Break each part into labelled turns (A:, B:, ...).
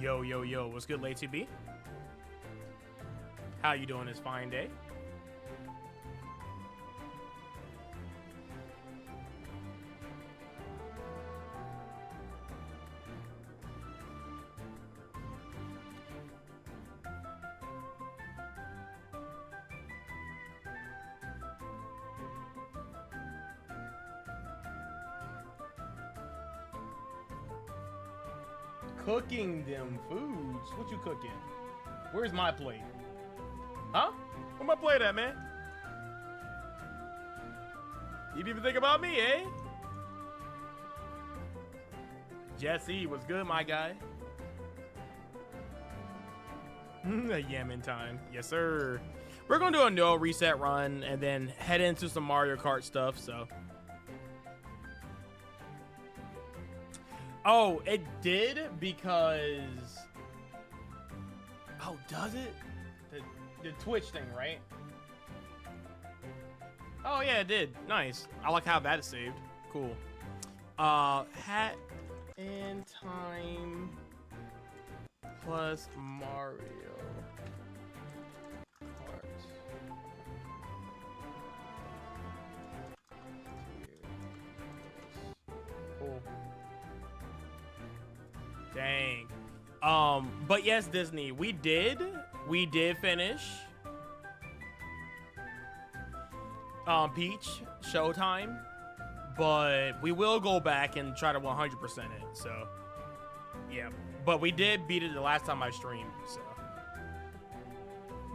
A: Yo, yo, yo, what's good, Late 2B? How you doing this fine day? Cooking them foods. What you cooking? Where's my plate? Huh? Where my plate at, man? You didn't even think about me, eh? Jesse, what's good, my guy? Yemen time. Yes, sir. We're gonna do a no reset run and then head into some Mario Kart stuff, so. Oh, it did because... Oh, does it? The Twitch thing, right? Oh, yeah, it did. Nice. I like how that is saved. Cool. Hat in time plus Mario Kart. Cool. Dang. But yes, Disney, we did finish Peach Showtime, but we will go back and try to 100% it. So yeah, but we did beat it the last time I streamed. So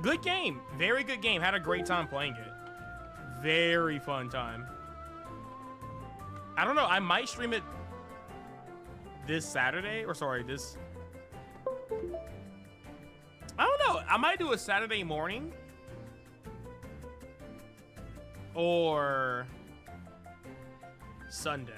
A: good game, very good game. Had a great time playing it. Very fun time. I don't know, I might stream it this Saturday, or sorry, this, I don't know, I might do a Saturday morning or Sunday.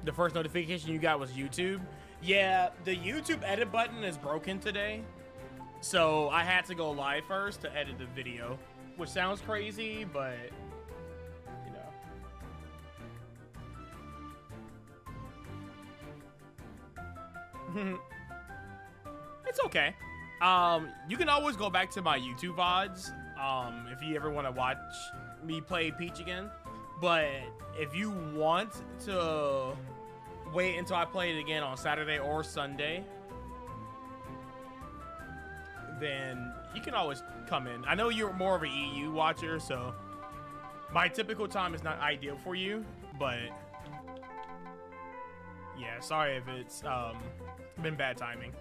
A: The first notification you got was YouTube. Yeah, the YouTube edit button is broken today. So I had to go live first to edit the video, which sounds crazy, but you know. It's okay. You can always go back to my YouTube VODs if you ever want to watch me play Peach again. But if you want to wait until I play it again on Saturday or Sunday, then you can always come in. I know you're more of an EU watcher, so my typical time is not ideal for you, but yeah, sorry if it's been bad timing.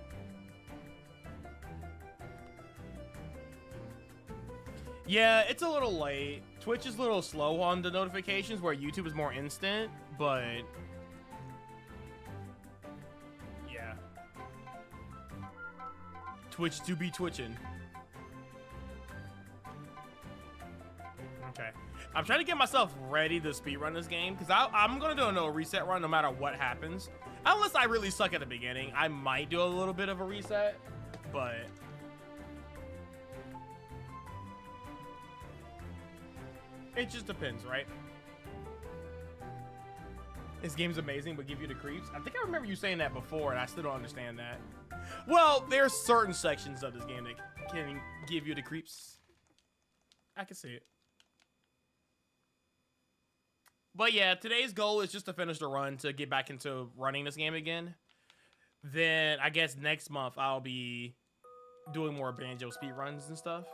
A: Yeah, it's a little late. Twitch is a little slow on the notifications, where YouTube is more instant, but yeah. Twitch to be twitching. Okay. I'm trying to get myself ready to speedrun this game, because I'm going to do a no reset run no matter what happens. Unless I really suck at the beginning, I might do a little bit of a reset, but it just depends, right? This game's amazing, but give you the creeps. I think I remember you saying that before, and I still don't understand that. Well, there's certain sections of this game that can give you the creeps. I can see it. But yeah, today's goal is just to finish the run to get back into running this game again. Then I guess next month I'll be doing more Banjo speedruns and stuff.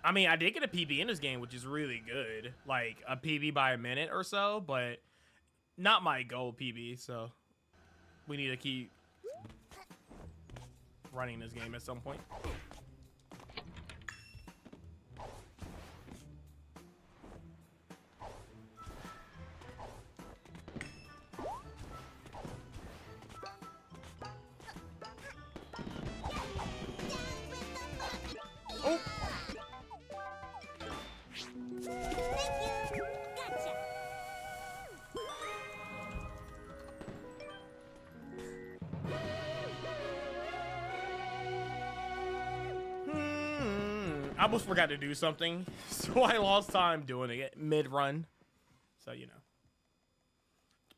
A: I mean, I did get a PB in this game, which is really good. Like, a PB by a minute or so, but not my gold PB, so we need to keep running this game at some point. I almost forgot to do something, so I lost time doing it mid-run. So, you know.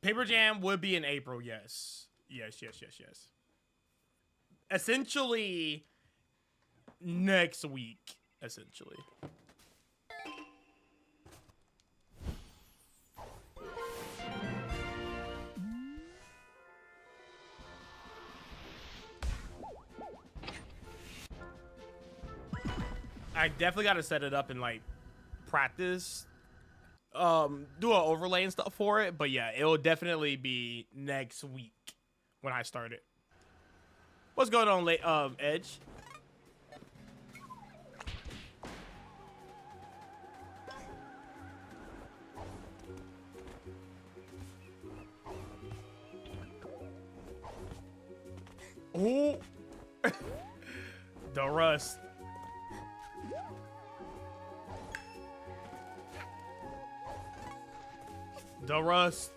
A: Paper Jam would be in April, yes. Yes. Essentially, next week, essentially. I definitely got to set it up and like practice, do an overlay and stuff for it. But yeah, it will definitely be next week when I start it. What's going on, Edge? Ooh, the rust. The rust.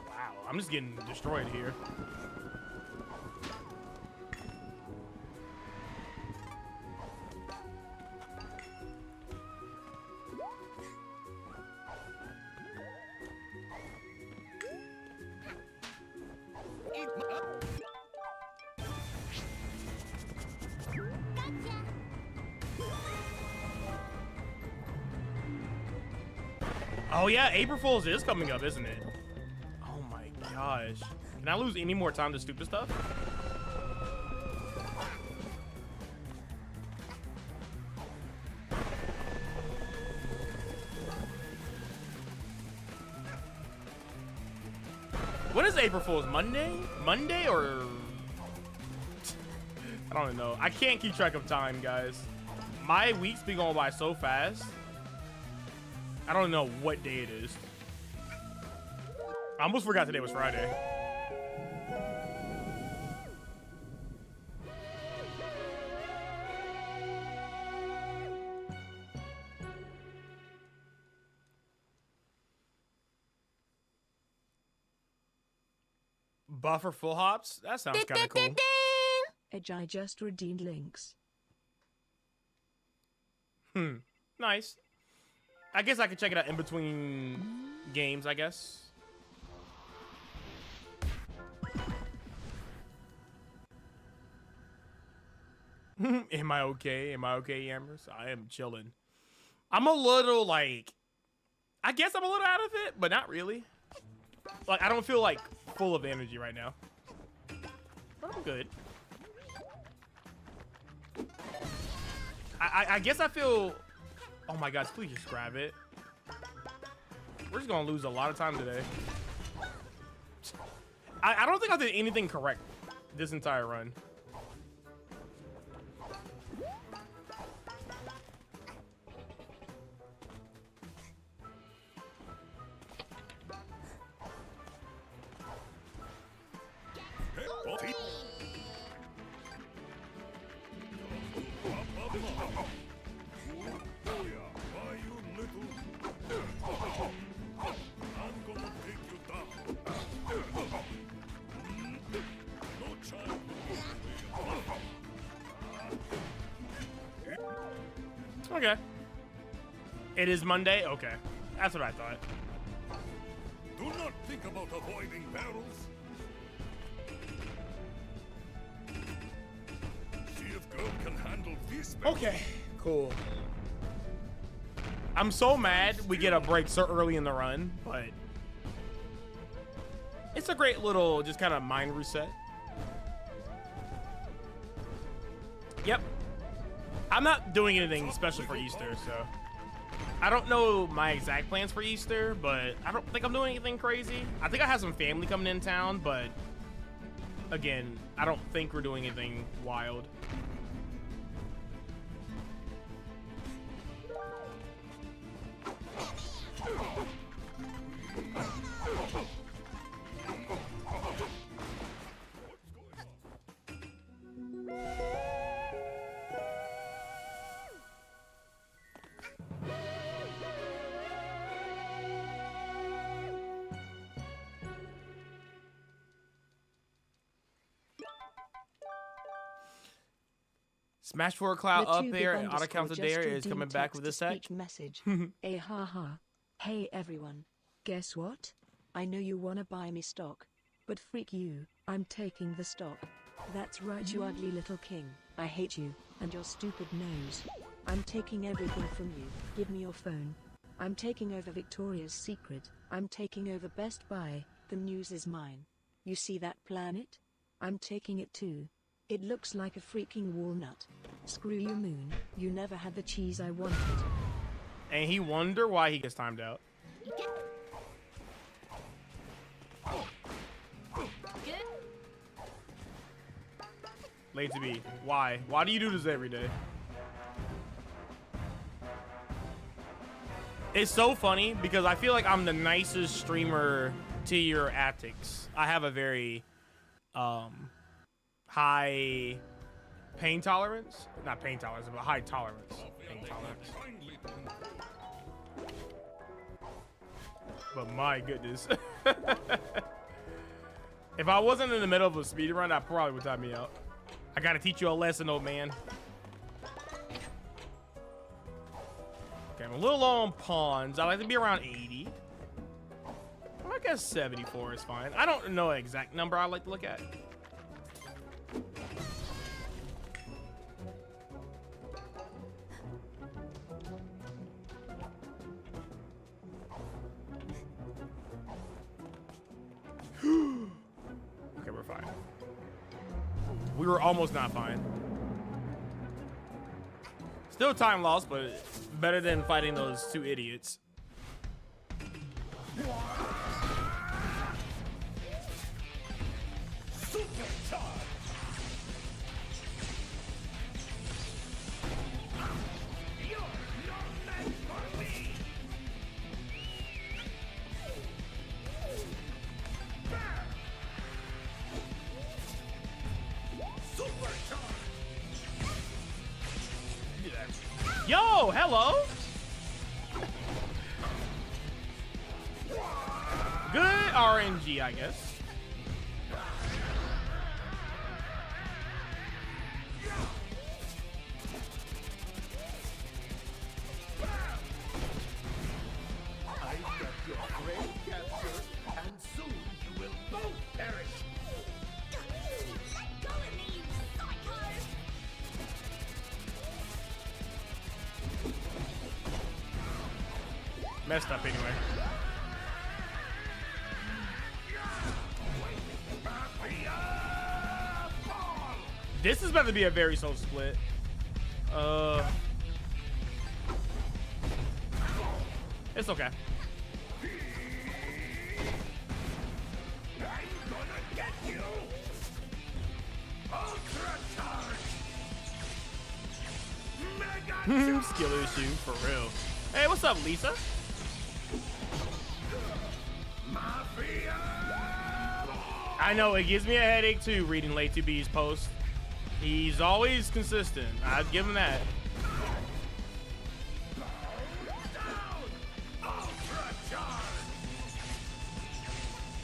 A: Wow, I'm just getting destroyed here. Oh yeah, April Fool's is coming up, isn't it? Oh my gosh. Can I lose any more time to stupid stuff? When is April Fool's? Monday? Monday or... I don't know. I can't keep track of time, guys. My weeks be going by so fast. I don't know what day it is. I almost forgot today was Friday. Buffer full hops? That sounds kind of cool.
B: Edge, I just redeemed links.
A: Nice. I guess I could check it out in between games, I guess. Am I okay? Am I okay, Amber's? I am chilling. I'm a little, like... I guess I'm a little out of it, but not really. Like, I don't feel, like, full of energy right now. But I'm good. I guess I feel... Oh my gosh, please just grab it. We're just gonna lose a lot of time today. I don't think I did anything correct this entire run. Okay. It is Monday? Okay. That's what I thought.
C: Do not think about avoiding barrels. See if girl can handle this.
A: Okay, cool. I'm so mad we get a break so early in the run, but it's a great little just kind of mind reset. Yep. I'm not doing anything special for Easter, so I don't know my exact plans for Easter, but I don't think I'm doing anything crazy. I think I have some family coming in town, but again, I don't think we're doing anything wild. Smash 4 Cloud up there, and
B: underscore
A: auto counter
B: just
A: there is
B: redeemed
A: coming back with this set.
B: text-to-speech message. Eh haha. Hey everyone. Guess what? I know you wanna buy me stock. But freak you, I'm taking the stock. That's right, you ugly little king. I hate you, and your stupid nose. I'm taking everything from you. Give me your phone. I'm taking over Victoria's Secret. I'm taking over Best Buy. The news is mine. You see that planet? I'm taking it too. It looks like a freaking walnut. Screw you, Moon. You never had the cheese I wanted.
A: And he wonder why he gets timed out. Late to be. Why? Why do you do this every day? It's so funny because I feel like I'm the nicest streamer to your attics. I have a very high pain tolerance. Not pain tolerance, but high tolerance. Pain tolerance. But my goodness. If I wasn't in the middle of a speed run, I probably would time me out. I gotta teach you a lesson, old man. Okay, I'm a little low on pawns. I like to be around 80. I guess 74 is fine. I don't know an exact number I like to look at. Okay, we're fine. We were almost not fine. Still time lost, but better than fighting those two idiots. Yo, hello. Good RNG, I guess.
C: I got your friend captured, and soon you will both perish.
D: Let go of me, you psycho!
A: Messed up anyway. This is about to be a very slow split. It's okay.
C: I'm gonna get you! Ultra charge! Mega
A: Skill issue, for real. Hey, what's up, Lisa?
C: Mafia!
A: I know, it gives me a headache too reading Late to B's post. He's always consistent. I'd give him that.
C: Down! Ultra charge!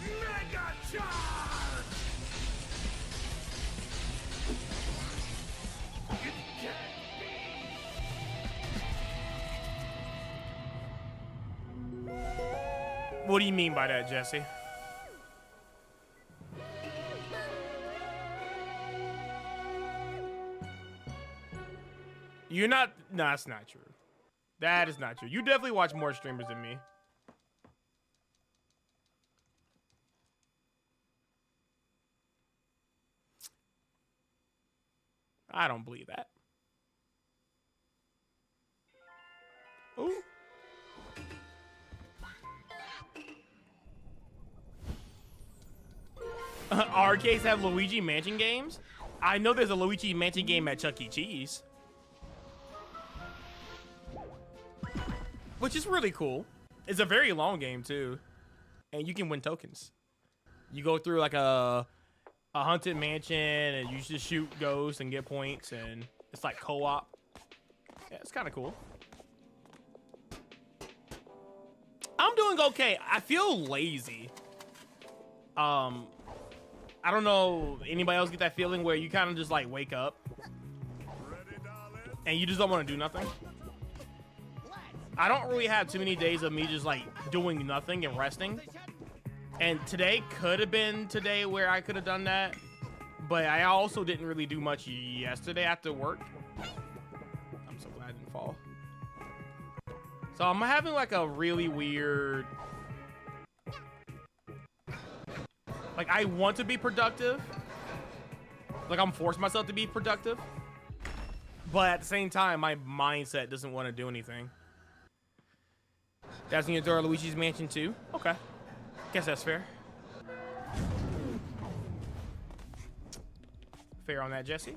C: Mega charge! It can't be!
A: What do you mean by that, Jesse? You're not. No, that's not true. That is not true. You definitely watch more streamers than me. I don't believe that. Ooh. Arcades have Luigi Mansion games? I know there's a Luigi Mansion game at Chuck E. Cheese. Which is really cool. It's a very long game too. And you can win tokens. You go through like a haunted mansion and you just shoot ghosts and get points, and it's like co-op. Yeah, it's kind of cool. I'm doing okay. I feel lazy. I don't know, anybody else get that feeling where you kind of just like wake up and you just don't want to do nothing. I don't really have too many days of me just like doing nothing and resting. And today could have been today where I could have done that. But I also didn't really do much yesterday after work. I'm so glad I didn't fall. So I'm having like a really weird... Like I want to be productive. Like I'm forcing myself to be productive. But at the same time, my mindset doesn't want to do anything. That's when you adore Luigi's Mansion 2? Okay. Guess that's fair. Fair on that, Jesse.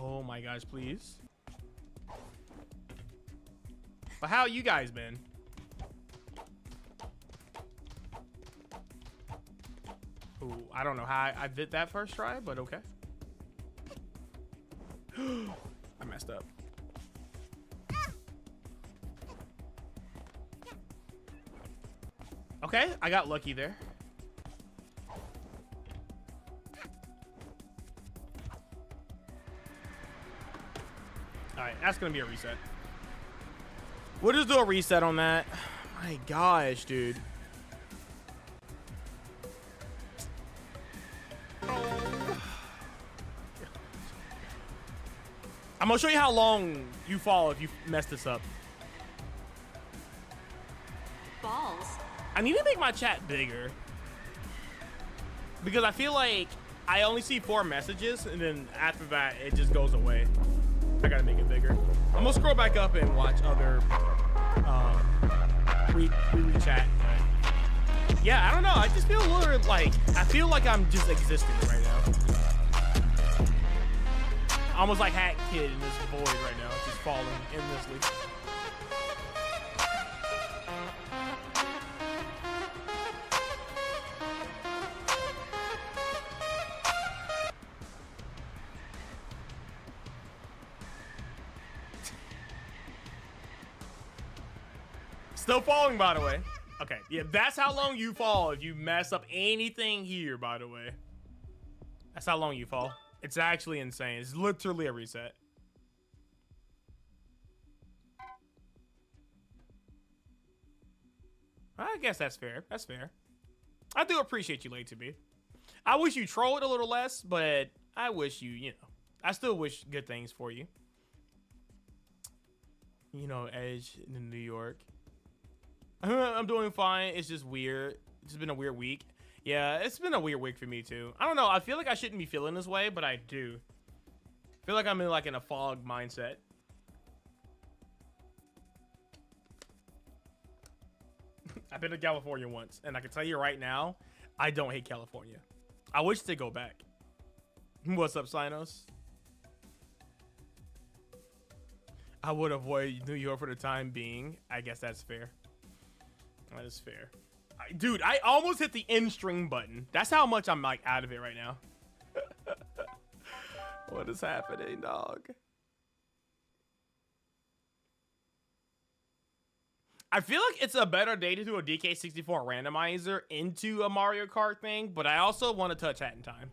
A: Oh my gosh, please. But how you guys been? Ooh, I don't know how I did that first try, but okay. I messed up. Okay, I got lucky there. Alright, that's gonna be a reset. We'll just do a reset on that. My gosh, dude. I'm gonna show you how long you fall if you mess this up.
D: Balls.
A: I need to make my chat bigger. Because I feel like I only see 4 messages and then after that it just goes away. I gotta make it bigger. I'm gonna scroll back up and watch other read chat. Yeah, I don't know. I just feel a little like I feel like I'm just existing right now. Almost like Hat Kid in this void right now, just falling endlessly. Still falling, by the way. Okay, yeah, that's how long you fall if you mess up anything here, by the way. That's how long you fall. It's actually insane. It's literally a reset. I guess that's fair. That's fair. I do appreciate you, late to be. I wish you trolled a little less, but I wish you know, I still wish good things for you. You know, Edge in New York. I'm doing fine. It's just weird. It's just been a weird week. Yeah, it's been a weird week for me too. I don't know. I feel like I shouldn't be feeling this way, but I do. I feel like I'm in a fog mindset. I've been to California once, and I can tell you right now, I don't hate California. I wish to go back. What's up, Sinos? I would avoid New York for the time being. I guess that's fair. That is fair. Dude, I almost hit the end string button. That's how much I'm like out of it right now. What is happening, dog? I feel like it's a better day to do a DK64 randomizer into a Mario Kart thing, but I also want to touch Hat in Time.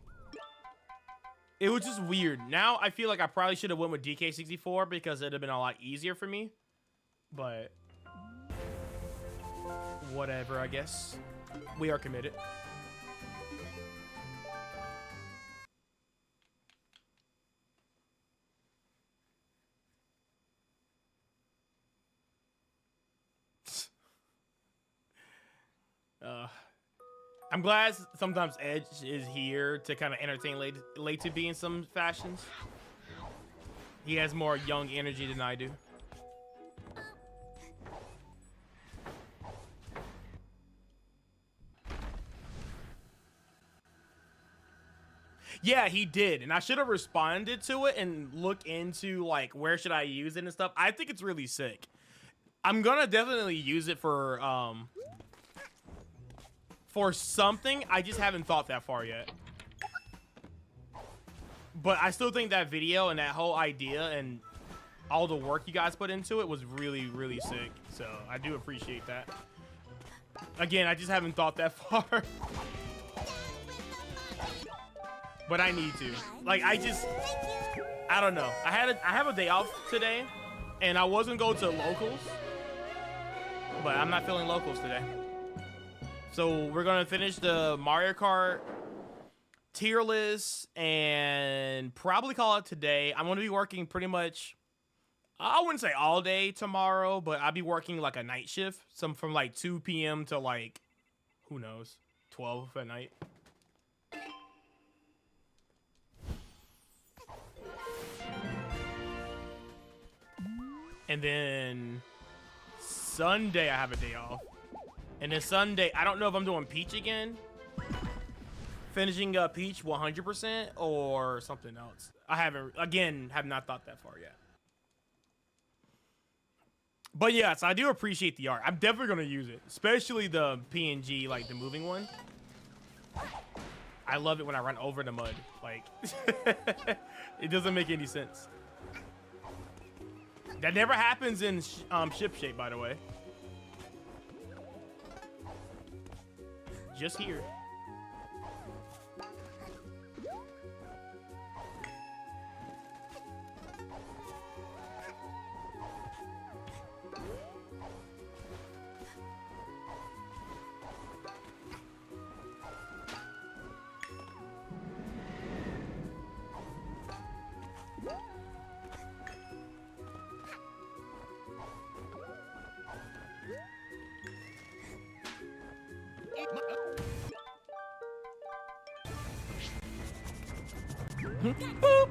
A: It was just weird. Now I feel like I probably should have went with DK64 because it'd have been a lot easier for me. But whatever, I guess. We are committed. I'm glad sometimes Edge is here to kind of entertain late to be in some fashions. He has more young energy than I do. Yeah, he did, and I should have responded to it and look into like where should I use it and stuff. I think it's really sick. I'm gonna definitely use it for something. I just haven't thought that far yet. But I still think that video and that whole idea and all the work you guys put into it was really, really sick. So I do appreciate that. Again, I just haven't thought that far. But I need to. Like, I don't know. I have a day off today, and I wasn't going to locals, but I'm not feeling locals today. So we're gonna finish the Mario Kart tier list and probably call it today. I'm gonna be working pretty much, I wouldn't say all day tomorrow, but I'll be working like a night shift, from like 2 p.m. to like, who knows, 12 at night. And then Sunday I have a day off. And then Sunday, I don't know if I'm doing Peach again. Finishing up Peach 100% or something else. I have not thought that far yet. But yes, I do appreciate the art. I'm definitely going to use it. Especially the PNG, like the moving one. I love it when I run over the mud. Like, it doesn't make any sense. That never happens in ship shape, by the way. Just here. Boop.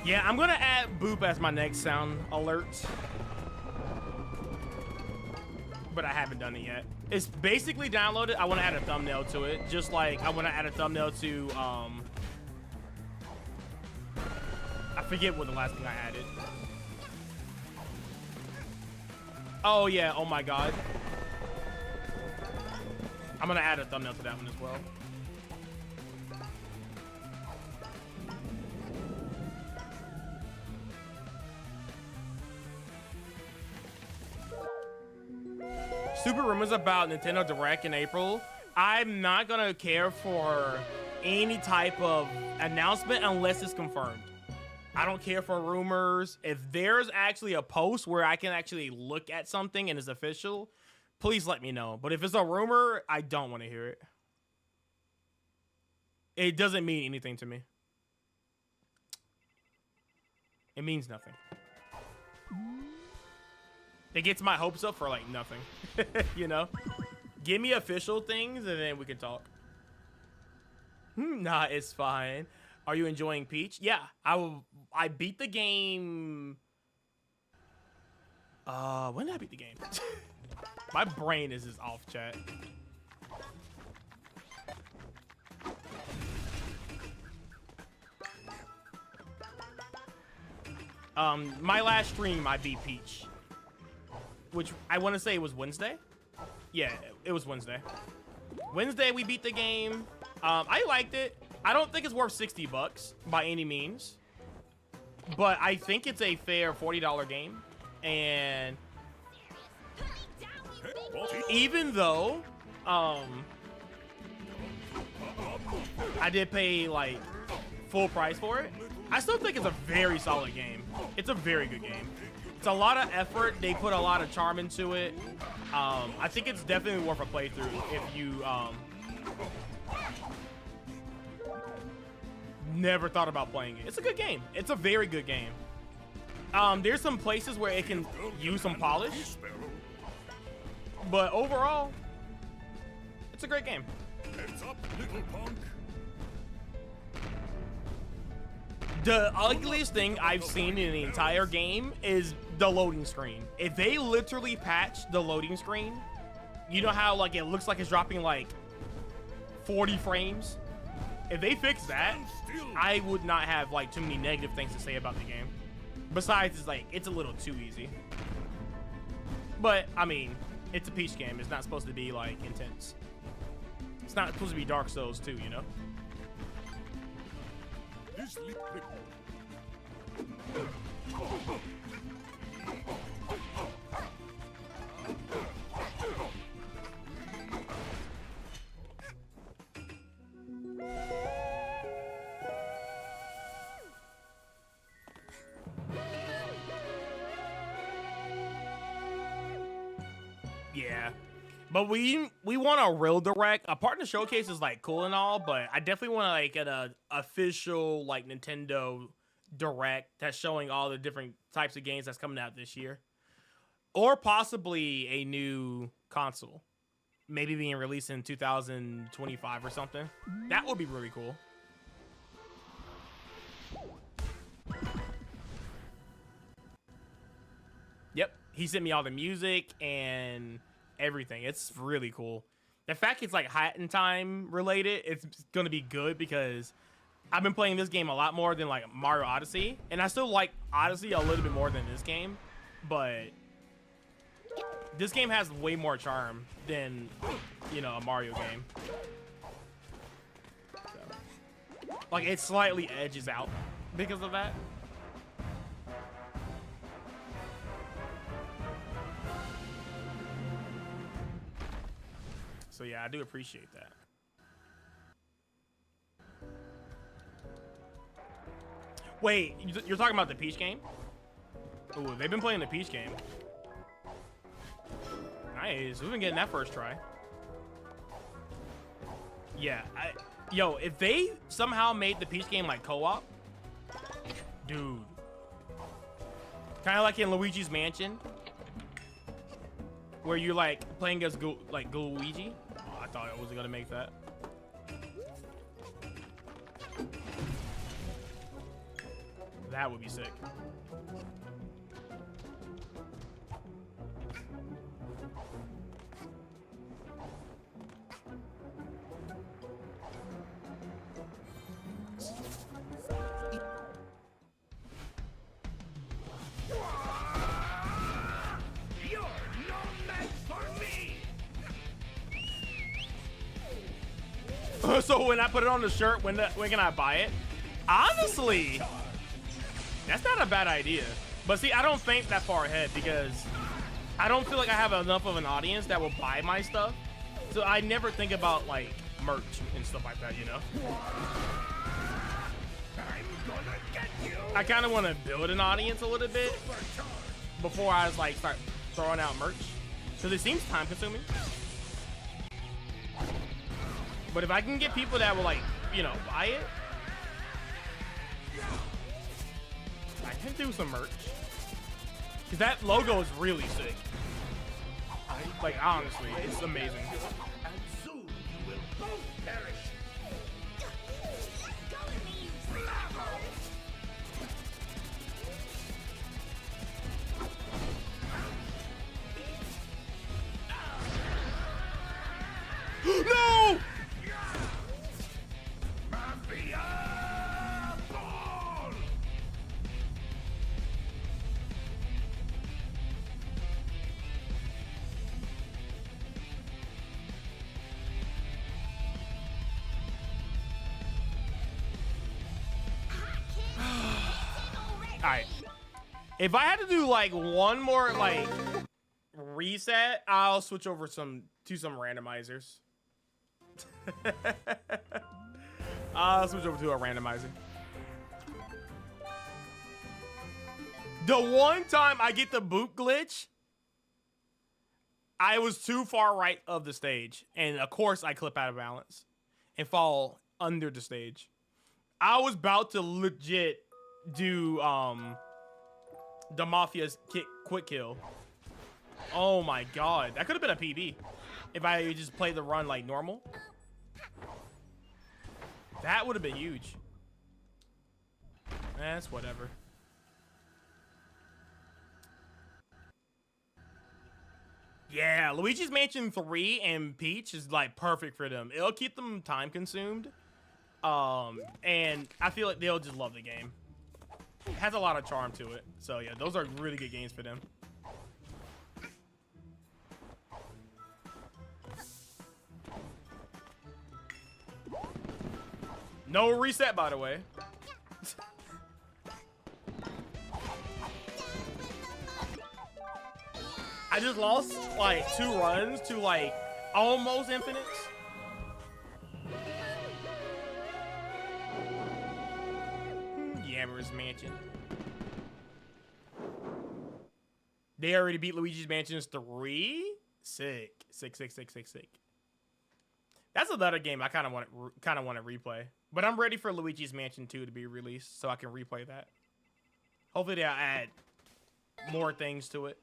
A: Yeah, I'm gonna add boop as my next sound alert, but I haven't done it yet. It's basically downloaded. I want to add a thumbnail to it, just like I want to add a thumbnail to I forget what the last thing I added. Oh yeah, oh my god. I'm gonna add a thumbnail to that one as well. Super rumors about Nintendo Direct in April. I'm not gonna care for any type of announcement unless it's confirmed. I don't care for rumors. If there's actually a post where I can actually look at something and it's official, please let me know. But if it's a rumor, I don't want to hear it. It doesn't mean anything to me. It means nothing. It gets my hopes up for like nothing. You know? Give me official things and then we can talk. Nah, it's fine. Are you enjoying Peach? Yeah, I beat the game. When did I beat the game? My brain is just off, chat. My last stream I beat Peach, which I want to say was Wednesday. Yeah, it was Wednesday. Wednesday we beat the game. I liked it. I don't think it's worth $60 by any means, but I think it's a fair $40 game. And even though I did pay like full price for it, I still think it's a very solid game. It's a very good game. It's a lot of effort. They put a lot of charm into it. I think it's definitely worth a playthrough if you never thought about playing it. It's a good game. It's a very good game. There's some places where it can use some polish, but overall, it's a great game.
C: Heads up, little punk.
A: The ugliest thing I've seen in the entire game is the loading screen. If they literally patch the loading screen, you know how like it looks like it's dropping like 40 frames? If they fix that, I would not have like too many negative things to say about the game. Besides, it's like, it's a little too easy. But, I mean, it's a Peach game. It's not supposed to be like intense. It's not supposed to be Dark Souls 2, you know? Yeah. But we want a real direct. A partner showcase is like cool and all, but I definitely want to like get a official like Nintendo direct that's showing all the different types of games that's coming out this year, or possibly a new console, maybe being released in 2025 or something. That would be really cool. Yep, he sent me all the music and everything. It's really cool. The fact it's like Hat in Time related, it's gonna be good because I've been playing this game a lot more than like Mario Odyssey, and I still like Odyssey a little bit more than this game, but this game has way more charm than, you know, a Mario game. So, like, it slightly edges out because of that. So yeah, I do appreciate that. Wait, you're talking about the Peach game? Ooh, they've been playing the Peach game. Nice, we've been getting that first try. Yeah, yo, if they somehow made the Peach game like co-op, dude. Kind of like in Luigi's Mansion, where you're like playing as Luigi. Oh, I thought I wasn't gonna make that. That would be sick.
C: You're no match for me.
A: So when I put it on the shirt, when can I buy it? Honestly, that's not a bad idea. But see, I don't think that far ahead because I don't feel like I have enough of an audience that will buy my stuff. So I never think about like merch and stuff like that, you know?
C: I'm gonna get you.
A: I kind of want to build an audience a little bit before I like start throwing out merch, because it seems time consuming. But if I can get people that will like, you know, buy it, I can do some merch. Cause that logo is really sick. Like honestly, it's amazing.
C: And soon you will both perish.
D: Let go of me, you
A: No!
C: Mafia ball.
A: All right. If I had to do like one more like reset, I'll switch over to some randomizers. I'll switch over to a randomizer. The one time I get the boot glitch, I was too far right of the stage, and of course I clip out of balance and fall under the stage. I was about to legit do the Mafia's quick kill. Oh my god, that could have been a PB if I just played the run like normal. That would have been huge. That's whatever. Yeah, Luigi's Mansion 3 and Peach is like perfect for them. It'll keep them time consumed. And I feel like they'll just love the game. It has a lot of charm to it. So yeah, those are really good games for them. No reset, by the way. I just lost like 2 runs to like almost infinites. Yammer's Mansion. They already beat Luigi's Mansion 3? Sick. Sick. That's another game I kind of want to replay. But I'm ready for Luigi's Mansion 2 to be released so I can replay that. Hopefully they'll add more things to it.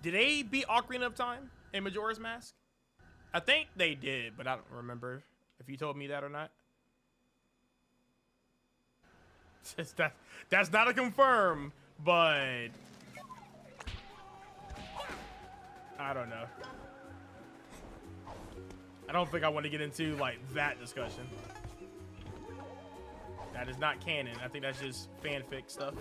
A: Did they beat Ocarina of Time in Majora's Mask? I think they did, but I don't remember if you told me that or not. That's not a confirm, but I don't know. I don't think I want to get into like that discussion. That is not canon. I think that's just fanfic stuff.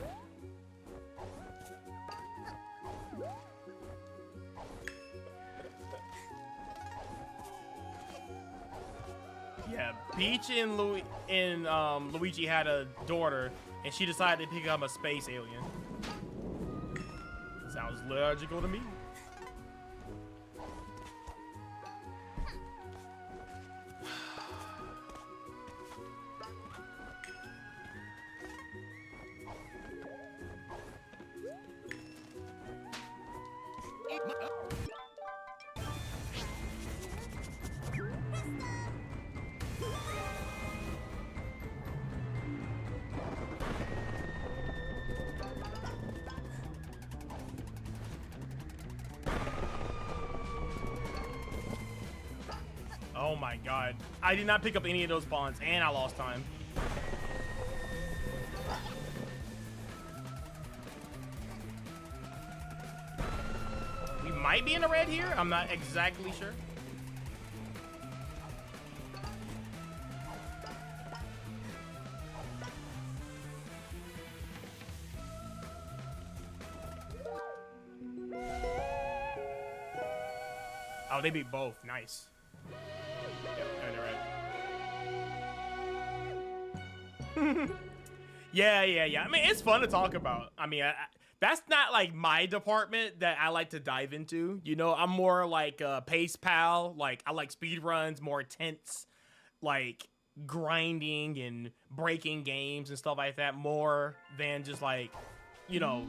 A: Yeah, Peach and Luigi had a daughter, and she decided to become a space alien. Sounds logical to me. Oh my god. I did not pick up any of those pawns, and I lost time. We might be in the red here. I'm not exactly sure. Oh, they beat both. Nice. Yeah. I mean, it's fun to talk about. I mean, that's not like my department that I like to dive into. You know, I'm more like a pace pal. Like, I like speed runs, more intense, like grinding and breaking games and stuff like that, more than just like, you know,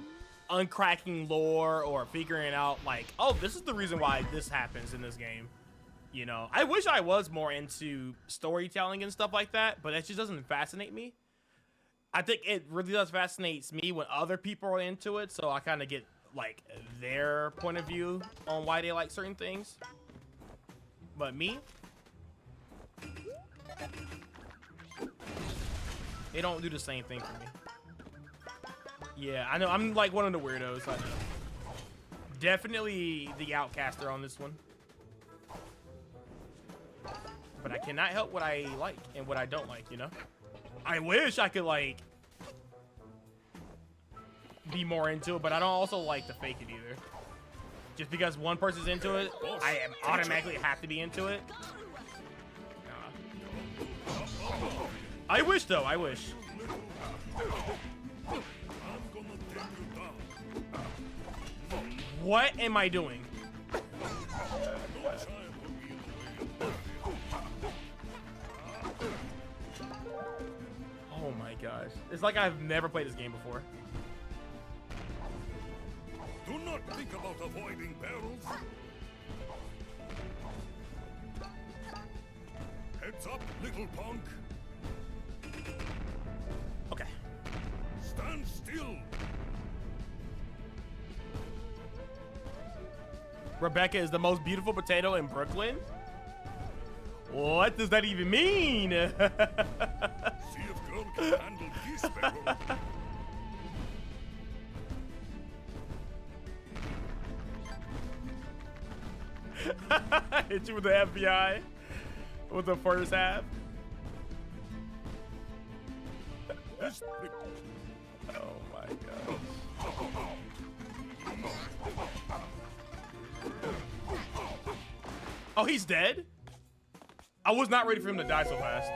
A: uncracking lore or figuring out like, oh, this is the reason why this happens in this game. You know, I wish I was more into storytelling and stuff like that, but that just doesn't fascinate me. I think it really does fascinate me when other people are into it, so I kind of get like their point of view on why they like certain things. But me, they don't do the same thing for me. Yeah, I know, I'm like one of the weirdos. I know. Definitely the outcaster on this one. But I cannot help what I like and what I don't like, you know? I wish I could, like, be more into it, but I don't also like to fake it either. Just because one person's into it, I automatically have to be into it. Nah. I wish, though. I wish. What am I doing? Oh my gosh. It's like I've never played this game before.
C: Do not think about avoiding barrels. Heads up, little punk.
A: Okay.
C: Stand still.
A: Rebecca is the most beautiful potato in Brooklyn? What does that even mean?
C: See if girl can handle this barrel.
A: Hit you with the FBI with the first half. Oh my god. Oh, he's dead? I was not ready for him to die so fast.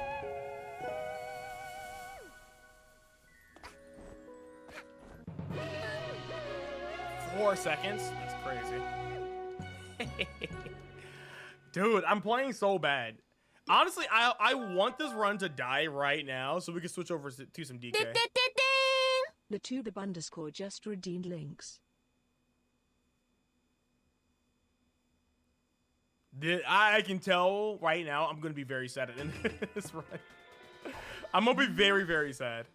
A: Four seconds? That's crazy. Dude, I'm playing so bad. Honestly, I want this run to die right now so we can switch over to some DK.
B: LaTube_ just redeemed links.
A: I can tell right now I'm going to be very sad at the end of this run. I'm going to be very, very sad.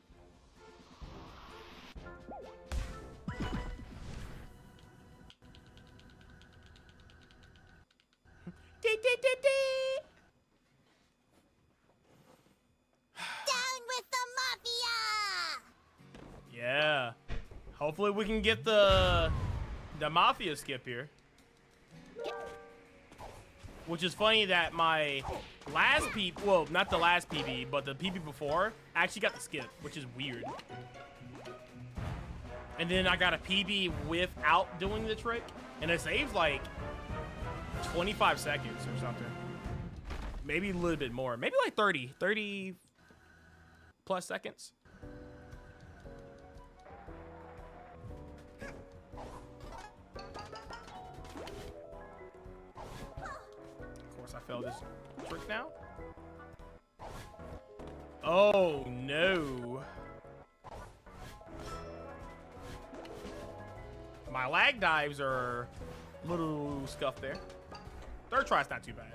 D: Down with the mafia!
A: Yeah. Hopefully we can get the mafia skip here. Which is funny that my last PB, well, not the last PB, but the PB before, actually got the skip, which is weird. And then I got a PB without doing the trick, and it saves like 25 seconds or something. Maybe a little bit more. Maybe like 30 plus seconds. Of course, I failed this trick now. Oh, no. My lag dives are a little scuffed there. Third try's not too bad.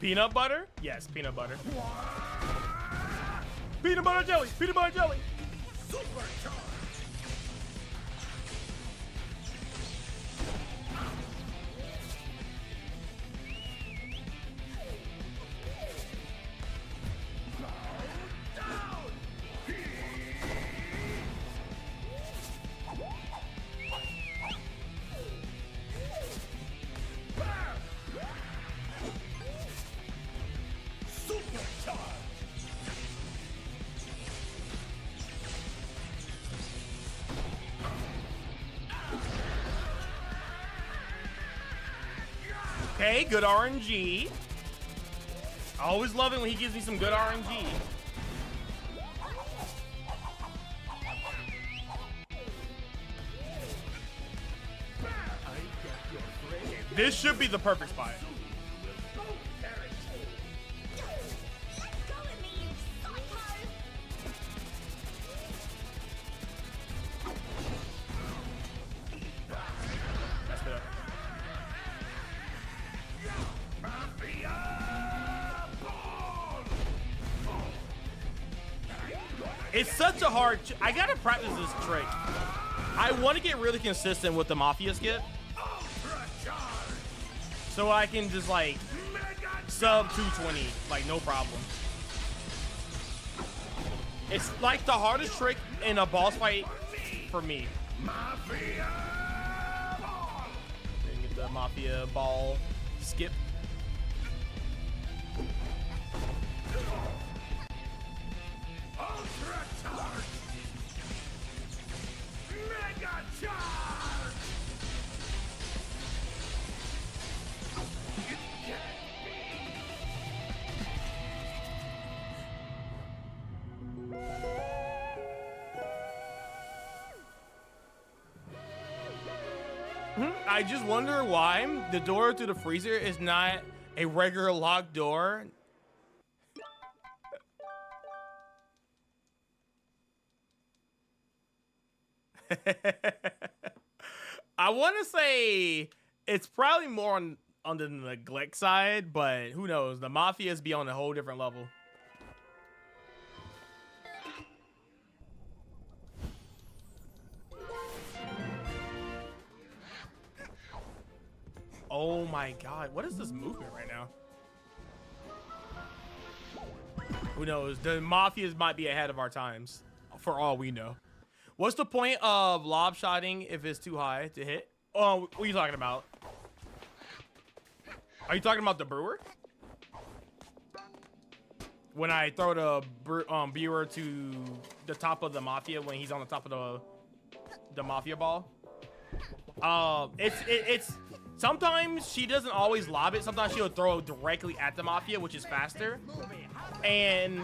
A: Peanut butter? Yes, peanut butter. Peanut butter jelly! Peanut butter jelly! Okay, good RNG. I always love it when he gives me some good RNG. This should be the perfect spot.
D: Let go of me, you psycho!
A: Messed it up. It's such a hard. I gotta practice this trick. I want to get really consistent with the Mafia skip, so I can just like sub 220, like no problem. It's like the hardest trick in a boss fight for me. Then get the Mafia ball skip. I just wonder why the door to the freezer is not a regular locked door. I want to say it's probably more on the neglect side, but who knows? The Mafias be on a whole different level. Oh my god, what is this movement right now? Who knows? The Mafias might be ahead of our times, for all we know. What's the point of lob shotting if it's too high to hit? Oh, what are you talking about? Are you talking about the brewer? When I throw the brewer to the top of the mafia when he's on the top of the mafia ball. It's sometimes she doesn't always lob it. Sometimes she'll throw directly at the mafia, which is faster. And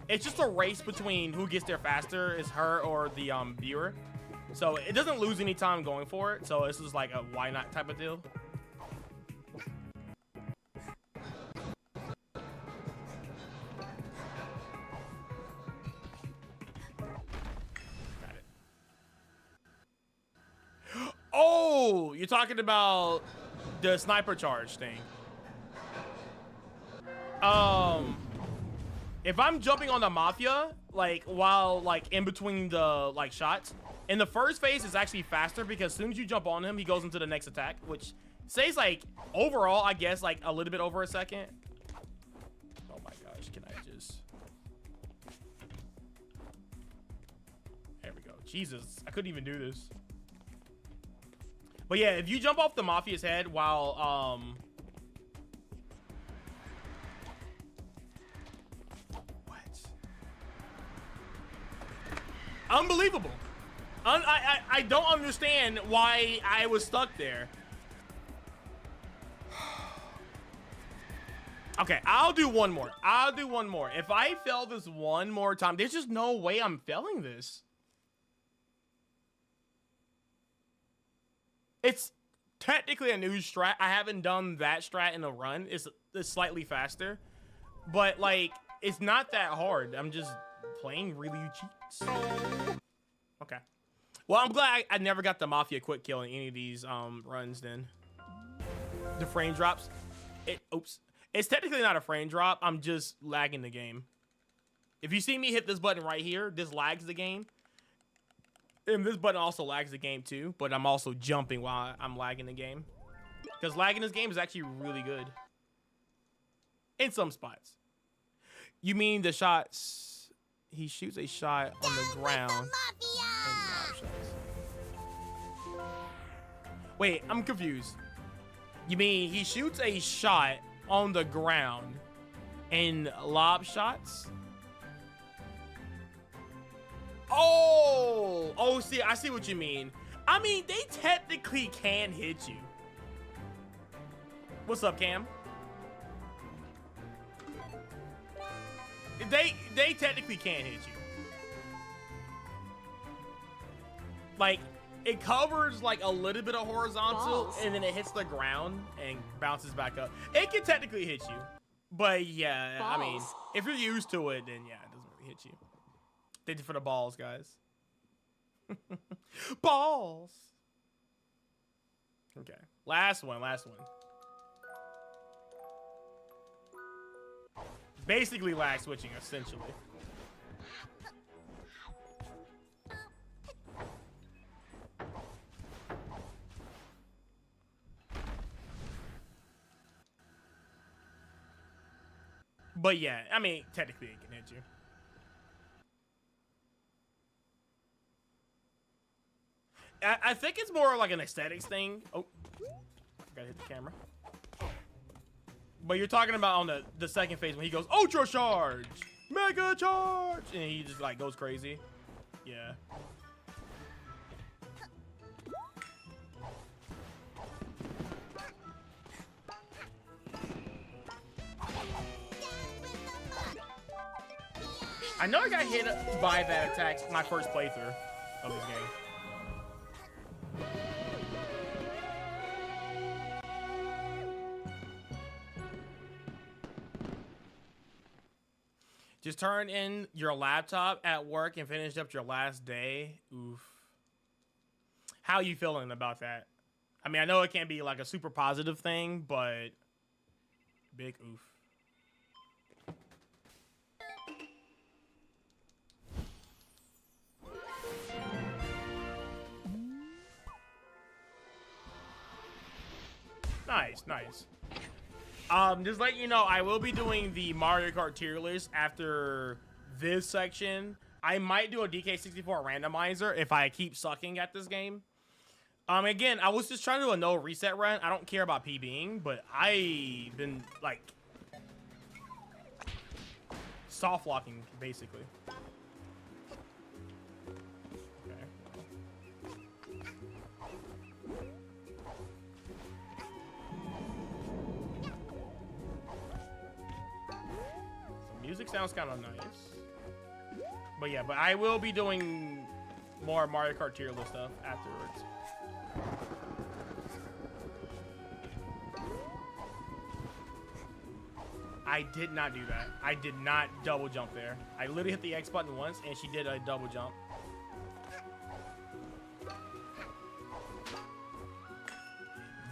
A: it's just a race between who gets there faster, is her or the viewer. So it doesn't lose any time going for it. So this is like a why not type of deal. Oh, you're talking about the sniper charge thing. If I'm jumping on the mafia, like while like in between the like shots, in the first phase it's actually faster because as soon as you jump on him, he goes into the next attack, which says like overall, I guess like a little bit over a second. Oh my gosh, can I just? There we go. Jesus, I couldn't even do this. But yeah, if you jump off the mafia's head while what? Unbelievable. I don't understand why I was stuck there. Okay, I'll do one more. I'll do one more. If I fail this one more time, there's just no way I'm failing this. It's technically a new strat. I haven't done that strat in a run. It's slightly faster. But, like, it's not that hard. I'm just playing really cheats. Okay. Well, I'm glad I never got the Mafia quick kill in any of these runs then. The frame drops. Oops. It's technically not a frame drop. I'm just lagging the game. If you see me hit this button right here, this lags the game. And this button also lags the game too, but I'm also jumping while I'm lagging the game. Because lagging this game is actually really good. In some spots. You mean the shots... He shoots a shot on the ground. Wait, I'm confused. You mean he shoots a shot on the ground and lob shots? Oh, see, I see what you mean. I mean, they technically can hit you. What's up, Cam? They technically can hit you. Like, it covers like a little bit of horizontal balls. And then it hits the ground and bounces back up. It can technically hit you. But yeah, balls. I mean, if you're used to it, then yeah, it doesn't really hit you. Thank you for the balls, guys. Balls. Okay. Last one. Basically lag switching, essentially. But yeah, I mean, technically it can hit you. I think it's more like an aesthetics thing. Oh, gotta hit the camera. But you're talking about on the second phase when he goes Ultra Charge, Mega Charge, and he just like goes crazy. Yeah. I know I got hit by that attack my first playthrough of this game. Just turn in your laptop at work and finish up your last day. Oof. How are you feeling about that? I mean, I know it can't be like a super positive thing, but big oof. Nice. Just let you know, I will be doing the Mario Kart tier list after this section. I might do a DK64 randomizer if I keep sucking at this game. Again, I was just trying to do a no reset run. I don't care about PBing, but I've been like soft locking basically. Okay. So music sounds kind of nice. But yeah, but I will be doing more Mario Kart tier list stuff afterwards. I did not do that. I did not double jump there. I literally hit the X button once and she did a double jump.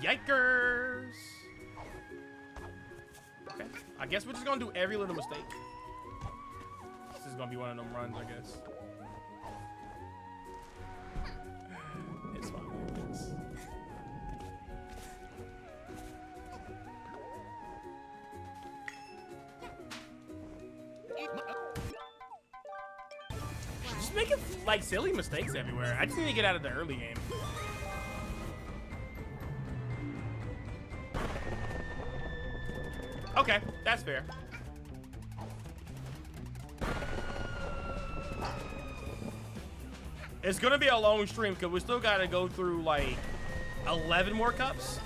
A: Yikers! Okay, I guess we're just gonna do every little mistake. This is gonna be one of them runs, I guess. It's fine, I guess. Just making like silly mistakes everywhere. I just need to get out of the early game. Okay, that's fair. It's gonna be a long stream because we still gotta go through like 11 more cups.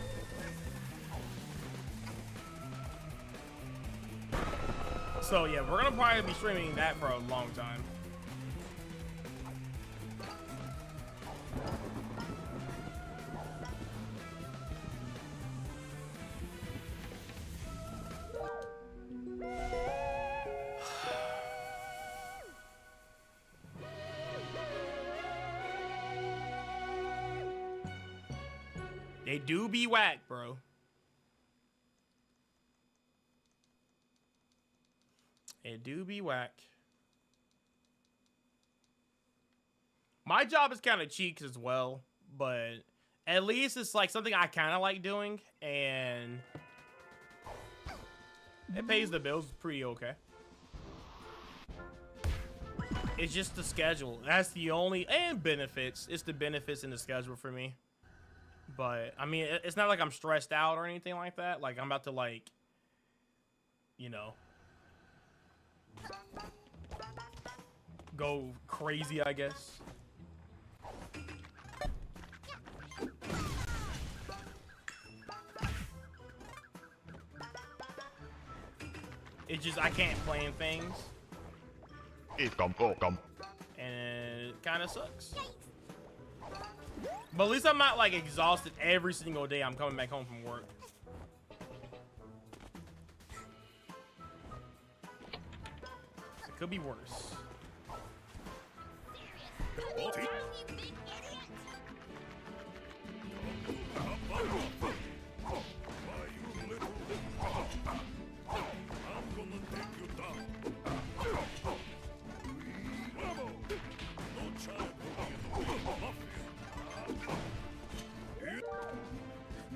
A: So yeah, we're gonna probably be streaming that for a long time. They do be whack, bro. It do be whack. My job is kind of cheeks as well, but at least it's like something I kind of like doing, and it pays the bills pretty okay. It's just the schedule. That's the only, and benefits. It's the benefits in the schedule for me. But, I mean, it's not like I'm stressed out or anything like that. Like, I'm about to, like, you know, go crazy, I guess. It's just, I can't plan things. And it kind of sucks. But at least I'm not like exhausted every single day I'm coming back home from work. It could be worse.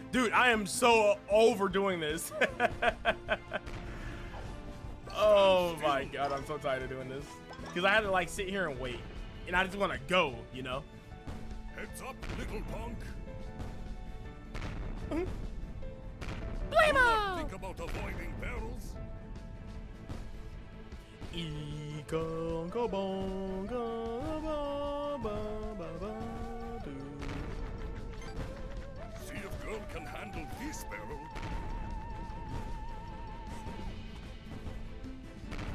A: Dude, I am so overdoing this. Oh my god, I'm so tired of doing this. Because I had to like sit here and wait. And I just want to go, you know?
C: Heads up, little punk.
A: Blammo!
C: Think about avoiding barrels.
A: Bongo, bongo, ba, ba, ba, ba, do.
C: See if girl can handle this barrel.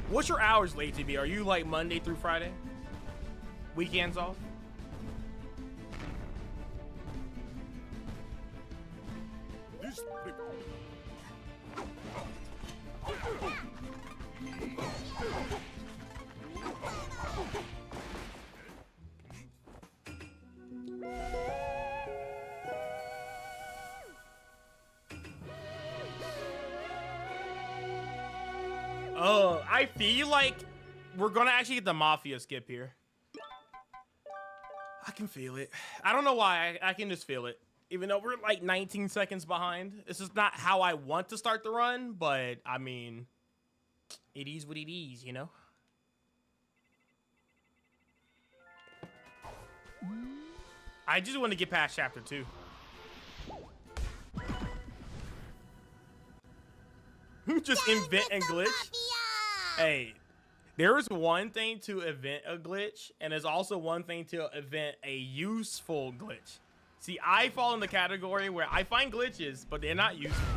A: What's your hours late to be? Are you like Monday through Friday? Weekends off?
C: This
A: I feel like we're gonna actually get the Mafia skip here. I can feel it. I don't know why. I can just feel it. Even though we're like 19 seconds behind. This is not how I want to start the run, but I mean, it is what it is, you know? I just want to get past chapter 2. Just invent a glitch. Hey, there is one thing to invent a glitch, and there's also one thing to invent a useful glitch. See, I fall in the category where I find glitches, but they're not useful.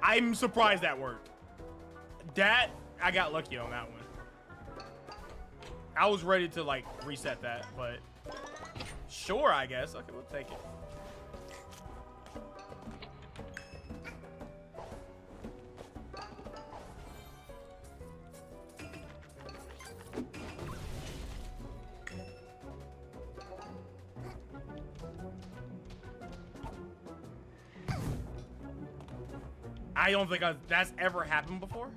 A: I'm surprised that worked. That, I got lucky on that one. I was ready to like reset that, but sure, I guess. Okay, we'll take it. I don't think that's ever happened before.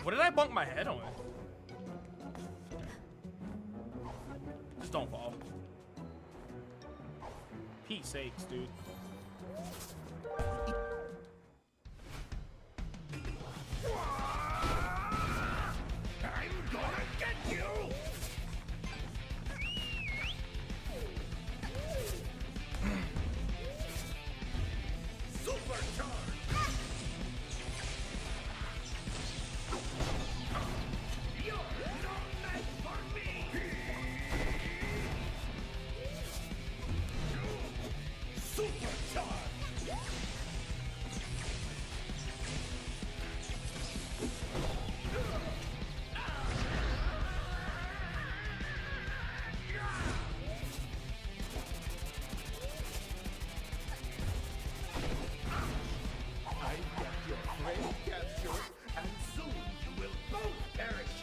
A: What did I bunk my head on? Just don't fall. Pete's sakes, dude.
C: I'm gonna get you! Supercharge! You're no match for me! Supercharge! I get your friend captured, and soon you will both perish.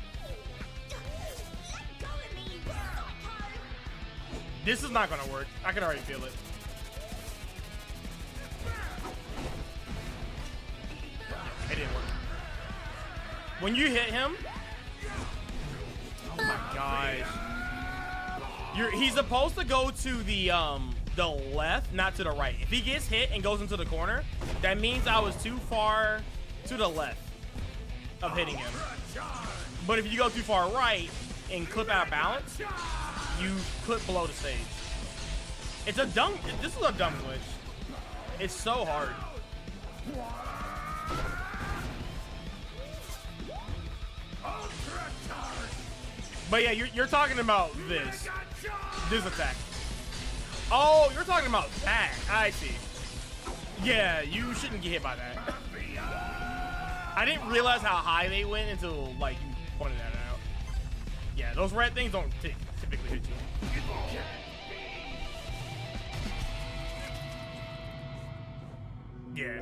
D: Let go of me, you sucker!
A: This is not gonna work. I can already feel it. It didn't work. When you hit him, oh my gosh, he's supposed to go to the left, not to the right. If he gets hit and goes into the corner, that means I was too far to the left of hitting him. But if you go too far right and clip out of balance, you clip below the stage. It's a dumb. This is a dumb glitch. It's so hard. But yeah, you're talking about this attack. Oh, you're talking about that. I see. Yeah, you shouldn't get hit by that. I didn't realize how high they went until like you pointed that out. Yeah, those red things don't typically hit you. Yeah.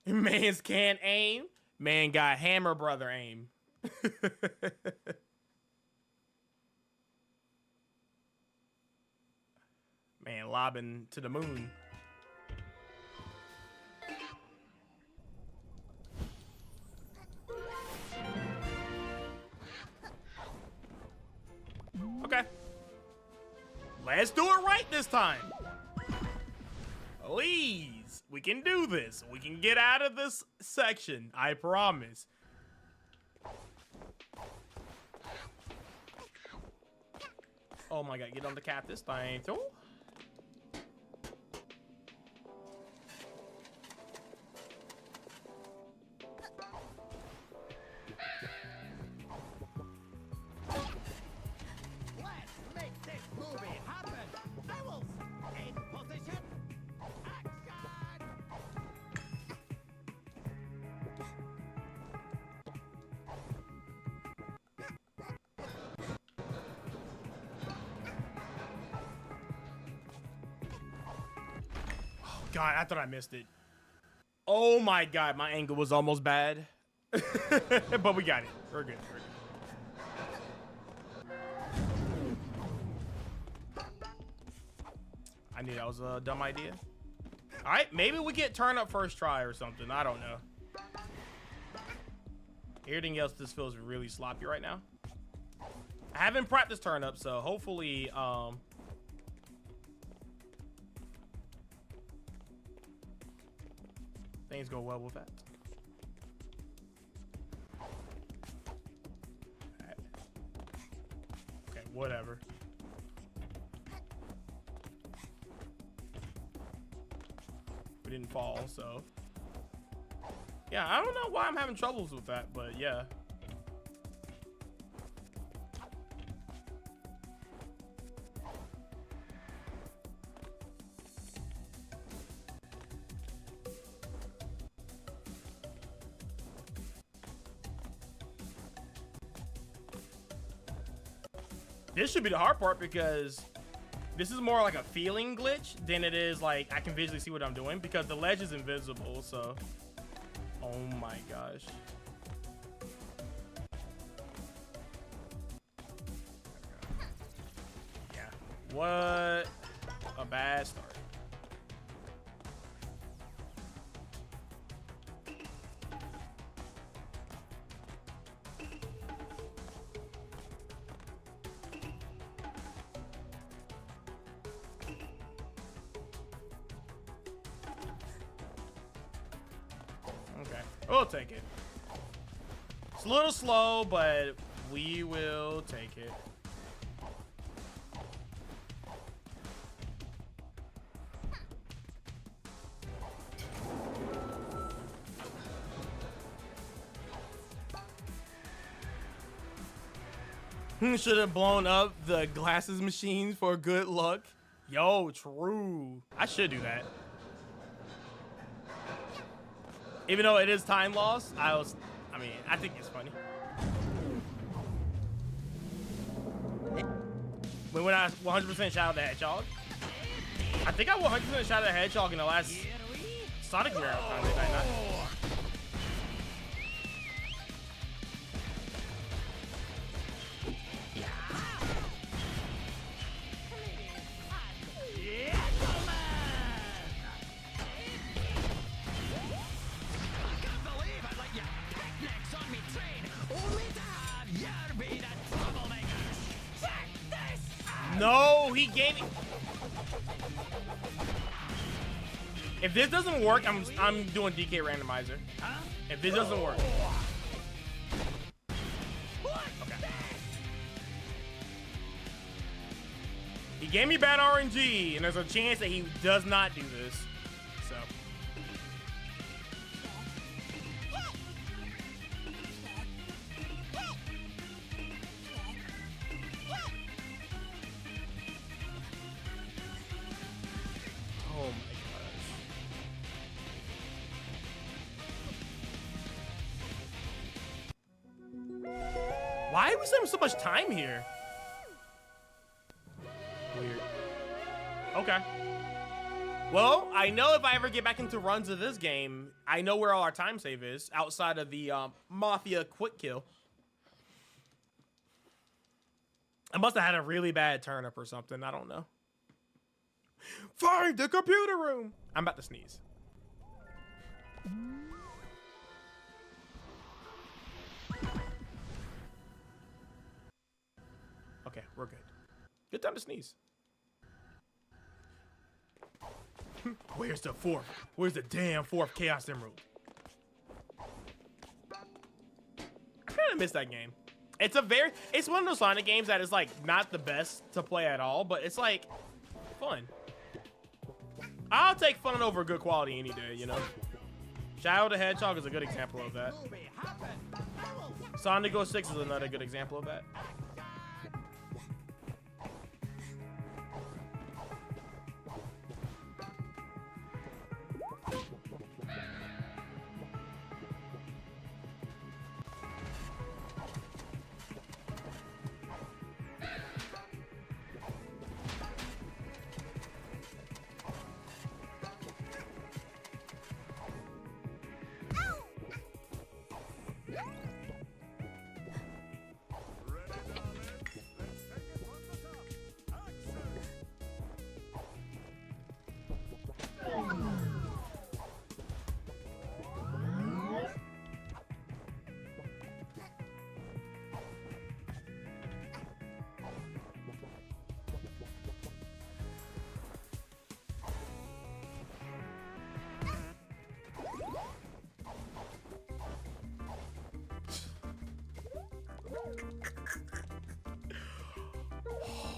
A: Man's can't aim. Man got Hammer Brother aim. Man lobbing to the moon. Okay. Let's do it right this time. Please. We can do this. We can get out of this section. I promise. Oh my god, get on the cap this time. Oh.
C: Let's make this movie happen! Owls, in position! Action!
A: God, I thought I missed it. Oh my God, my angle was almost bad. But we got it. We're good. We're good. I knew that was a dumb idea. All right, maybe we get turn up first try or something. I don't know. Everything else just feels really sloppy right now. I haven't practiced turn up, so hopefully, things go well with that. Right. Okay, whatever. We didn't fall, so. Yeah, I don't know why I'm having troubles with that, but yeah. This should be the hard part because this is more like a feeling glitch than it is like I can visually see what I'm doing because the ledge is invisible, so. Oh my gosh. Yeah. What a bad start. Okay, we'll take it. It's a little slow, but we will take it. Should have blown up the glasses machine for good luck. Yo, true. I should do that. Even though it is time loss, I think it's funny. When I 100% shot out the hedgehog. I think I 100% shot out the hedgehog in the last Sonic Marathon, did I not? No, he gave me. If this doesn't work, I'm doing DK randomizer. If this doesn't work. Okay. He gave me bad RNG, and there's a chance that he does not do this. So. Oh my gosh. Why are we spending so much time here? Weird. Okay. Well, I know if I ever get back into runs of this game, I know where all our time save is outside of the Mafia quick kill. I must have had a really bad turnip or something. I don't know. Find the computer room. I'm about to sneeze. Okay, we're good. Good time to sneeze. Where's the fourth? Where's the damn fourth Chaos Emerald? I kind of miss that game. It's one of those Sonic games that is like not the best to play at all, but it's like fun. I'll take fun over good quality any day, you know? Shadow the Hedgehog is a good example of that. Sonic 06 is another good example of that.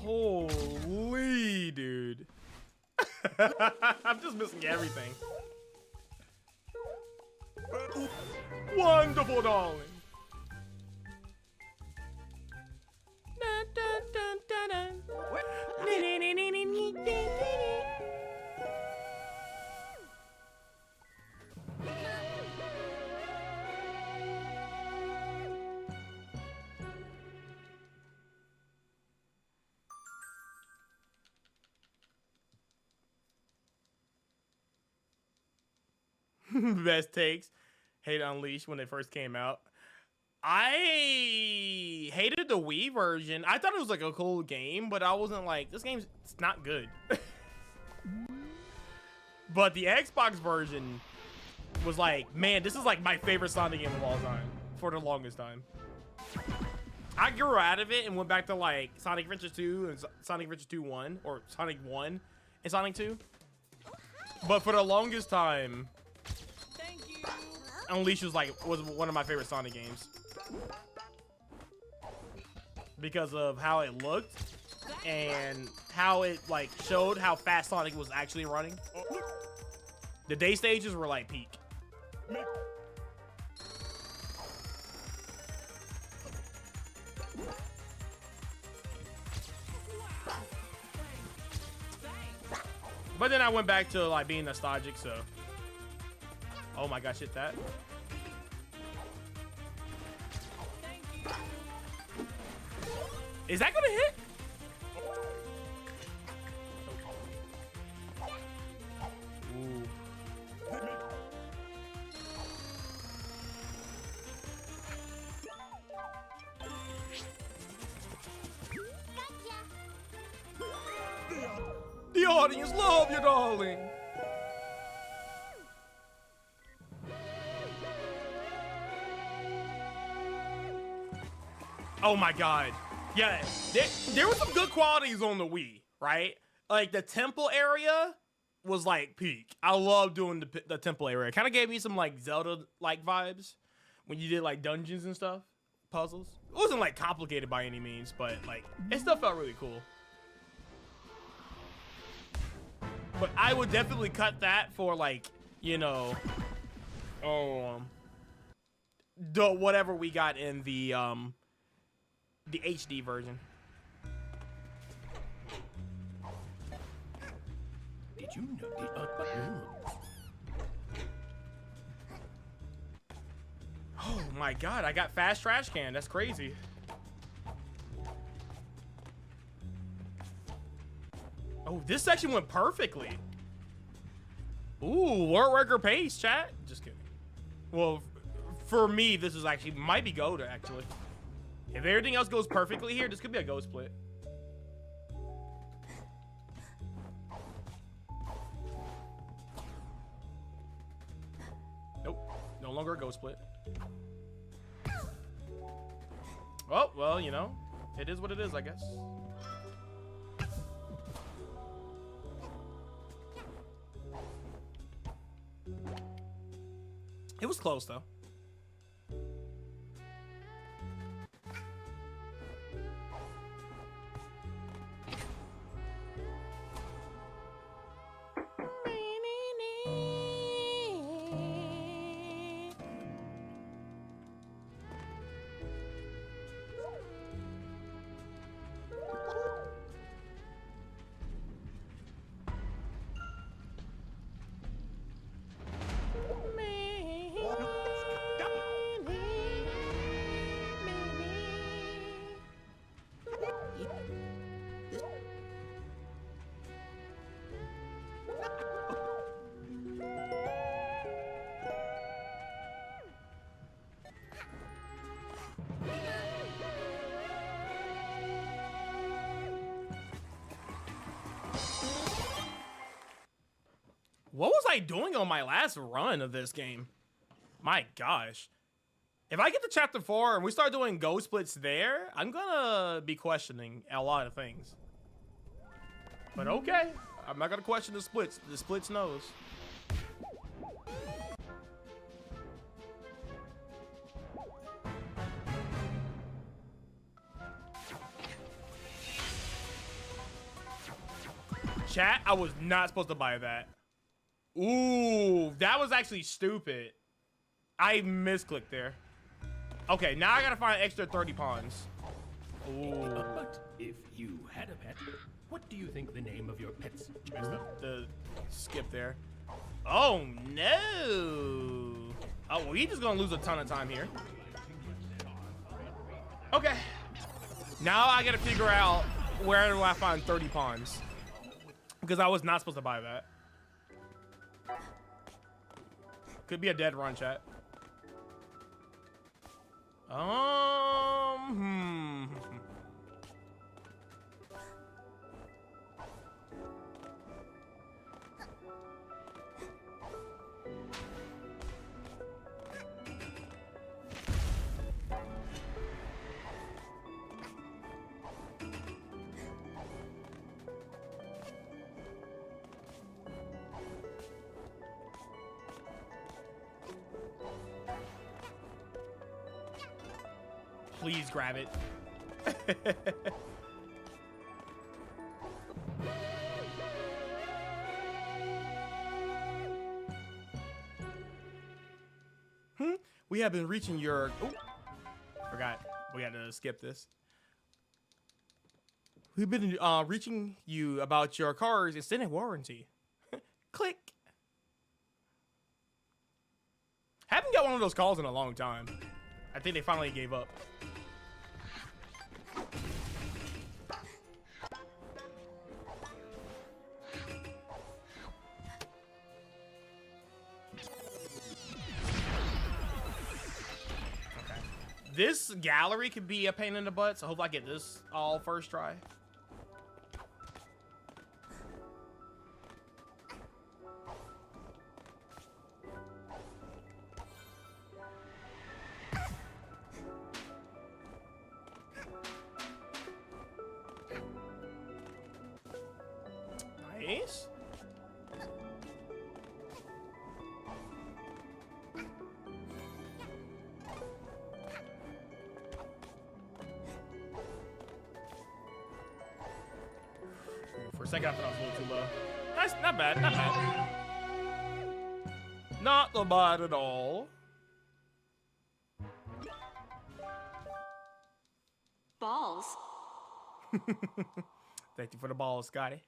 A: Holy dude. I'm just missing everything. Wonderful, darling. Dun, dun, dun, dun, dun. Best takes. Hate Unleashed when they first came out. I hated the Wii version. I thought it was like a cool game, but I wasn't like, this game's it's not good. But the Xbox version was like, man, this is like my favorite Sonic game of all time for the longest time. I grew out of it and went back to like Sonic Adventure 2 and Sonic Adventure 2 1 or Sonic 1 and Sonic 2. But for the longest time, Unleashed was one of my favorite Sonic games because of how it looked and how it like showed how fast Sonic was actually running. The day stages were like peak. But then I went back to like being nostalgic, so. Oh my gosh, hit that. Is that gonna hit? Ooh. The audience love you, darling. Oh my god. Yeah, there was some good qualities on the Wii, right? Like the temple area was like peak. I love doing the temple area. It kind of gave me some like Zelda-like vibes when you did like dungeons and stuff, puzzles. It wasn't like complicated by any means, but like it still felt really cool. But I would definitely cut that for like, you know, the whatever we got in the HD version.
C: Did you know?
A: Oh my god, I got fast trash can. That's crazy. Oh, this section went perfectly. Ooh, world record pace, chat. Just kidding. Well, for me, this is actually might be gold actually. If everything else goes perfectly here, this could be a ghost split. Nope, no longer a ghost split. Oh, well, you know, it is what it is, I guess. It was close, though. What was I doing on my last run of this game? My gosh. If I get to chapter 4 and we start doing ghost splits there, I'm gonna be questioning a lot of things. But okay, I'm not gonna question the splits. The splits knows. Chat, I was not supposed to buy that. Ooh, that was actually stupid. I misclicked there. Okay, now I gotta find extra 30 pawns. Ooh.
C: But if you had a pet, what do you think the name of your pet's
A: Missed the skip there. Oh no! Oh, well, he's just gonna lose a ton of time here. Okay. Now I gotta figure out where do I find 30 pawns. Because I was not supposed to buy that. Could be a dead run, chat. Please grab it. We have been reaching your... Oh, forgot. We got to skip this. We've been reaching you about your car's extended warranty. Click. Haven't got one of those calls in a long time. I think they finally gave up. This gallery could be a pain in the butt, so I hope I get this all first try. Nice. For a second, I thought I was a little too low. Nice, not bad, not bad. Not the bad at all.
D: Balls.
A: Thank you for the balls, Scotty.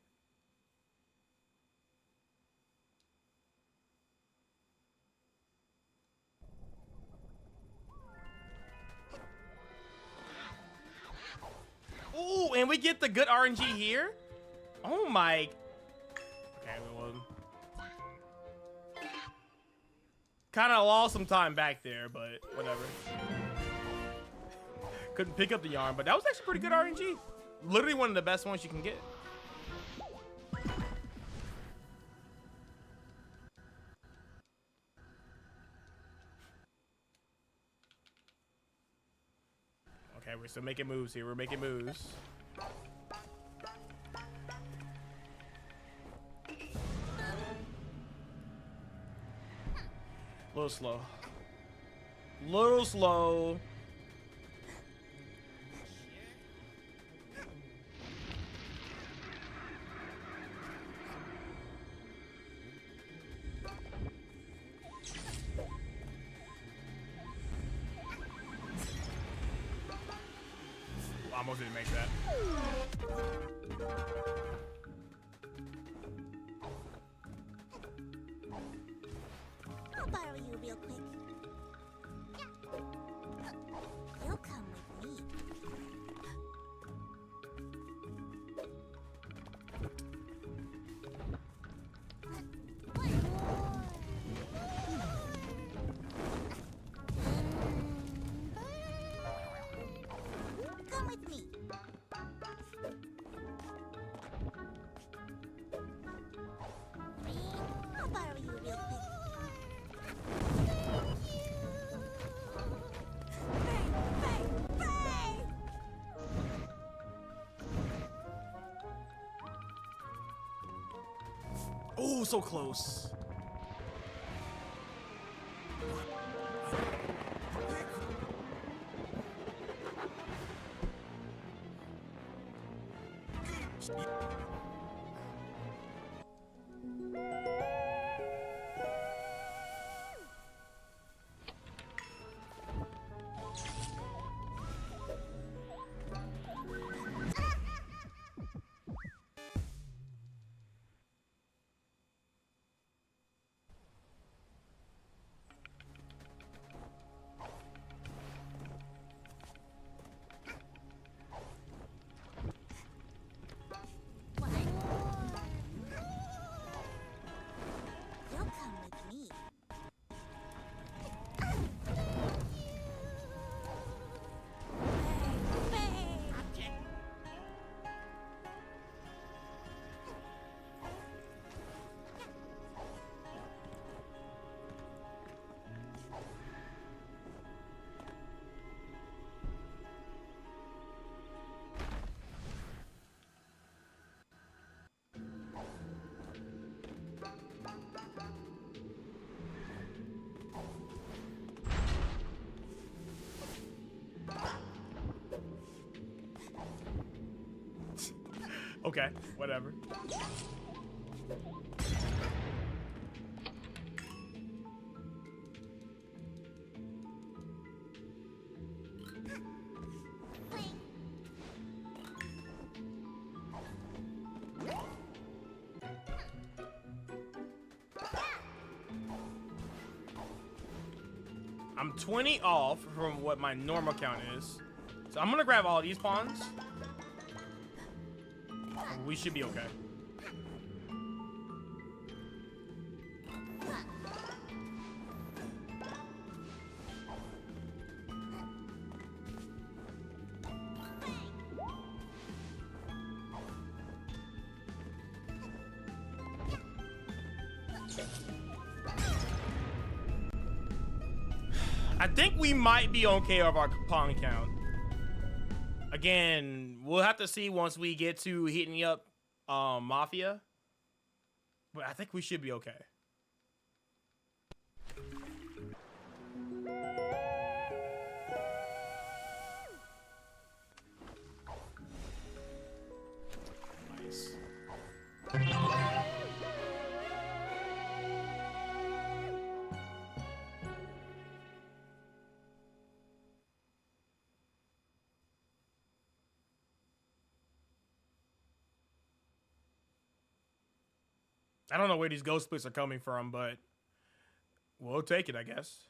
A: Ooh, and we get the good RNG here? Oh my. Okay, well. Kind of lost some time back there, but whatever. Couldn't pick up the yarn, but that was actually pretty good RNG. Literally one of the best ones you can get. Okay, we're still making moves here. We're making moves. A little slow. Little slow. Almost didn't make that.
D: I'll borrow you real quick. You'll come with me. Come with me. I'll borrow you real quick.
A: Oh, so close. Okay, whatever. I'm 20 off from what my normal count is. So I'm gonna grab all these pawns. We should be okay. I think we might be okay with our pawn count. Again, we'll have to see once we get to hitting up Mafia. But I think we should be okay. Nice. I don't know where these ghost splits are coming from, but we'll take it, I guess.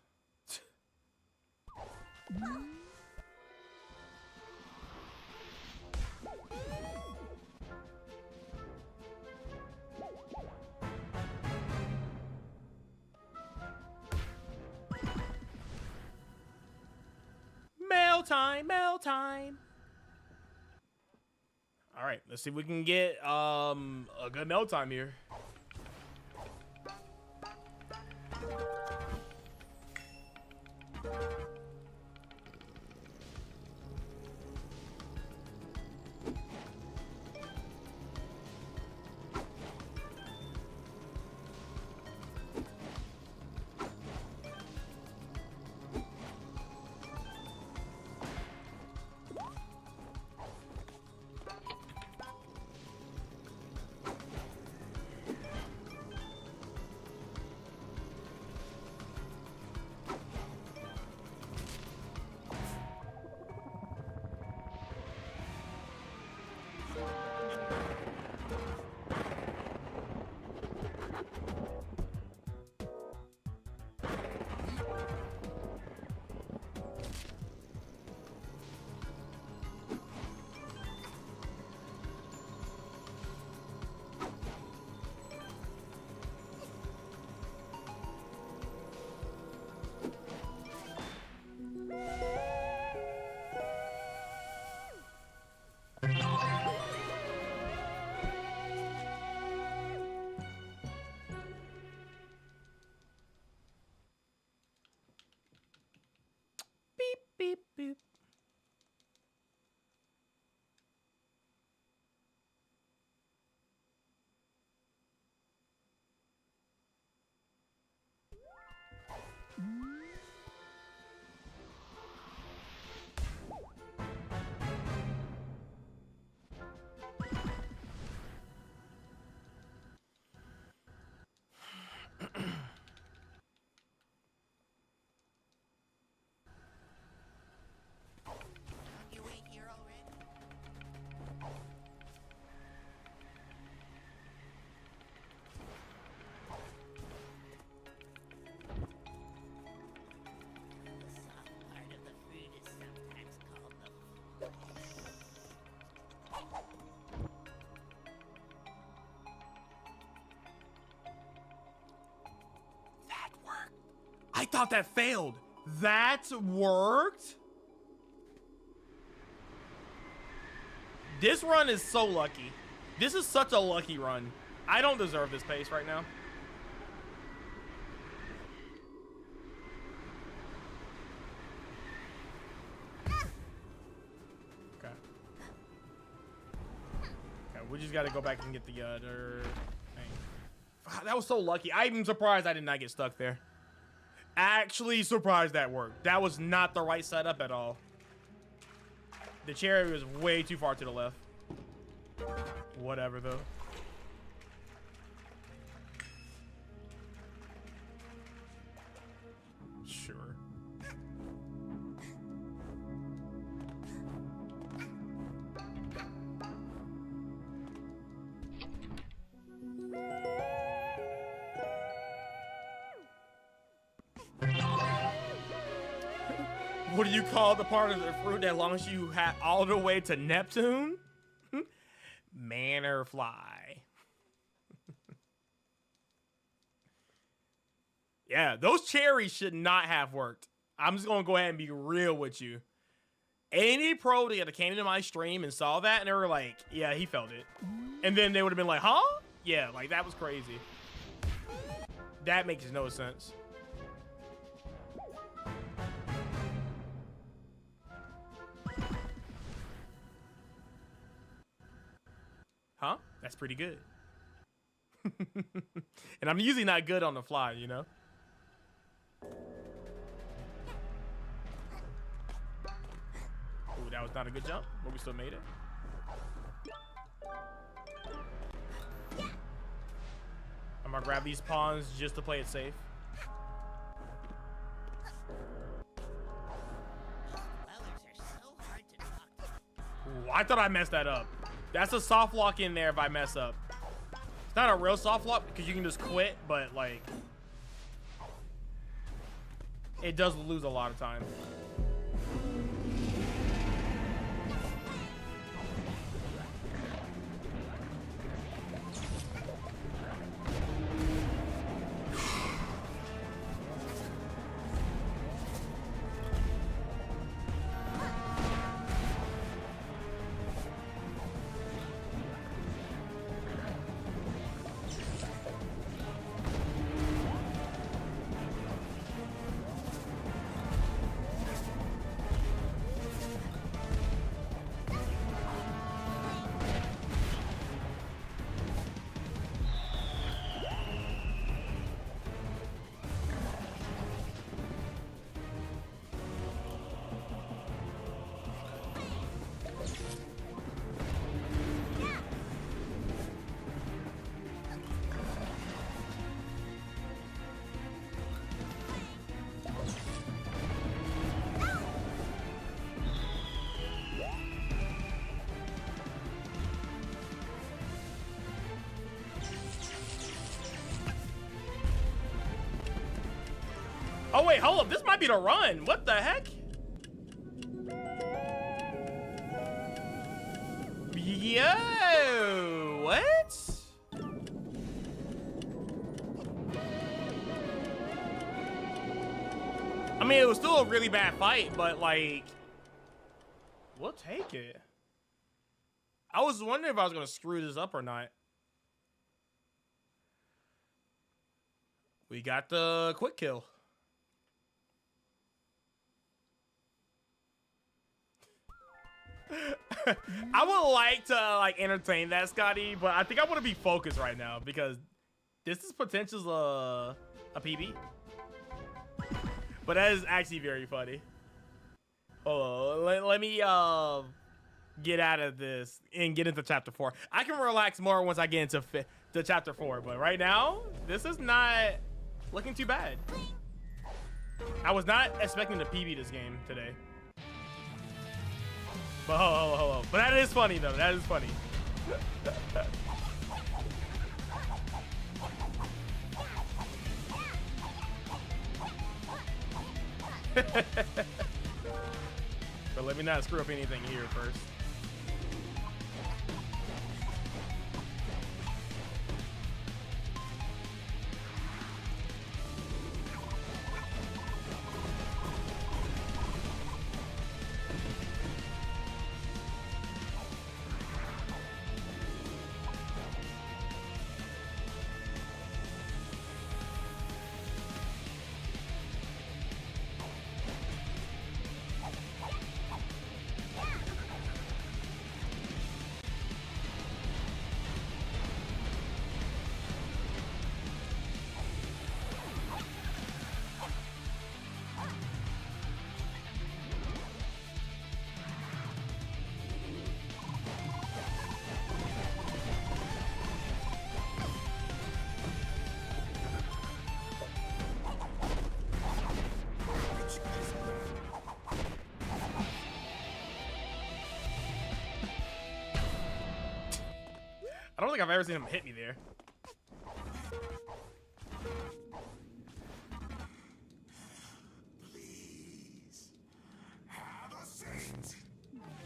A: Mail time, mail time. All right, let's see if we can get a good mail time here. Beep, beep.
D: You ain't here already? The soft part of the fruit is sometimes called the
A: That worked. I thought that failed. That worked? This run is so lucky. This is such a lucky run. I don't deserve this pace right now. Okay. Okay, we just gotta go back and get the other thing. Wow, that was so lucky. I'm surprised I did not get stuck there. Actually surprised that worked. That was not the right setup at all. The cherry was way too far to the left. Whatever, though. Sure. What do you call the part of the fruit that launches you all the way to Neptune? Man fly. Yeah, those cherries should not have worked. I'm just gonna go ahead and be real with you. Any pro that came into my stream and saw that and they were like, yeah, he felt it. And then they would have been like, huh? Yeah, like that was crazy. That makes no sense. Huh? That's pretty good. And I'm usually not good on the fly, you know? Ooh, that was not a good jump, but we still made it. I'm gonna grab these pawns just to play it safe. Ooh, I thought I messed that up. That's a soft lock in there if I mess up. It's not a real soft lock because you can just quit, but like it does lose a lot of time. Oh wait, hold up. This might be the run. What the heck? Yo, what? I mean, it was still a really bad fight, but like, we'll take it. I was wondering if I was gonna screw this up or not. We got the quick kill. I would like to like entertain that, Scotty, but I think I want to be focused right now because this is potential a PB. But that is actually very funny. Oh, let me get out of this and get into chapter 4. I can relax more once I get into chapter 4, but right now this is not looking too bad. I was not expecting to PB this game today. But hold. But that is funny though. That is funny. But let me not screw up anything here first. think I've ever seen him hit me there.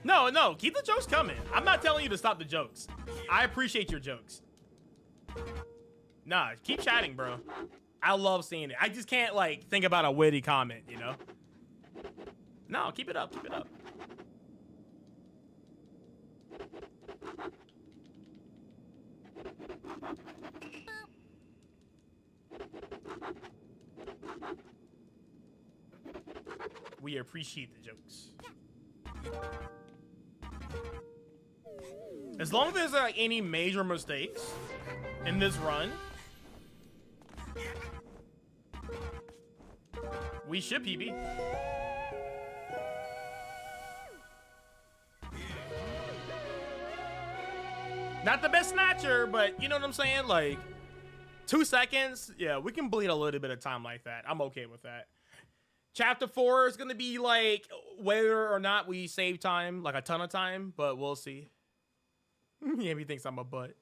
A: No, no, keep the jokes coming. I'm not telling you to stop the jokes. I appreciate your jokes. Nah, keep chatting, bro. I love seeing it. I just can't, like, think about a witty comment, you know? No, keep it up, keep it up. We appreciate the jokes. As long as there's like any major mistakes in this run, we should PB. Not the best snatcher, but you know what I'm saying? Like 2 seconds. Yeah, we can bleed a little bit of time like that. I'm okay with that. Chapter 4 is going to be like whether or not we save time, like a ton of time, but we'll see. Yeah, he thinks I'm a butt.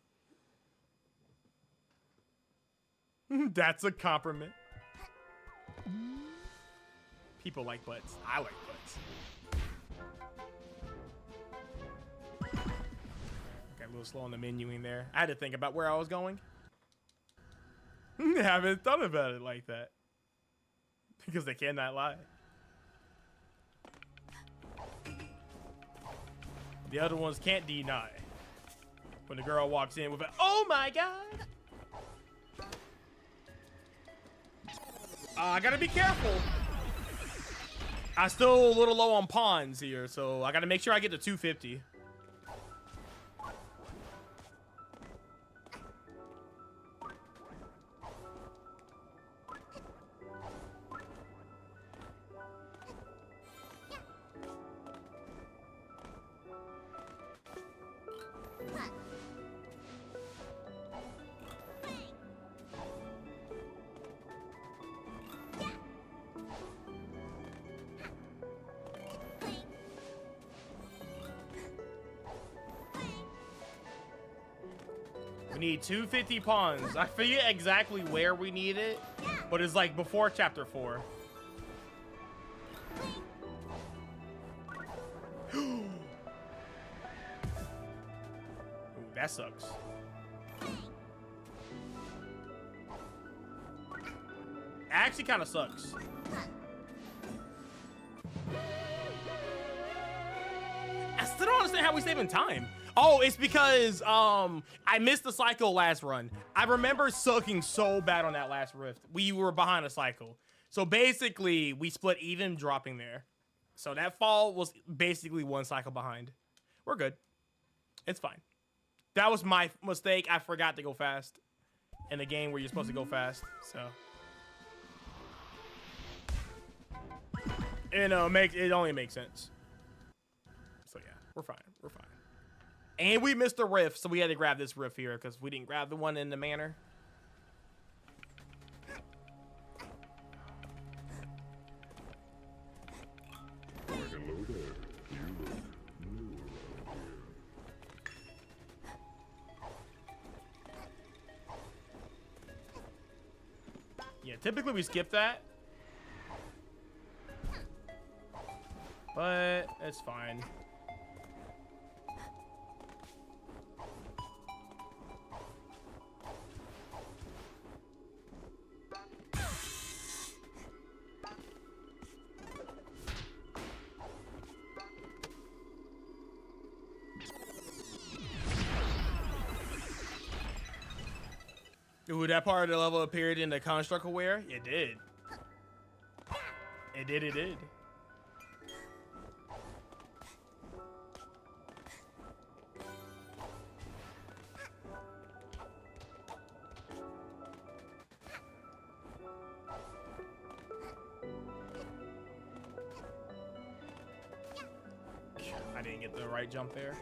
A: That's a compliment. People like butts. I like butts. Okay, a little slow on the menuing there. I had to think about where I was going. Haven't thought about it like that. Because they cannot lie. The other ones can't deny. When the girl walks in with a, oh my god! I gotta be careful. I'm still a little low on pawns here, so I gotta make sure I get to 250. We need 250 pawns. I forget exactly where we need it, but it's like before chapter 4. Ooh, that sucks. Actually kind of sucks. I still don't understand how we saving time. Oh, it's because I missed the cycle last run. I remember sucking so bad on that last rift. We were behind a cycle. So basically, we split even dropping there. So that fall was basically 1 cycle behind. We're good. It's fine. That was my mistake. I forgot to go fast in a game where you're supposed to go fast. So, you know, it only makes sense. So yeah, we're fine. We're fine. And we missed the rift, so we had to grab this rift here because we didn't grab the one in the manor. Yeah, typically we skip that. But it's fine. Ooh, that part of the level appeared in the construct aware? It did. It did, it did. I didn't get the right jump there.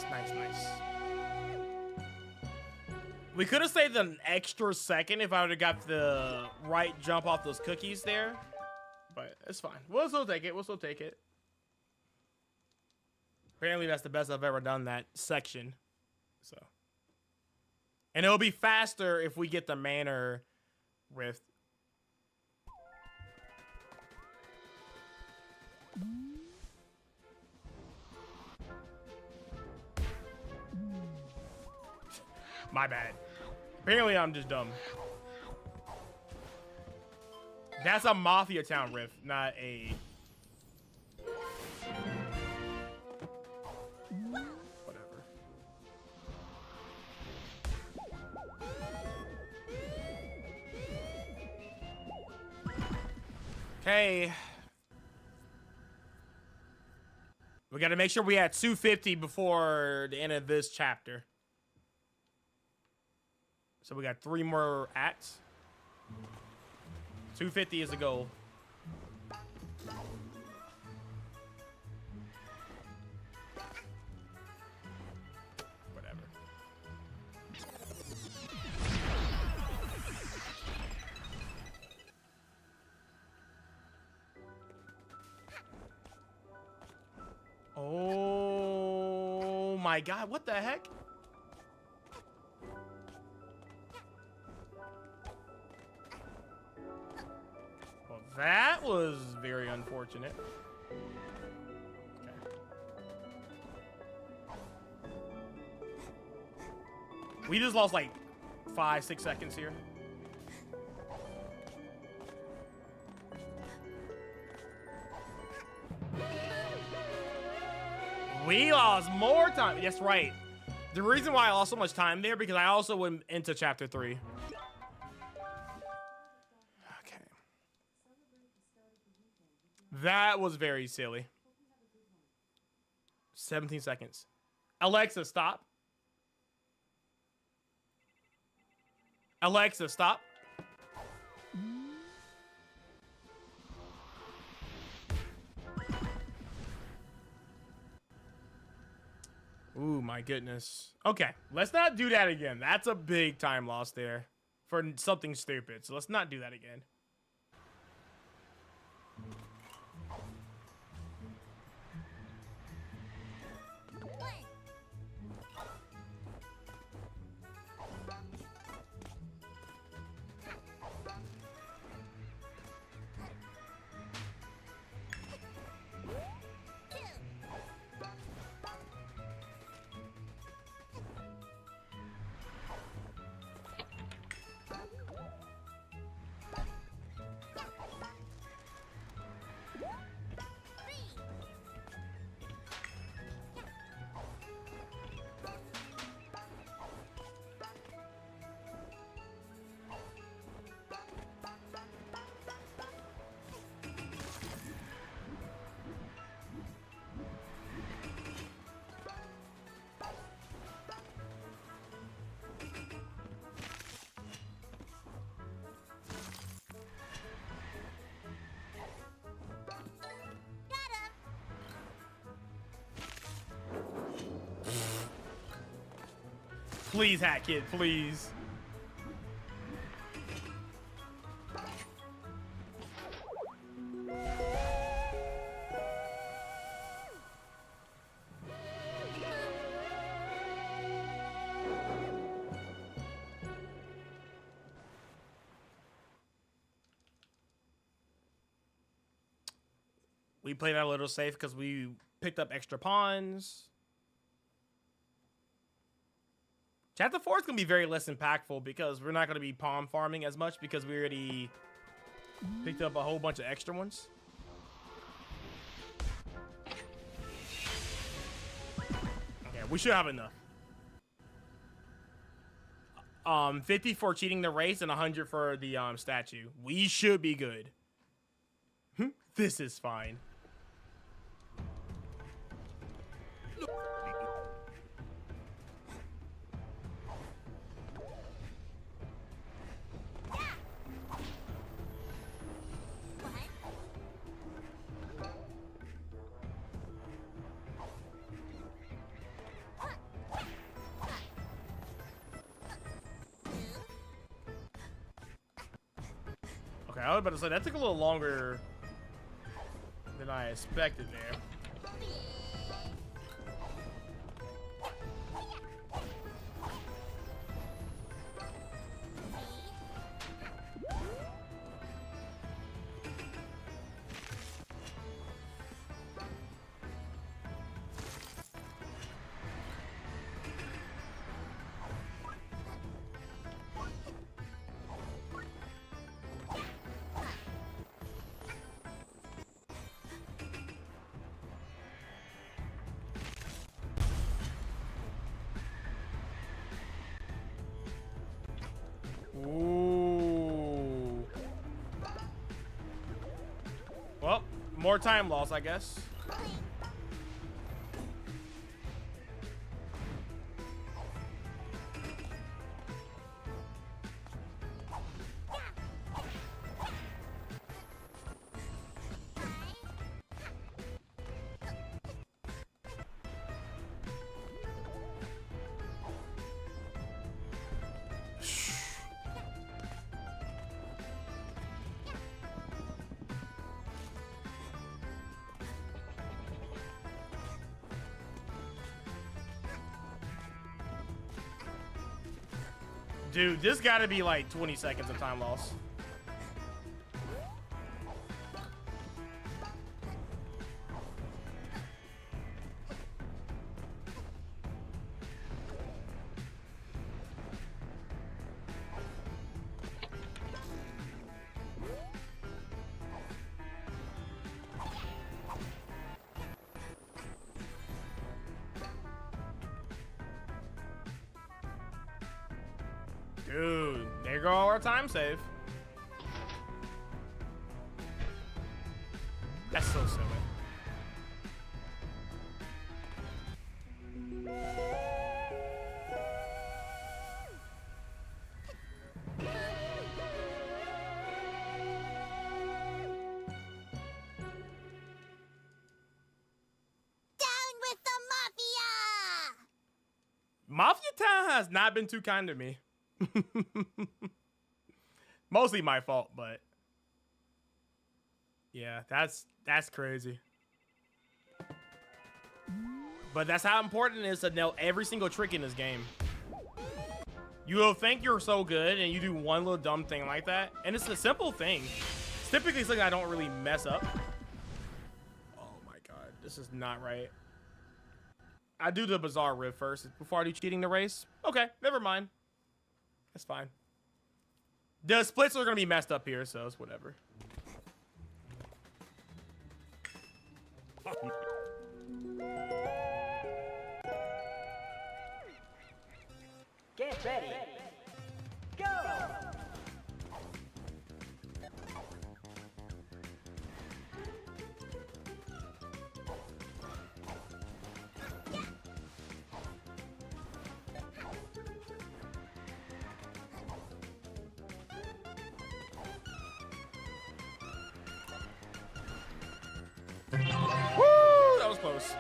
A: Nice, nice, nice. We could have saved an extra second if I would have got the right jump off those cookies there. But it's fine. We'll still take it. We'll still take it. Apparently that's the best I've ever done that section. So. And it'll be faster if we get the Manor Rift. My bad. Apparently I'm just dumb. That's a Mafia Town rift, not a... Whatever. Okay. We gotta make sure we had 250 before the end of this chapter. So we got 3 more acts. 250 is the goal. Whatever. Oh my God, what the heck? That was very unfortunate. Okay. We just lost like 5-6 seconds here. We lost more time. That's right. The reason why I lost so much time there because I also went into chapter 3. That was very silly. 17 seconds. Alexa, stop. Alexa, stop. Ooh, my goodness. Okay, let's not do that again. That's a big time loss there for something stupid. So let's not do that again. Please, Hat Kid, please. We played out a little safe because we picked up extra pawns. Chapter 4 is going to be very less impactful because we're not going to be pawn farming as much because we already picked up a whole bunch of extra ones. Okay, we should have enough. 50 for cheating the race and 100 for the statue. We should be good. This is fine. Okay, I was about to say that took a little longer than I expected there. Ooh. Well, more time loss, I guess. Dude, this gotta be like 20 seconds of time loss. Dude, there go our time save. That's so silly.
D: Down with the mafia!
A: Mafia Town has not been too kind to me. Mostly my fault, but yeah, that's crazy. But that's how important it is to know every single trick in this game. You will think you're so good and you do one little dumb thing like that, and it's a simple thing. It's typically something I don't really mess up. Oh my god, this is not right. I do the bizarre riff first before I do cheating the race. Okay, never mind. That's fine. The splits are gonna be messed up here, so it's whatever.
E: Get ready. Go!
A: Woo! That was close.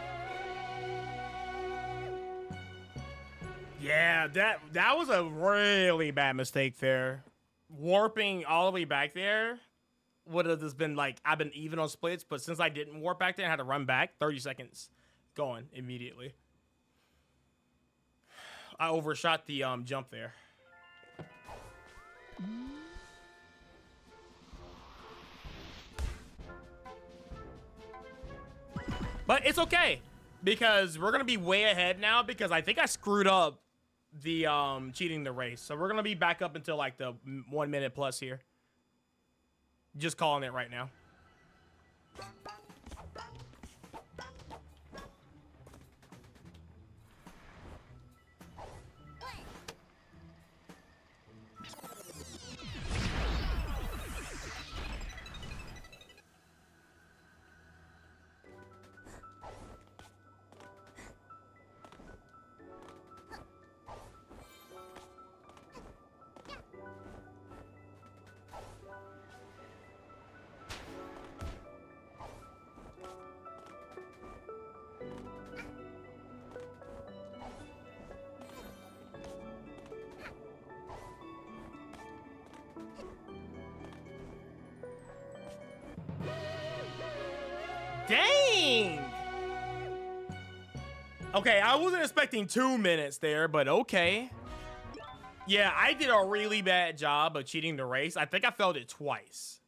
A: Yeah, that was a really bad mistake there. Warping all the way back there would have just been like, I've been even on splits, but since I didn't warp back there, I had to run back 30 seconds going immediately. I overshot the jump there. But it's okay, because we're going to be way ahead now, because I think I screwed up the cheating the race. So we're going to be back up until like the 1 minute plus here. Just calling it right now. Okay, I wasn't expecting 2 minutes there, but okay. Yeah, I did a really bad job of cheating the race. I think I failed it twice.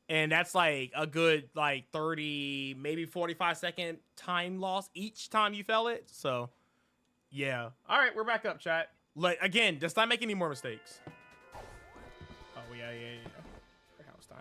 A: And that's like a good like 30, maybe 45-second time loss each time you fail it. So, yeah. All right, we're back up, chat. Like, again, just not make any more mistakes. Oh, yeah. Warehouse time.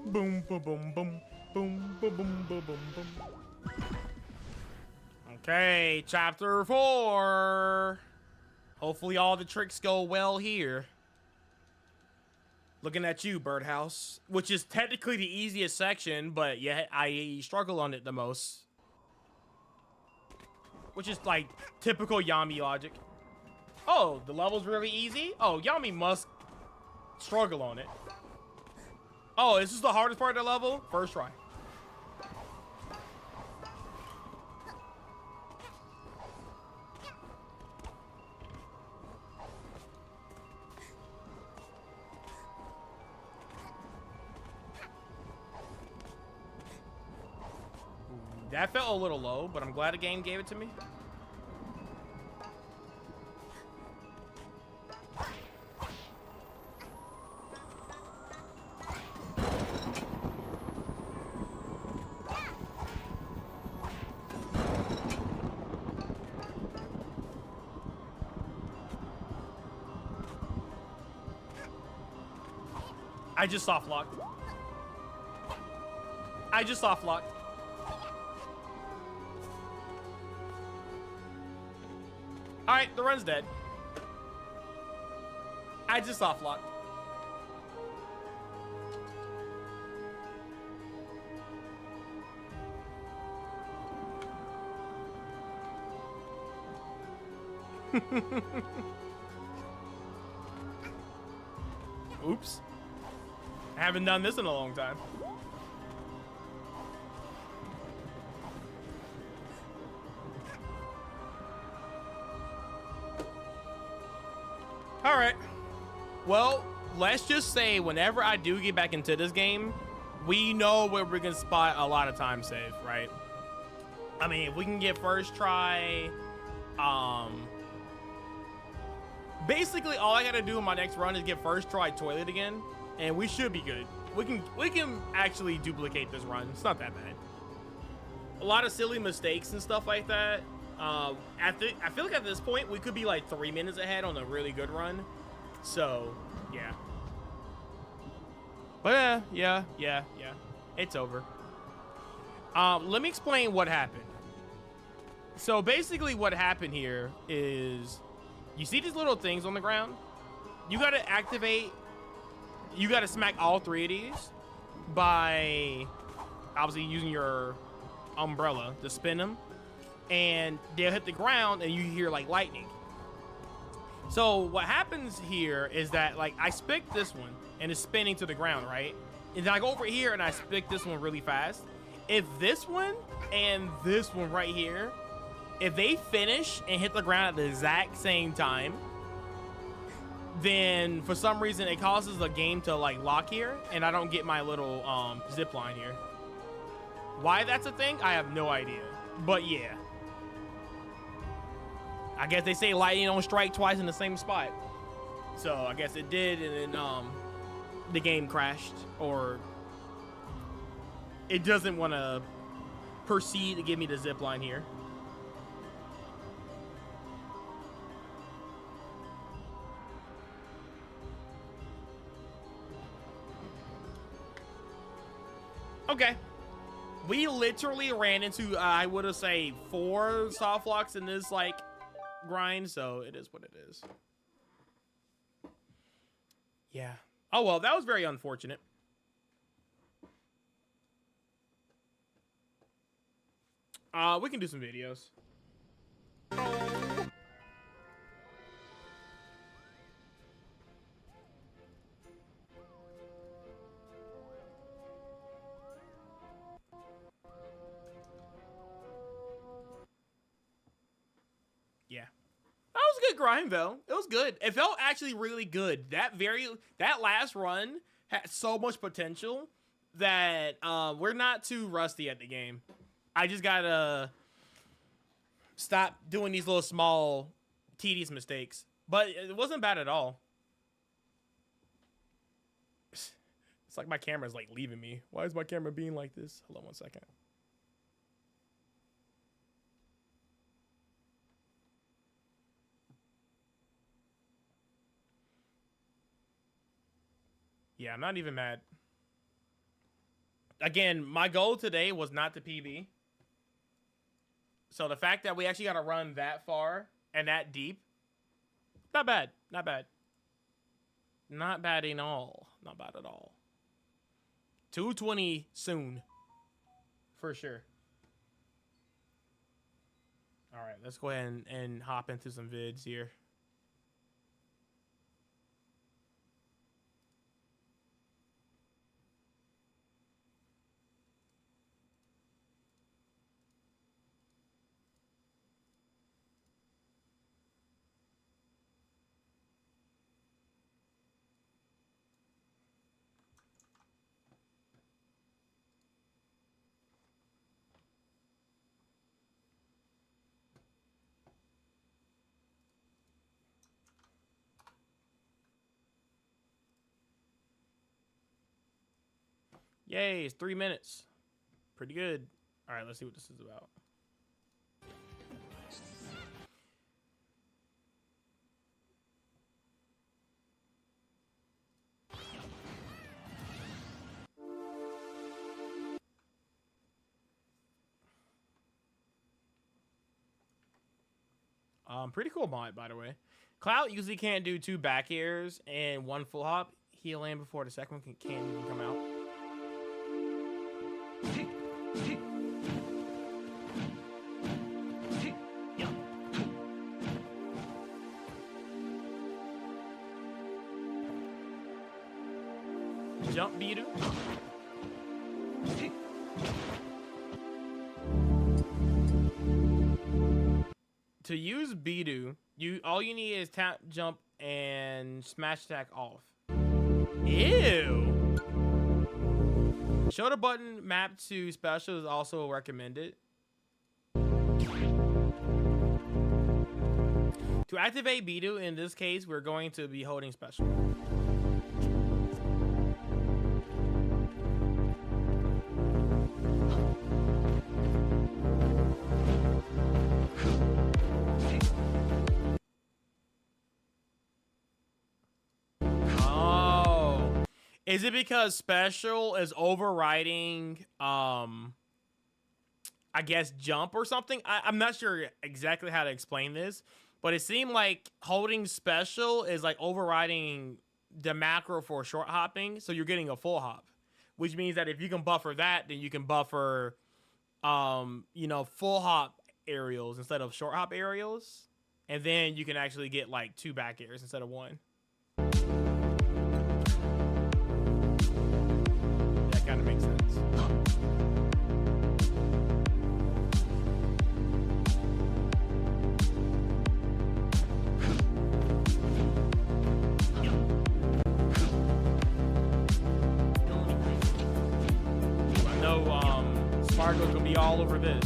A: Boom, boom, boom, boom, boom, boom, boom, boom, boom, boom. Okay, chapter 4. Hopefully all the tricks go well here. Looking at you, Birdhouse, which is technically the easiest section, but yeah, I struggle on it the most. Which is like typical Yami logic. Oh, the level's really easy? Oh, Yami must struggle on it. Oh, this is the hardest part of the level? First try. That felt a little low, but I'm glad the game gave it to me. I just soft locked. I just soft locked. All right, the run's dead. I just soft locked. Oops. I haven't done this in a long time. All right. Well, let's just say whenever I do get back into this game, we know where we can spot a lot of time save, right? I mean, if we can get first try, basically all I gotta do in my next run is get first try toilet again, and we should be good. We can actually duplicate this run. It's not that bad. A lot of silly mistakes and stuff like that. I feel like at this point we could be like 3 minutes ahead on a really good run. So yeah. But yeah. It's over. Let me explain what happened. So basically what happened here is, you see these little things on the ground? You gotta activate, you gotta smack all 3 of these by obviously using your umbrella to spin them, and they'll hit the ground and you hear like lightning. So what happens here is that like I spick this one and it's spinning to the ground, right? And then I go over here and I spick this one really fast. If this one and this one right here, if they finish and hit the ground at the exact same time, then for some reason it causes the game to like lock here and I don't get my little zip line here. Why that's a thing, I have no idea. But yeah, I guess they say lightning don't strike twice in the same spot. So I guess it did, and then the game crashed, or it doesn't want to proceed to give me the zip line here. Okay. We literally ran into, I would have say 4 soft locks in this like grind, so it is what it is. Yeah. Oh, well, that was very unfortunate. We can do some videos. Yeah. That was a good grind, though. It was good. It felt actually really good. That last run had so much potential that we're not too rusty at the game. I just gotta stop doing these little small, tedious mistakes. But it wasn't bad at all. It's like my camera's like leaving me. Why is my camera being like this? Hold on 1 second. Yeah, I'm not even mad. Again, my goal today was not to PB. So the fact that we actually got to run that far and that deep, not bad. Not bad. Not bad at all. Not bad at all. 220 soon. For sure. All right, let's go ahead and hop into some vids here. Yay, it's 3 minutes. Pretty good. All right, let's see what this is about. Pretty cool mod, by the way. Cloud usually can't do 2 back airs and 1 full hop. He'll land before the second one can't even come out. Jump Bidu. To use Bidu, all you need is tap, jump, and smash attack off. Ew. Shoulder button mapped to special is also recommended. To activate Bidu, in this case, we're going to be holding special. Is it because special is overriding, I guess, jump or something? I'm not sure exactly how to explain this, but it seemed like holding special is like overriding the macro for short hopping, so you're getting a full hop, which means that if you can buffer that, then you can buffer, you know, full hop aerials instead of short hop aerials, and then you can actually get like 2 back airs instead of 1. Kind of makes sense. I know Spargo's gonna be all over this.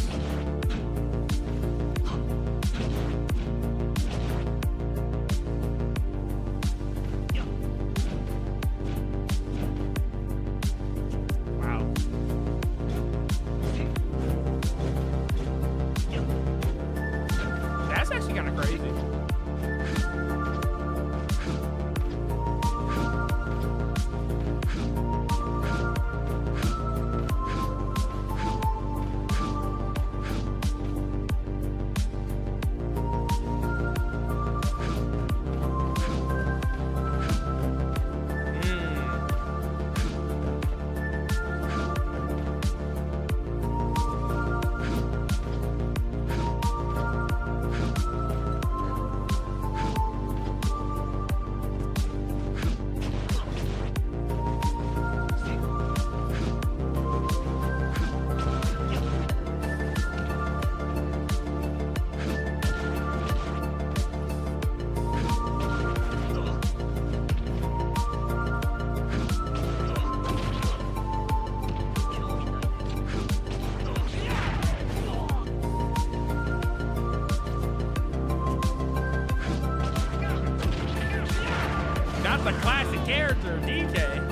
A: the classic character, DK.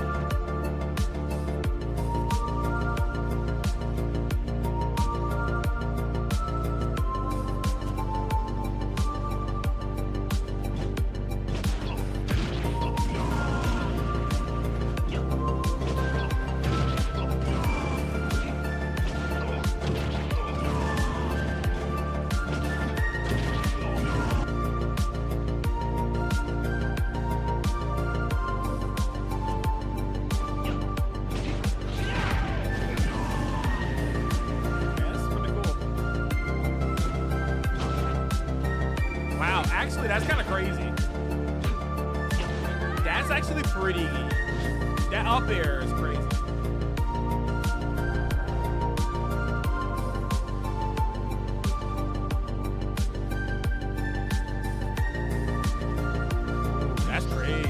A: Actually, that's kind of crazy. That's actually pretty. That up air is crazy. That's great.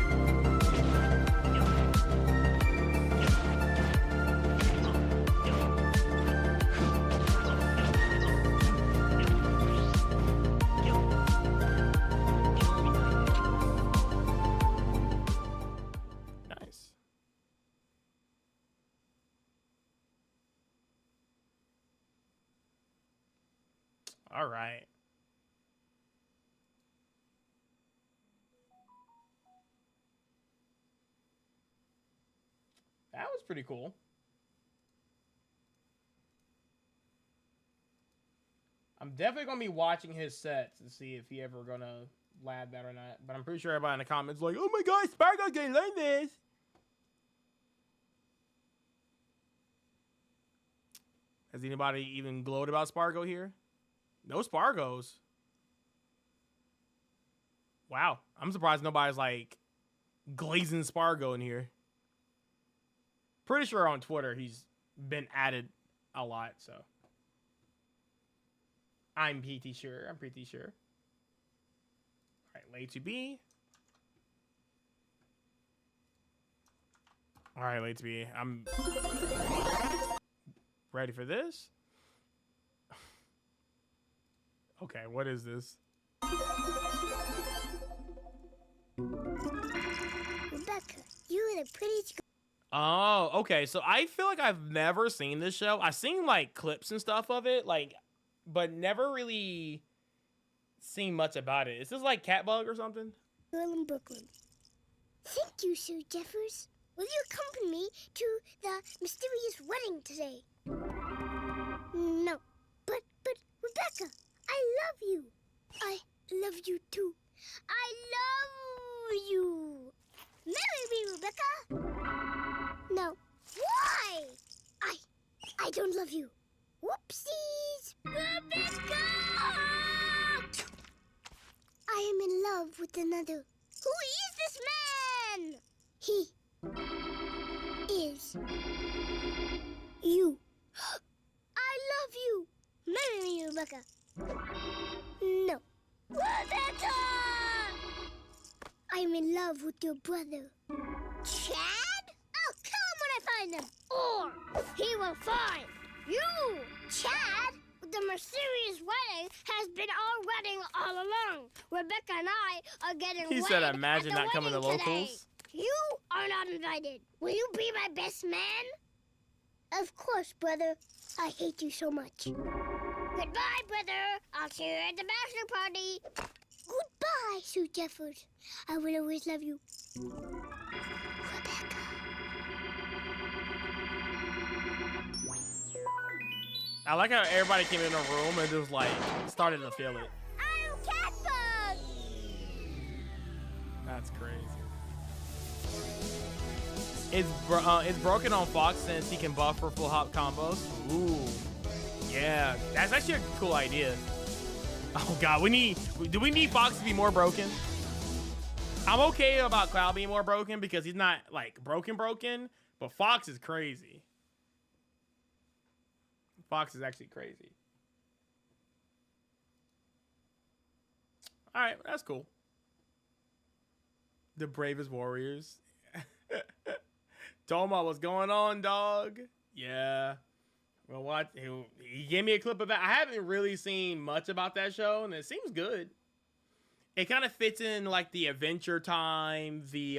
A: All right. That was pretty cool. I'm definitely going to be watching his sets to see if he ever going to lab that or not. But I'm pretty sure everybody in the comments is like, oh my God, Spargo can learn this. Has anybody even glowed about Spargo here? No Spargos. Wow. I'm surprised nobody's like glazing Spargo in here. Pretty sure on Twitter he's been added a lot, so. I'm pretty sure. I'm pretty sure. All right, lay to B. All right, lay to B. I'm ready for this. Okay, what is this?
F: Rebecca, you are the prettiest.
A: Oh, okay. So I feel like I've never seen this show. I've seen like clips and stuff of it, like, but never really seen much about it. Is this like Catbug or something?
F: Girl in Brooklyn. Thank you, Sir Jeffers. Will you accompany me to the mysterious wedding today? No, but Rebecca, I love you. I love you too. I love you. Marry me, Rebecca. No. Why? I don't love you. Whoopsies. Rebecca! I am in love with another. Who is this man? He is you. I love you. Marry me, Rebecca. No. Rebecca! I'm in love with your brother. Chad? I'll kill him when I find him. Or he will find you. Chad, the mysterious wedding has been our wedding all along. Rebecca and I are getting
A: He
F: wed
A: said, imagine
F: at the
A: not coming to
F: wedding today.
A: locals.
F: You are not invited. Will you be my best man? Of course, brother. I hate you so much. Goodbye, brother. I'll see you at the bachelor party. Goodbye, Sue Jeffers. I will always love you. Rebecca.
A: I like how everybody came in the room and just like started to feel it.
F: I'm Catbug.
A: That's crazy. It's broken on Fox since he can buff for full hop combos. Ooh, yeah, that's actually a cool idea. Oh God, do we need Fox to be more broken? I'm okay about Cloud being more broken because he's not like broken, but Fox is crazy. Fox is actually crazy. All right, that's cool. The bravest warriors. Toma, what's going on, dog? Yeah. Well, what? He gave me a clip of that. I haven't really seen much about that show, and it seems good. It kind of fits in like the Adventure Time, the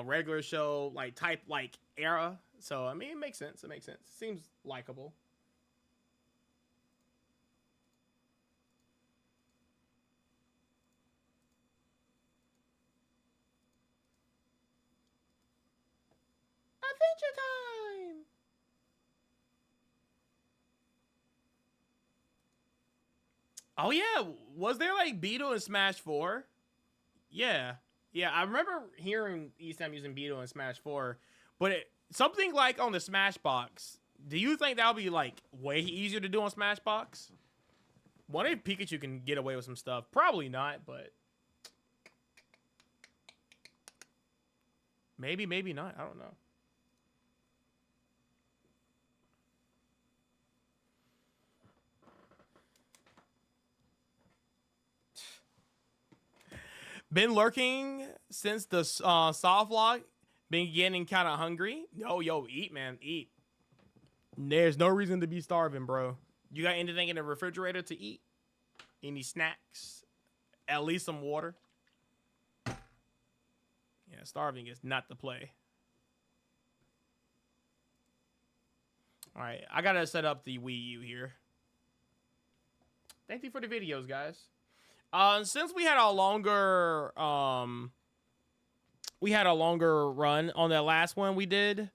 A: regular show like type like era. So I mean, it makes sense. It makes sense. It seems likable. Adventure Time. Oh yeah, was there like Beetle in Smash 4? Yeah. Yeah, I remember hearing Eastham using Beetle in Smash 4, but something like on the Smash Box, do you think that would be like way easier to do on Smash Box? What if Pikachu can get away with some stuff? Probably not, but maybe, maybe not. I don't know. Been lurking since the soft lock. Been getting kind of hungry. Yo, eat, man, eat. There's no reason to be starving, bro. You got anything in the refrigerator to eat? Any snacks? At least some water? Yeah, starving is not the play. All right, I gotta set up the Wii U here. Thank you for the videos, guys. Since we had a longer run on that last one we did,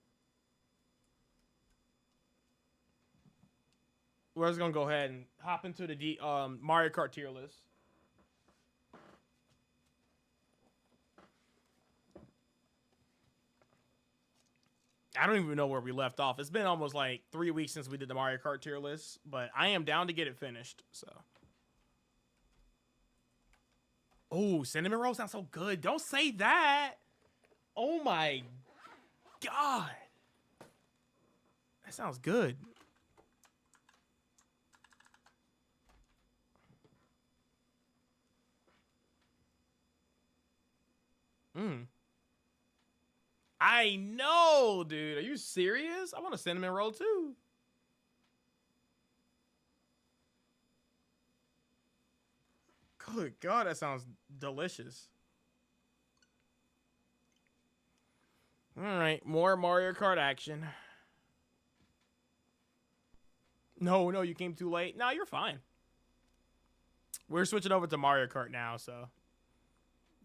A: we're just gonna go ahead and hop into the Mario Kart tier list. I don't even know where we left off. It's been almost like 3 weeks since we did the Mario Kart tier list, but I am down to get it finished, so. Oh, cinnamon roll sounds so good. Don't say that. Oh my God. That sounds good. I know, dude. Are you serious? I want a cinnamon roll too. Good God, that sounds delicious. All right, more Mario Kart action. No, you came too late. No, you're fine. We're switching over to Mario Kart now, so.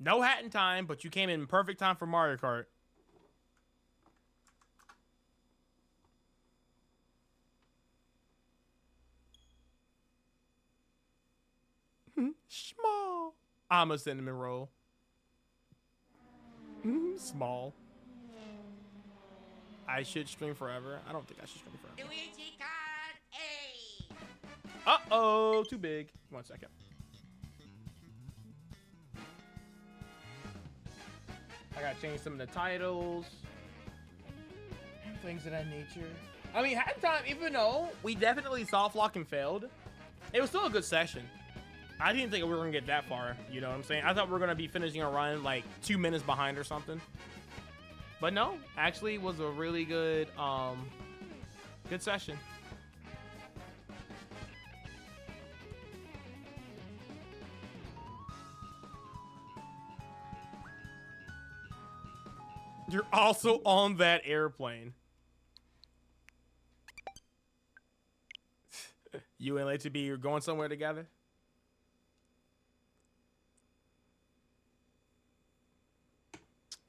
A: No hat in time, but you came in perfect time for Mario Kart. Small. I'm a cinnamon roll. Small. I should stream forever. I don't think I should stream forever.
D: Luigi Kart 8.
A: Uh-oh, too big. 1 second. I gotta change some of the titles. Things of that nature. I mean, half time, even though we definitely soft lock and failed, it was still a good session. I didn't think we were gonna get that far, you know what I'm saying? I thought we were gonna be finishing a run like 2 minutes behind or something. But no, actually was a really good good session. You're also on that airplane. You and Late to be going somewhere together?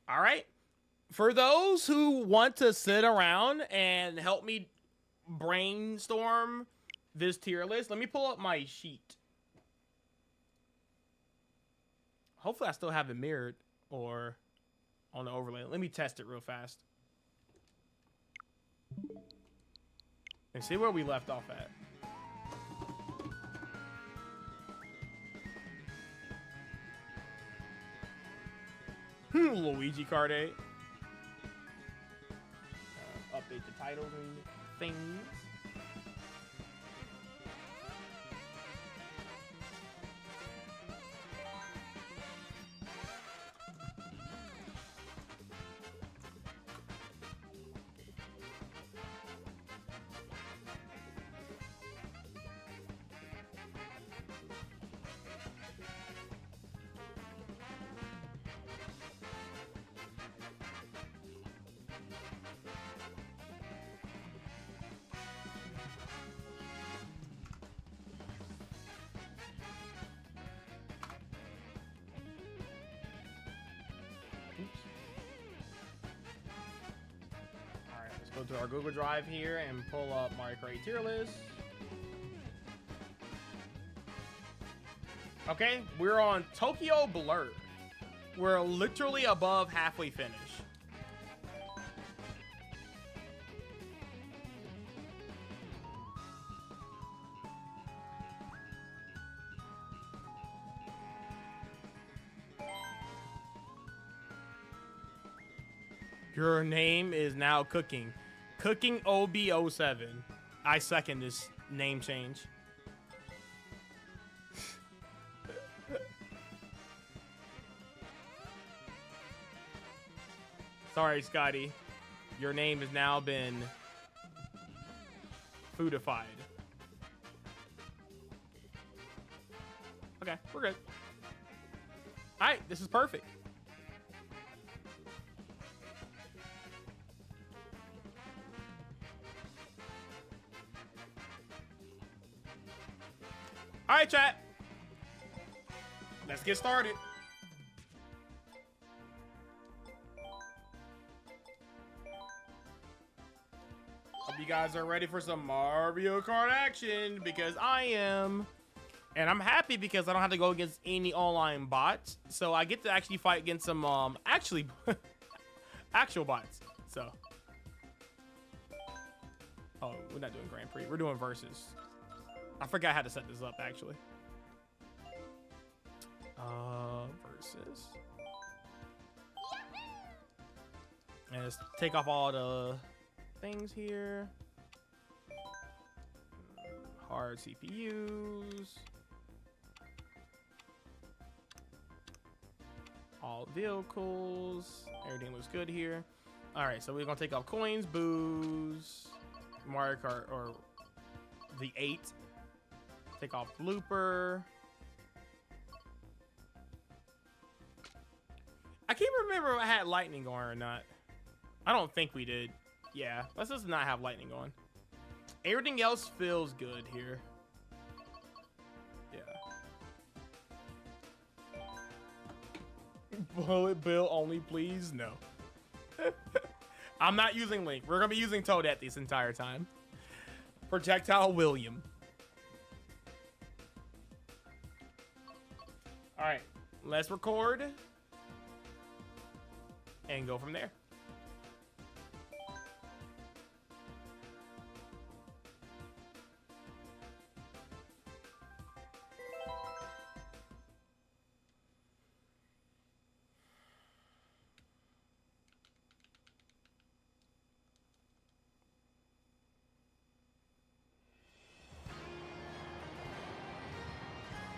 A: All right. For those who want to sit around and help me brainstorm this tier list, let me pull up my sheet. Hopefully I still have it mirrored or on the overlay. Let me test it real fast. And see where we left off at. Luigi Kart 8. Update the titles and things. Go to our Google Drive here and pull up Mario Kart tier list. Okay, we're on Tokyo Blur. We're literally above halfway finish. Your name is now Cooking. Cooking OB07. I second this name change. Sorry, Scotty. Your name has now been foodified. Okay, we're good. All right, this is perfect. All right, chat. Let's get started. Hope you guys are ready for some Mario Kart action, because I am. And I'm happy because I don't have to go against any online bots. So I get to actually fight against some actual bots. So. Oh, we're not doing Grand Prix. We're doing versus. I forgot how to set this up, actually. Versus. And let's take off all the things here. Hard CPUs. All vehicles. Everything looks good here. All right, so we're gonna take off coins, booze, Mario Kart, or the 8. Take off blooper. I can't remember if I had lightning on or not. I don't think we did. Yeah, let's just not have lightning on. Everything else feels good here. Yeah. Bullet bill only, please. No. I'm not using Link. We're gonna be using Toadette this entire time. Projectile William. All right, let's record and go from there.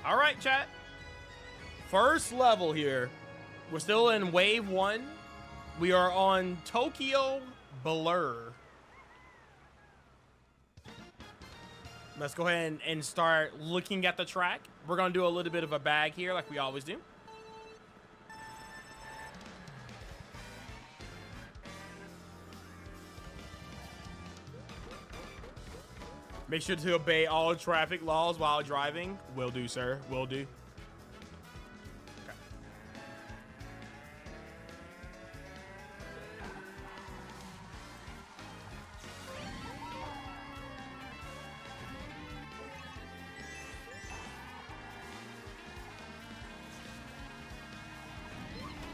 A: All right, chat. First level here. We're still in wave 1. We are on Tokyo Blur. Let's go ahead and start looking at the track. We're gonna do a little bit of a bag here like we always do. Make sure to obey all traffic laws while driving. Will do, sir. Will do. Okay.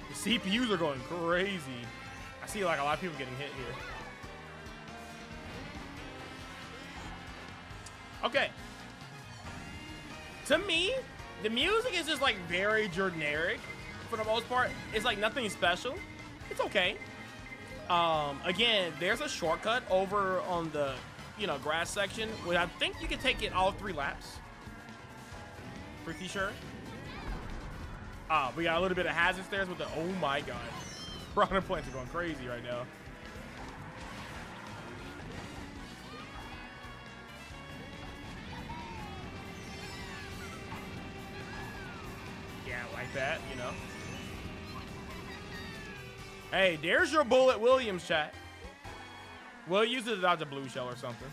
A: The CPUs are going crazy. I see like a lot of people getting hit here. Okay. To me, the music is just like very generic for the most part. It's like nothing special. It's okay. Again, there's a shortcut over on the, grass section, where I think you can take it all 3 laps. Pretty sure. We got a little bit of hazard stairs with the, oh my god. Runner points are going crazy right now. That, Hey, there's your Bullet Williams, chat. We'll use it to dodge a blue shell or something.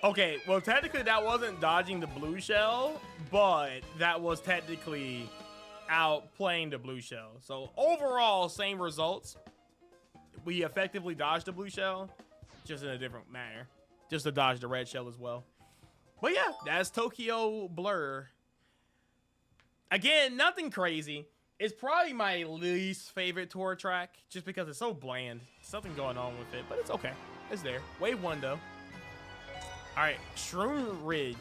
A: Okay, well, technically that wasn't dodging the blue shell, but that was technically outplaying the blue shell. So overall, same results. We effectively dodged the blue shell, just in a different manner. Just to dodge the red shell as well. But yeah, that's Tokyo Blur. Again, nothing crazy. It's probably my least favorite tour track, just because it's so bland. Something going on with it, but it's okay. It's there. Wave 1, though. All right, Shroom Ridge.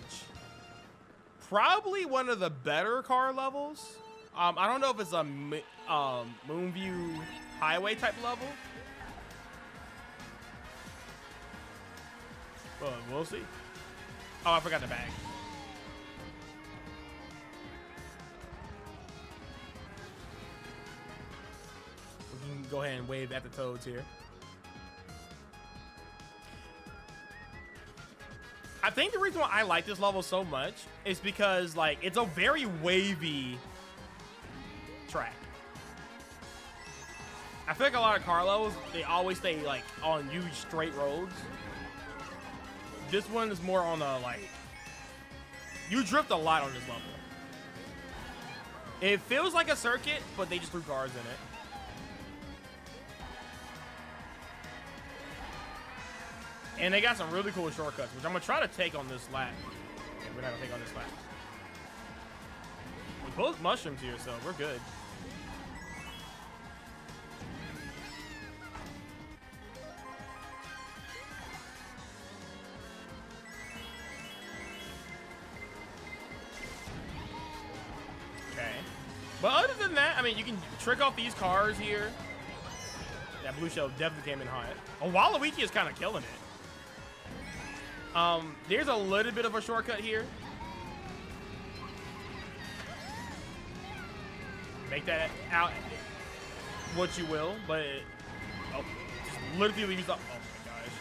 A: Probably one of the better car levels. I don't know if it's a Moonview Highway type level. Well, we'll see. Oh, I forgot the bag. We can go ahead and wave at the toads here. I think the reason why I like this level so much is because, like, it's a very wavy track. I feel like a lot of car levels, they always stay, like, on huge straight roads. This one is more on a, like, you drift a lot on this level. It feels like a circuit, but they just threw cars in it. And they got some really cool shortcuts, which I'm gonna try to take on this lap. Okay, we're not gonna take on this lap. We pulled mushrooms here, so we're good. Okay. But other than that, I mean, you can trick off these cars here. That blue shell definitely came in hot. Oh, Waluigi is kind of killing it. There's a little bit of a shortcut here. Make that out what you will, but oh, just literally use up. Oh my gosh,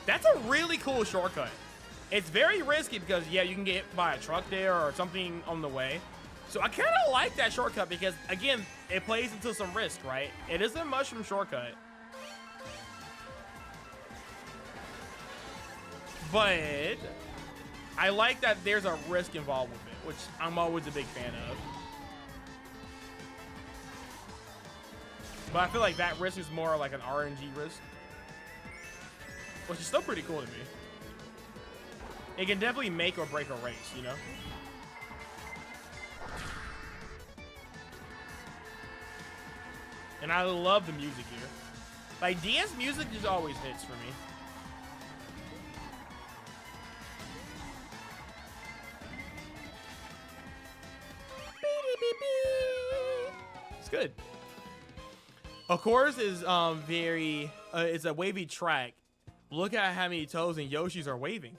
A: that's a really cool shortcut. It's very risky because yeah, you can get hit by a truck there or something on the way. So I kind of like that shortcut because again, it plays into some risk, right? It is a mushroom shortcut. But I like that there's a risk involved with it, which I'm always a big fan of. But I feel like that risk is more like an RNG risk, which is still pretty cool to me. It can definitely make or break a race, you know? And I love the music here. Like, DS music just always hits for me. It's good. Of course, is very it's a wavy track. Look at how many toads and Yoshis are waving.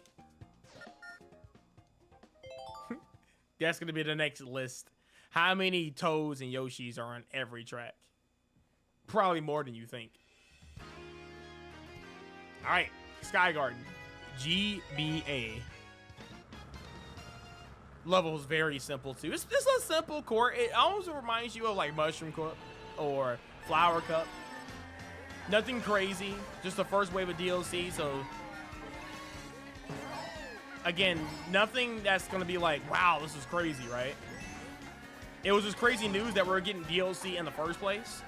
A: That's gonna be the next list. How many toads and Yoshis are on every track? Probably more than you think. All right, Sky Garden, GBA. Level is very simple too. It's a simple court. It almost reminds you of like Mushroom Cup or Flower Cup. Nothing crazy. Just the first wave of DLC. So again, nothing that's gonna be like, wow, this is crazy, right? It was just crazy news that we're getting DLC in the first place.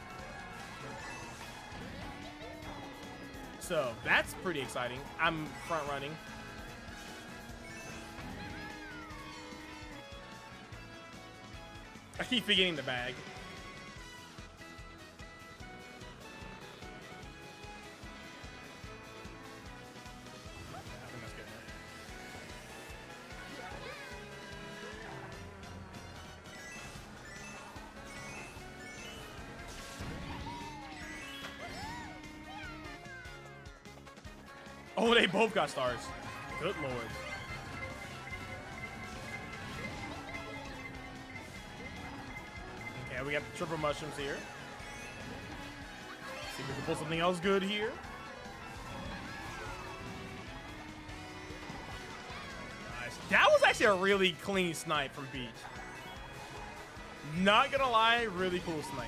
A: So that's pretty exciting. I'm front running. I keep forgetting the bag. I think that's good. Oh, they both got stars. Good lord. Okay, we got the triple mushrooms here. See if we can pull something else good here. Nice. That was actually a really clean snipe from Peach. Not gonna lie, really cool snipe.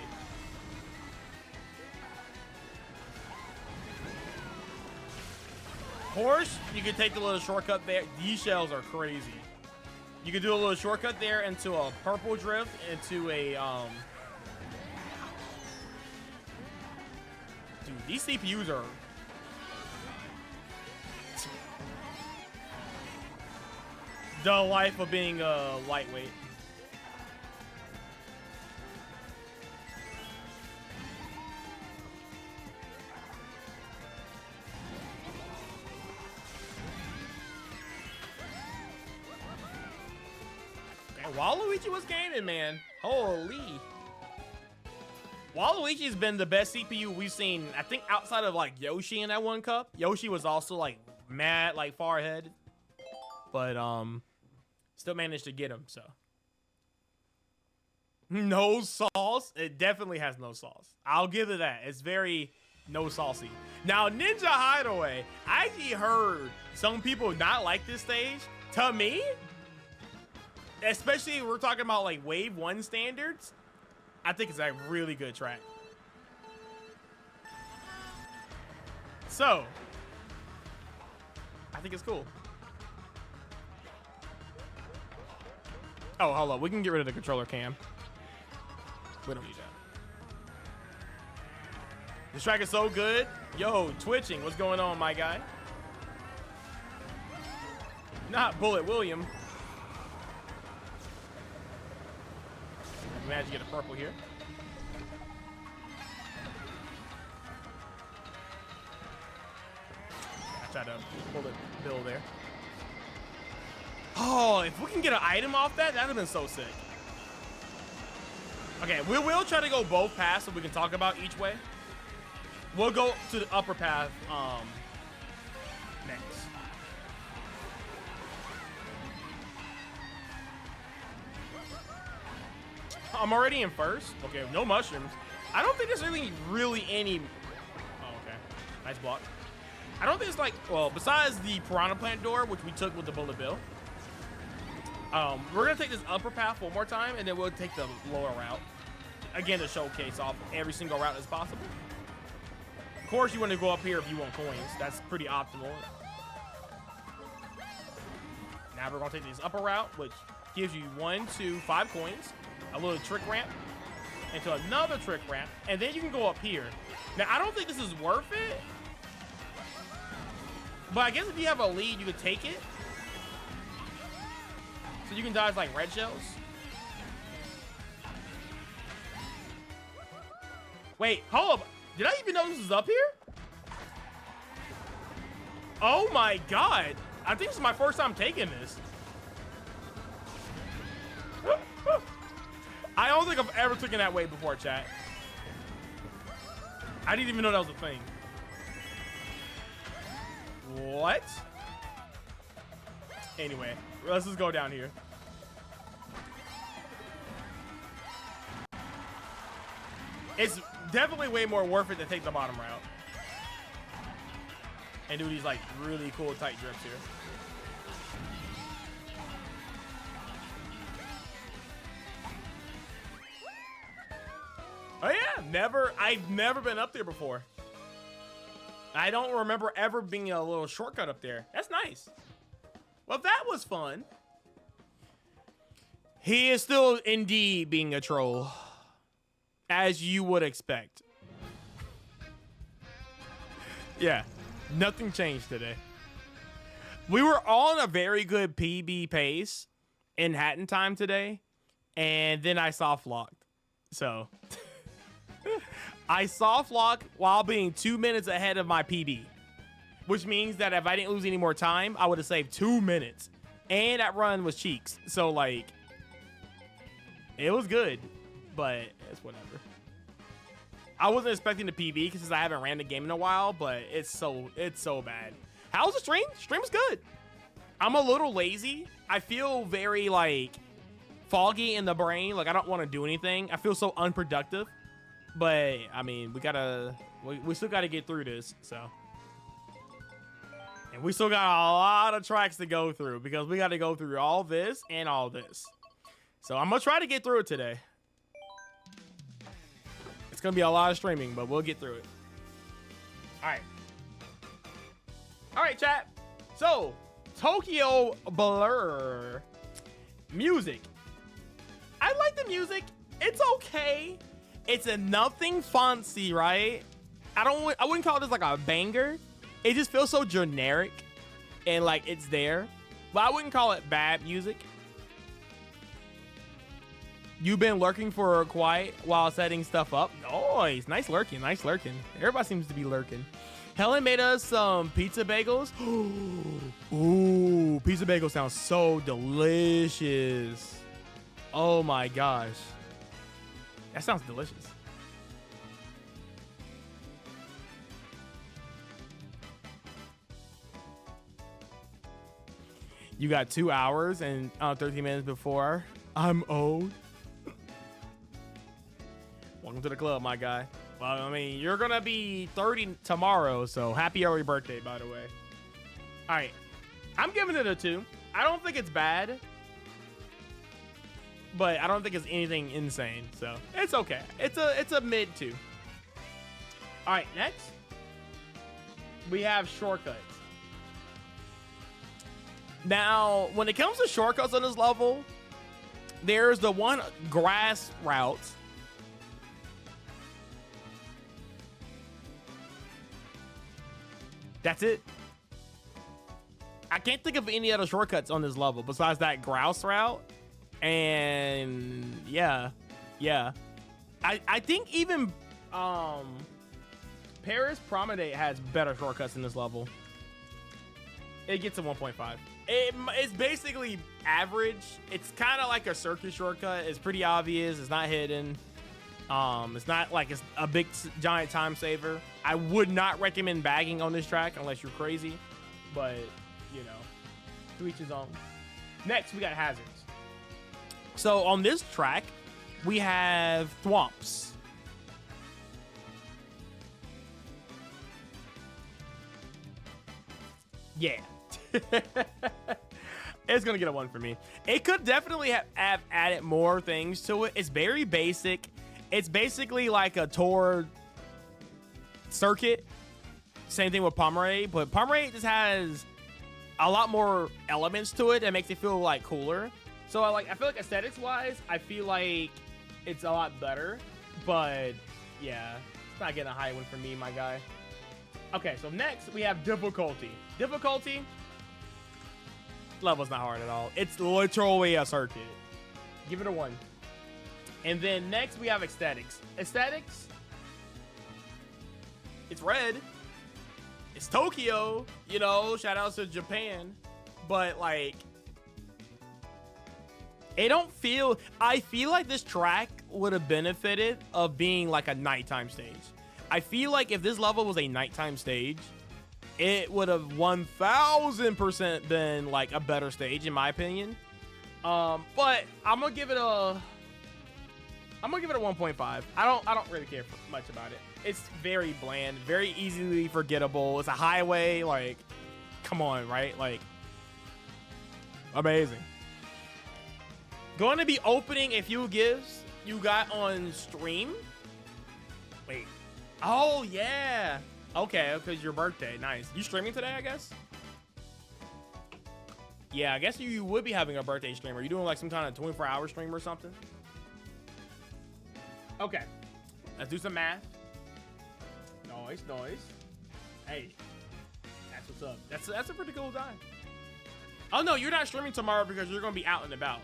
A: course, you can take the little shortcut there. These shells are crazy. You can do a little shortcut there into a purple drift, into a Dude, these CPUs are the life of being lightweight. Waluigi was gaming, man. Holy. Waluigi's been the best CPU we've seen, I think, outside of like Yoshi in that one cup. Yoshi was also like mad, like far ahead. But still managed to get him, so. No sauce. It definitely has no sauce. I'll give it that. It's very no saucy. Now, Ninja Hideaway, I actually heard some people not like this stage. To me, especially if we're talking about like Wave 1 standards, I think it's a really good track. So, I think it's cool. Oh, hold on. We can get rid of the controller cam. We don't need that. This track is so good. Yo, twitching. What's going on, my guy? Not Bullet William. Imagine you get a purple here. I tried to pull the bill there. Oh, if we can get an item off that, that'd have been so sick. Okay, we will try to go both paths so we can talk about each way. We'll go to the upper path next. I'm already in first. Okay, no mushrooms. I don't think there's really any. Oh, okay. Nice block. I don't think it's like, well, besides the piranha plant door, which we took with the bullet bill. We're gonna take this upper path one more time, and then we'll take the lower route again to showcase off every single route as possible. Of course, you want to go up here if you want coins. That's pretty optimal. Now we're gonna take this upper route, which gives you 1, 2, 5 coins. A little trick ramp into another trick ramp, and then you can go up here. Now, I don't think this is worth it, but I guess if you have a lead, you could take it. So you can dodge like red shells. Wait, hold up. Did I even know this was up here? Oh my God. I think this is my first time taking this. I don't think I've ever taken that way before, chat. I didn't even know that was a thing. What? Anyway, let's just go down here. It's definitely way more worth it to take the bottom route and do these like really cool tight drifts here. Oh yeah, I've never been up there before. I don't remember ever being a little shortcut up there. That's nice. Well, that was fun. He is still indeed being a troll, as you would expect. Yeah, nothing changed today. We were on a very good PB pace in Hatton time today, and then I soft locked. So I soft locked while being 2 minutes ahead of my PB, which means that if I didn't lose any more time, I would have saved 2 minutes. And that run was cheeks. So like, it was good, but it's whatever. I wasn't expecting the PB because I haven't ran the game in a while, but it's so bad. How's the stream? Stream's good. I'm a little lazy. I feel very like foggy in the brain. Like I don't want to do anything. I feel so unproductive. But I mean, we still gotta get through this. So, and we still got a lot of tracks to go through because we got to go through all this and all this. So I'm gonna try to get through it today. It's gonna be a lot of streaming, but we'll get through it. All right. All right, chat. So, Tokyo Blur. Music. I like the music. It's okay. It's a nothing fancy, right? I wouldn't call this like a banger. It just feels so generic and like it's there. But I wouldn't call it bad music. You've been lurking for quite while setting stuff up. Nice. Nice lurking. Nice lurking. Everybody seems to be lurking. Helen made us some pizza bagels. Ooh, pizza bagels sound so delicious. Oh my gosh. That sounds delicious. You got 2 hours and 13 minutes before I'm old. Welcome to the club, my guy. Well, I mean, you're gonna be 30 tomorrow, so happy early birthday, by the way. All right, I'm giving it a 2. I don't think it's bad, but I don't think it's anything insane, so it's okay. It's a mid 2. All right, next we have shortcuts. Now, when it comes to shortcuts on this level, there's the one grass route. That's it. I can't think of any other shortcuts on this level besides that grouse route. And yeah. I think even Paris Promenade has better shortcuts in this level. It gets a 1.5. It's basically average. It's kind of like a circus shortcut. It's pretty obvious. It's not hidden. It's not like it's a big giant time saver. I would not recommend bagging on this track unless you're crazy, but you know, to each his own. Next, we got hazards. So on this track, we have thwomps. Yeah. It's gonna get a 1 for me. It could definitely have added more things to it. It's very basic. It's basically like a tour circuit. Same thing with Pomerade, but Pomerade just has a lot more elements to it that makes it feel like cooler. So I feel like aesthetics wise, I feel like it's a lot better. But yeah, it's not getting a high 1 for me, my guy. Okay, so next we have difficulty. Difficulty level's not hard at all. It's literally a circuit. Give it a 1. And then next we have aesthetics. Aesthetics, it's red. It's Tokyo, you know, shout outs to Japan. But like, I feel like this track would have benefited of being like a nighttime stage. I feel like if this level was a nighttime stage, it would have 1000% been like a better stage in my opinion. But I'm gonna give it a 1.5. I don't really care much about it. It's very bland, very easily forgettable. It's a highway, like, come on, right? Like, amazing. Going to be opening a few gifts you got on stream. Wait. Oh, yeah. Okay, because your birthday. Nice. You streaming today, I guess? Yeah, I guess you would be having a birthday stream. Are you doing like some kind of 24-hour stream or something? Okay. Let's do some math. Noise. Hey. That's what's up. That's a pretty cool time. Oh, no, you're not streaming tomorrow because you're going to be out and about.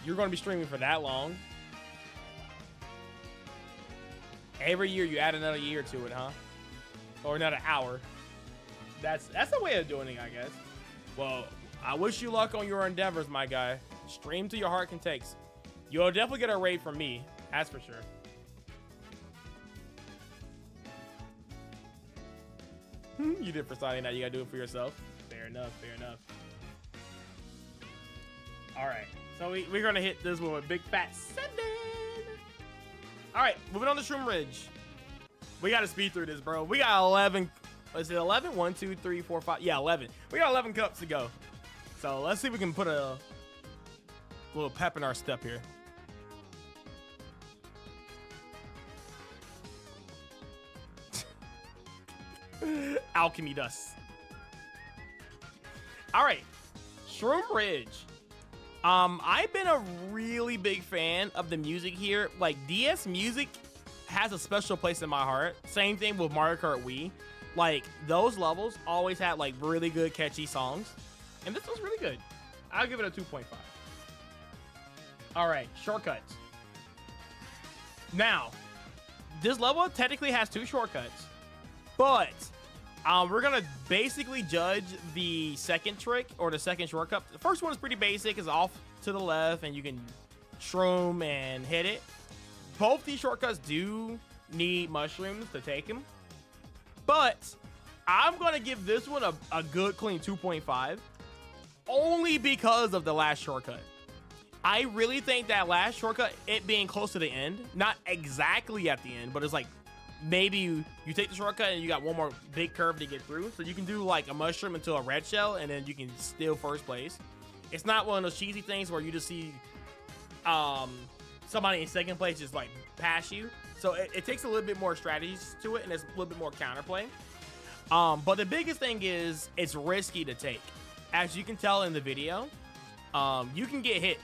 A: You're going to be streaming for that long? Every year you add another year to it, huh? Or another hour. That's the way of doing it, I guess. Well, I wish you luck on your endeavors, my guy. Stream till your heart can take. You'll definitely get a raid from me. That's for sure. You did for Sunday, now you gotta do it for yourself. Fair enough. All right. So we're going to hit this one with Big Fat 7. All right, moving on to Shroom Ridge. We got to speed through this, bro. We got 11. Is it 11? 1, 2, 3, 4, 5. Yeah, 11. We got 11 cups to go. So let's see if we can put a little pep in our step here. Alchemy dust. All right, Shroom Ridge. I've been a really big fan of the music here. Like, DS music has a special place in my heart. Same thing with Mario Kart Wii. Like, those levels always had like really good catchy songs, and this was really good. I'll give it a 2.5. All right, shortcuts. Now, this level technically has 2 shortcuts, but we're gonna basically judge the second trick or the second shortcut. The first one is pretty basic. It's off to the left and you can shroom and hit it. Both these shortcuts do need mushrooms to take them, but I'm gonna give this one a good clean 2.5 only because of the last shortcut. I really think that last shortcut, it being close to the end, not exactly at the end, but it's like maybe you take the shortcut and you got one more big curve to get through. So you can do like a mushroom into a red shell and then you can steal first place. It's not one of those cheesy things where you just see somebody in second place just like pass you. So it takes a little bit more strategies to it and it's a little bit more counterplay. But the biggest thing is it's risky to take. As you can tell in the video, you can get hit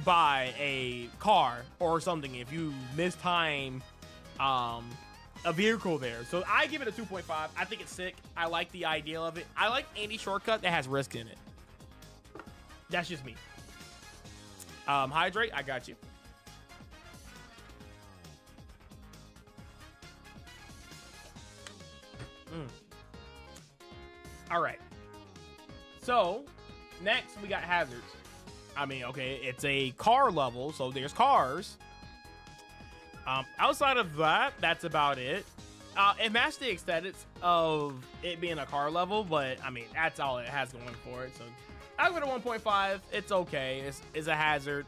A: by a car or something if you mistime a vehicle there. So I give it a 2.5. I think it's sick. I like the idea of it. I like any shortcut that has risk in it. That's just me. Hydrate, I got you. All right. So next we got hazards. I mean, okay, it's a car level, so there's cars. Outside of that, that's about it. It matched the aesthetics of it being a car level, but I mean, that's all it has going for it. So I'll give it a 1.5. It's okay. It's a hazard.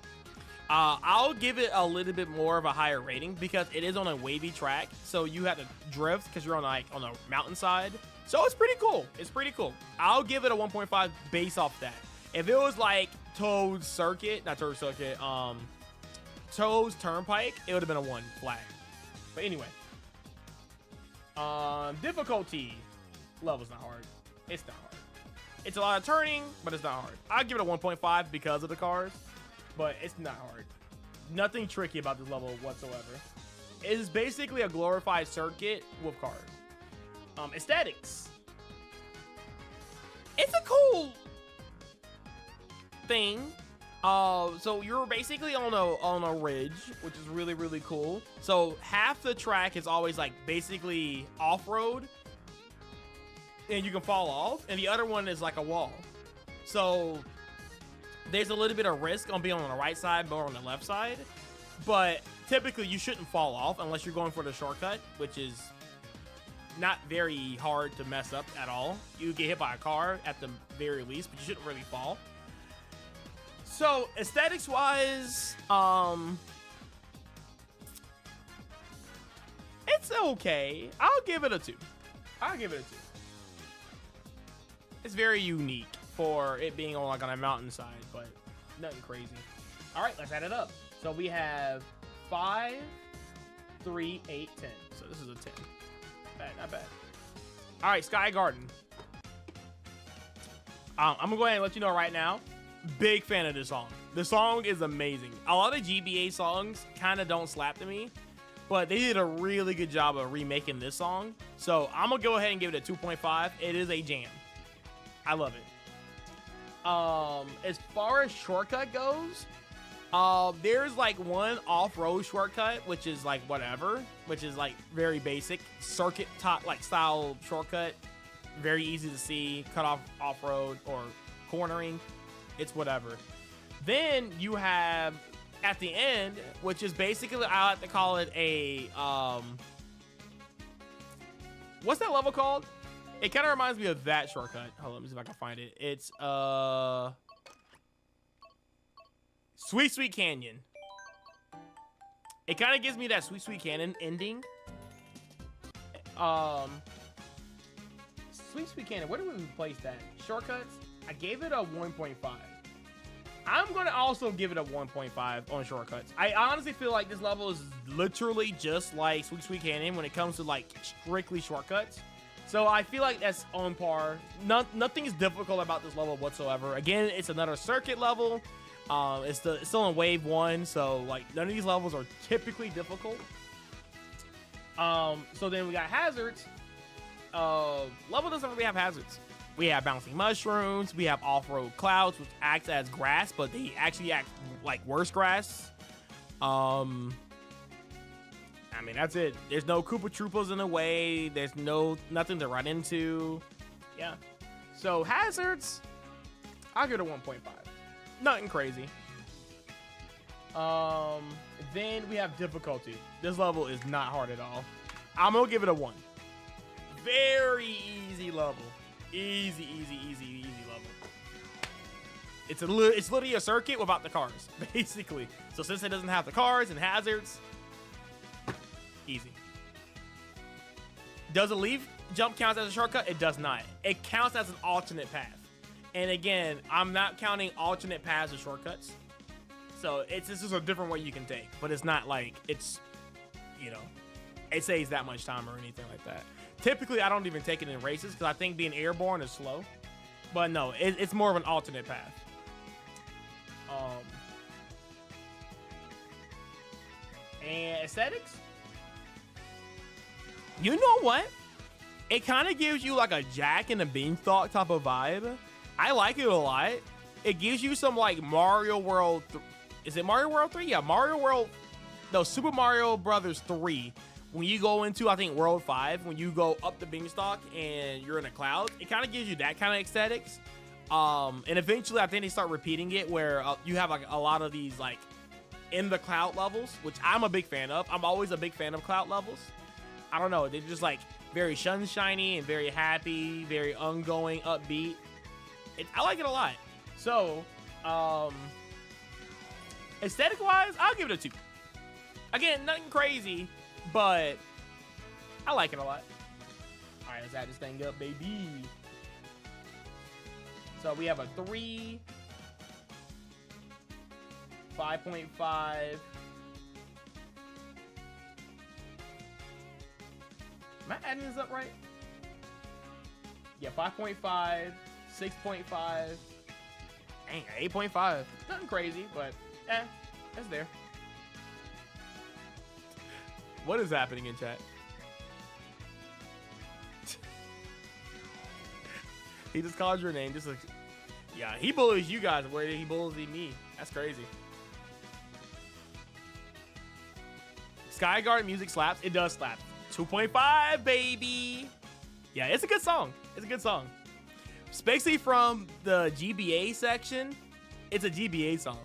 A: I'll give it a little bit more of a higher rating because it is on a wavy track, so you have to drift because you're on like on a mountainside. So it's pretty cool. It's pretty cool. I'll give it a 1.5 based off that. If it was like Toad's Circuit, not Toad's Circuit, Toad's Turnpike, it would have been a 1 flat. But anyway, difficulty level's not hard. It's not hard. It's a lot of turning, but it's not hard. I'll give it a 1.5 because of the cars, but it's not hard. Nothing tricky about this level whatsoever. It is basically a glorified circuit with cars. Aesthetics. It's a cool thing. So you're basically on a ridge, which is really, really cool. So half the track is always like basically off-road and you can fall off, and the other one is like a wall. So there's a little bit of risk on being on the right side, more on the left side, but typically you shouldn't fall off unless you're going for the shortcut, which is not very hard to mess up at all. You get hit by a car at the very least, but you shouldn't really fall. So aesthetics wise, it's okay. I'll give it a 2. I'll give it a 2. It's very unique for it being on like on a mountainside, but nothing crazy. All right, let's add it up. So we have 5, 3, 8, 10. So this is a 10. Bad, not bad. All right, Sky Garden. I'm gonna go ahead and let you know right now. Big fan of this song. The song is amazing. A lot of GBA songs kind of don't slap to me, but they did a really good job of remaking this song. So I'm gonna go ahead and give it a 2.5. It is a jam. I love it. As far as shortcut goes, there's like one off-road shortcut, which is like whatever, which is like very basic circuit top like style shortcut, very easy to see, cut off off-road or cornering. It's whatever. Then you have at the end, which is basically, I like to call it a what's that level called? It kind of reminds me of that shortcut. Hold on, let me see if I can find it. It's Sweet Sweet Canyon. It kind of gives me that Sweet Sweet Canyon ending. Sweet Sweet Canyon, where do we place that? Shortcuts? I gave it a 1.5. I'm gonna also give it a 1.5 on shortcuts. I honestly feel like this level is literally just like Sweet Sweet Canyon when it comes to like strictly shortcuts. So I feel like that's on par. Nothing is difficult about this level whatsoever. Again, it's another circuit level. It's still in wave 1, so like none of these levels are typically difficult. So then we got hazards. Level doesn't really have hazards. We have bouncing mushrooms. We have off-road clouds, which acts as grass, but they actually act like worse grass. I mean, that's it. There's no Koopa Troopas in the way. There's nothing to run into. Yeah. So hazards, I'll give it a 1.5. Nothing crazy. Then we have difficulty. This level is not hard at all. I'm gonna give it a 1. Very easy level. Easy level. It's literally a circuit without the cars, basically. So since it doesn't have the cars and hazards, easy. Does a leaf jump count as a shortcut? It does not. It counts as an alternate path. And again, I'm not counting alternate paths as shortcuts. So this is a different way you can take, but it's not like it's, you know, it saves that much time or anything like that. Typically, I don't even take it in races because I think being airborne is slow. But no, it's more of an alternate path. And aesthetics? You know what? It kind of gives you like a Jack and the Beanstalk type of vibe. I like it a lot. It gives you some like Mario World. Is it Mario World 3? Yeah, Mario World. No, Super Mario Brothers 3. When you go into, I think, World 5, when you go up the beanstalk and you're in a cloud, it kind of gives you that kind of aesthetics. And eventually, I think they start repeating it where you have like a lot of these like in the cloud levels, which I'm a big fan of. I'm always a big fan of cloud levels. I don't know. They're just like very sunshiny and very happy, very ongoing, upbeat. I like it a lot. So, aesthetic-wise, I'll give it a 2. Again, nothing crazy, but I like it a lot. All right, let's add this thing up, baby. So we have a 3, 5.5. Am I adding this up right? Yeah, 5.5, 6.5, dang, 8.5. Nothing crazy, but it's there. What is happening in chat? He just called your name. Just like, yeah, he bullies you guys where he bullies me. That's crazy. Skyguard music slaps. It does slap. 2.5, baby. Yeah, it's a good song. It's a good song. Especially from the GBA section. It's a GBA song.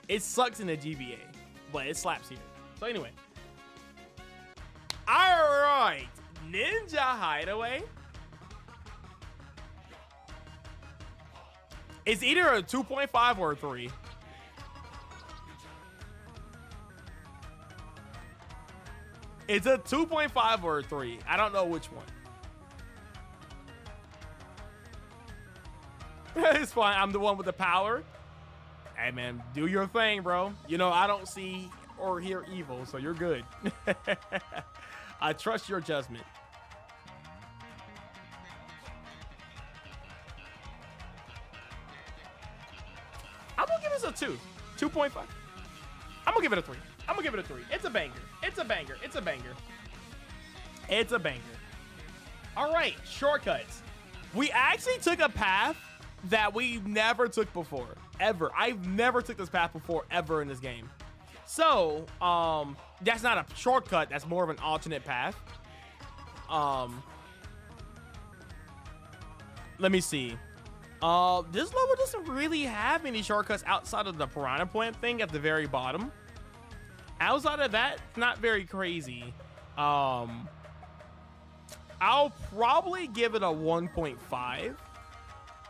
A: It sucks in the GBA, but it slaps here. So anyway. All right, Ninja Hideaway. It's either a 2.5 or a 3. It's a 2.5 or a 3. I don't know which one. It's fine. I'm the one with the power. Hey, man, do your thing, bro. You know, I don't see or hear evil, so you're good. I trust your judgment. I'm gonna give this a 2. 2.5. I'm gonna give it a 3. I'm gonna give it a 3. It's a banger. It's a banger. It's a banger. It's a banger. All right, shortcuts. We actually took a path that we never took before, ever. I've never took this path before, ever in this game. So, that's not a shortcut. That's more of an alternate path. Let me see. This level doesn't really have any shortcuts outside of the piranha plant thing at the very bottom. Outside of that, it's not very crazy. I'll probably give it a 1.5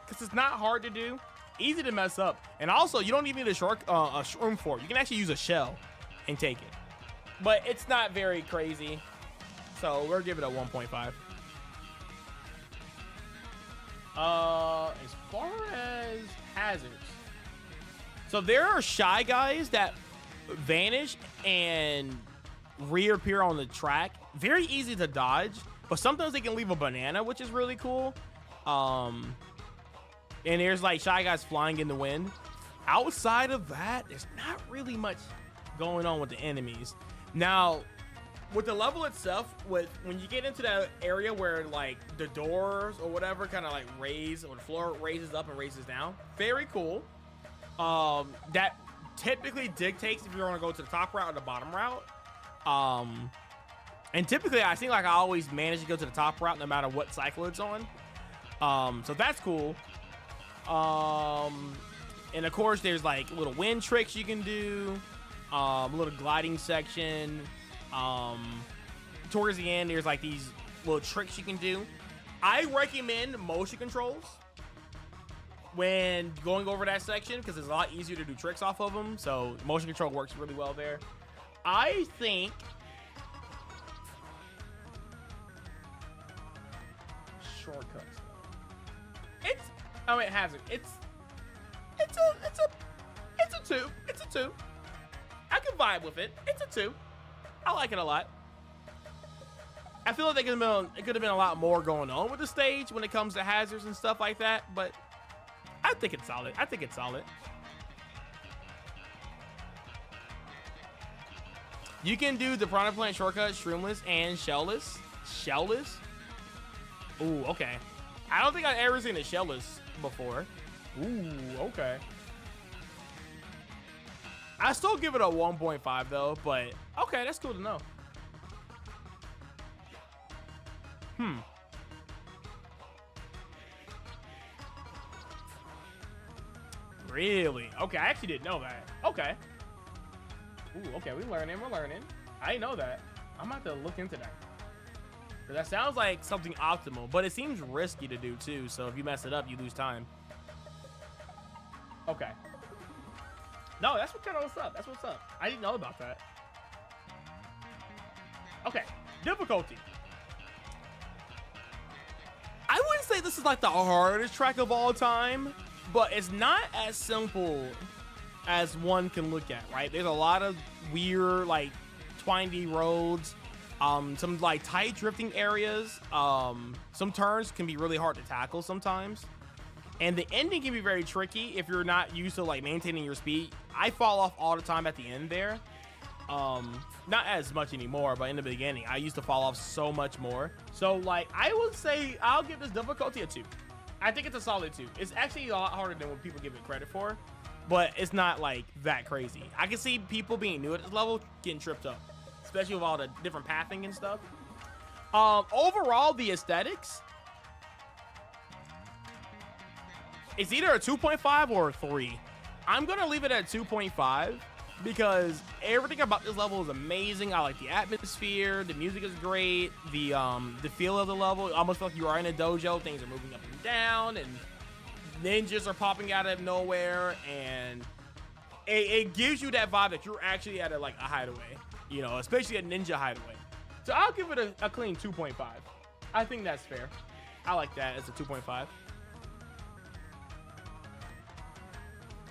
A: because it's not hard to do. Easy to mess up, and also you don't even need a shroom for it. You can actually use a shell and take it, but it's not very crazy, so we'll give it a 1.5. As far as hazards, so there are shy guys that vanish and reappear on the track. Very easy to dodge, but sometimes they can leave a banana, which is really cool. And there's like shy guys flying in the wind. Outside of that, there's not really much going on with the enemies. Now, with the level itself, when you get into that area where like the doors or whatever kind of like raise, or the floor raises up and raises down, very cool. That typically dictates if you want to go to the top route or the bottom route. And typically I think like I always manage to go to the top route no matter what cycle it's on. So that's cool. And of course there's like little wind tricks you can do, a little gliding section. Towards the end there's like these little tricks you can do. I recommend motion controls when going over that section because it's a lot easier to do tricks off of them. So motion control works really well there. I think shortcuts. It has it. It's a 2. It's a 2. I can vibe with it. It's a 2. I like it a lot. I feel like it could have been a lot more going on with the stage when it comes to hazards and stuff like that, but I think it's solid. I think it's solid. You can do the Piranha Plant shortcut, shroomless, and shellless. Shellless? Ooh, okay. I don't think I've ever seen a shellless before. Ooh, okay. I still give it a 1.5 though, but okay, that's cool to know. Really? Okay, I actually didn't know that. Okay. Ooh, okay, we're learning. I didn't know that. I'm gonna have to look into that. That sounds like something optimal, but it seems risky to do too. So if you mess it up, you lose time. Okay. No, that's what's up. That's what's up. I didn't know about that. Okay, difficulty. I wouldn't say this is like the hardest track of all time, but it's not as simple as one can look at, right? There's a lot of weird, like, twindy roads, some like tight drifting areas. Some turns can be really hard to tackle sometimes. And the ending can be very tricky if you're not used to like maintaining your speed. I fall off all the time at the end there. Not as much anymore, but in the beginning, I used to fall off so much more. So like, I would say I'll give this difficulty a 2. I think it's a solid 2. It's actually a lot harder than what people give it credit for, but it's not like that crazy. I can see people being new at this level getting tripped up, especially with all the different pathing and stuff. Overall, the aesthetics, it's either a 2.5 or a 3. I'm gonna leave it at 2.5 because everything about this level is amazing. I like the atmosphere, the music is great, the feel of the level, almost like you are in a dojo. Things are moving up and down, and ninjas are popping out of nowhere, and it gives you that vibe that you're actually at a hideaway, you know, especially a ninja hideaway. So I'll give it a clean 2.5. I think that's fair. I like that as a 2.5.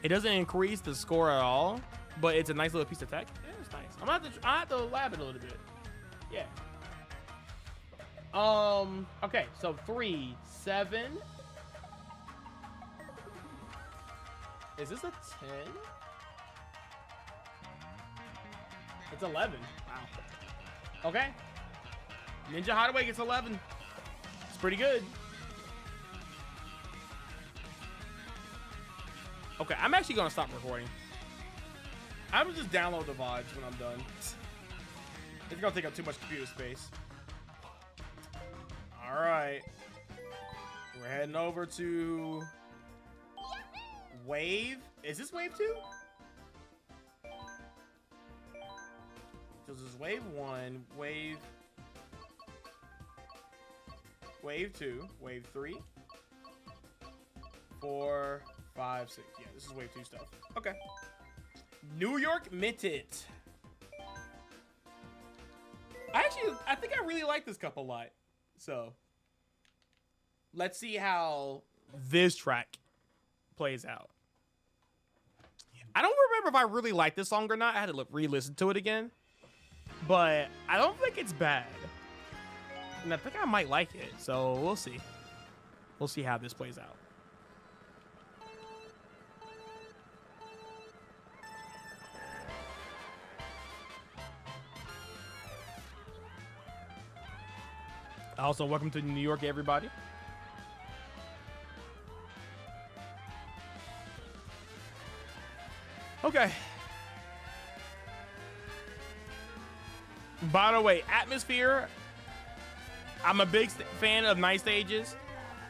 A: It doesn't increase the score at all, but it's a nice little piece of tech. Yeah, it's nice. I have to lab it a little bit. Yeah. Okay, so 3, 7. Is this a 10? It's 11. Wow. Okay. Ninja Hideaway gets 11. It's pretty good. Okay, I'm actually gonna stop recording. I'm gonna just download the VODs when I'm done. It's gonna take up too much computer space. All right, we're heading over to Wave. Is this Wave 2? So this is Wave 1, Wave 2, Wave 3, 4, 5, 6. Yeah, this is Wave 2 stuff. Okay. New York Minted. I think I really like this cup a lot. So let's see how this track plays out. I don't remember if I really like this song or not. I had to re-listen to it again. But I don't think it's bad. And I think I might like it. So we'll see. We'll see how this plays out. Also, welcome to New York, everybody. Okay. By the way, atmosphere. I'm a big fan of night stages.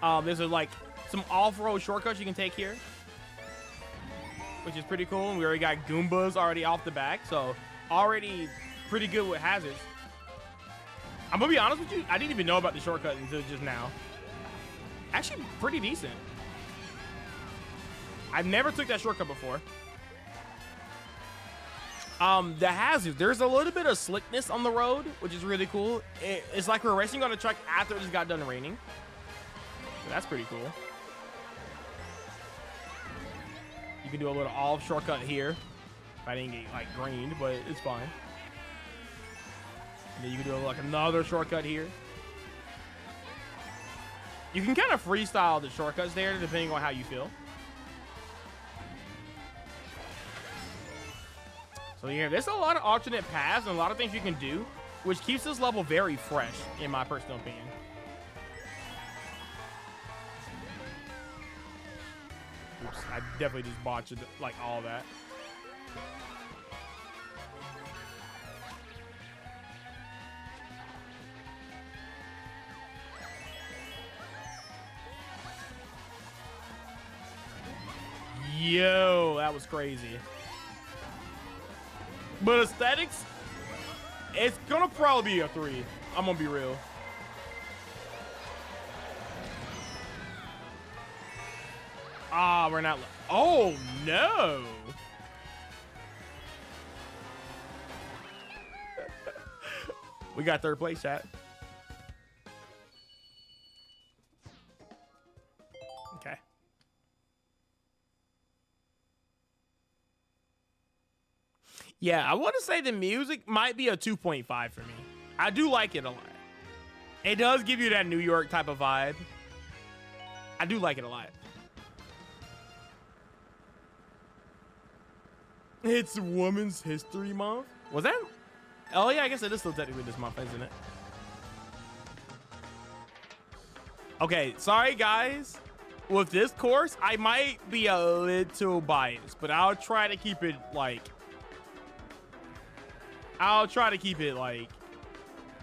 A: There's like some off-road shortcuts you can take here, which is pretty cool. We already got Goombas already off the back, so already pretty good with hazards. I'm gonna be honest with you, I didn't even know about the shortcut until just now. Actually, pretty decent. I've never took that shortcut before. The hazards, there's a little bit of slickness on the road, which is really cool. It's like we're racing on a track after it just got done raining. So that's pretty cool. You can do a little off shortcut here. I didn't get like greened, but it's fine. And then you can do like another shortcut here. You can kind of freestyle the shortcuts there depending on how you feel. So yeah, there's a lot of alternate paths and a lot of things you can do, which keeps this level very fresh, in my personal opinion. Oops, I definitely just botched like all that. Yo, that was crazy. But aesthetics, it's gonna probably be a 3. I'm gonna be real. Ah, we're not. Oh no. We got 3rd place, chat. Okay. Yeah, I want to say the music might be a 2.5 for me. I do like it a lot. It does give you that New York type of vibe. I do like it a lot. It's Women's History Month. Was that? Oh yeah, I guess it is still technically this month, isn't it? Okay, sorry guys. With this course, I might be a little biased, but I'll try to keep it like...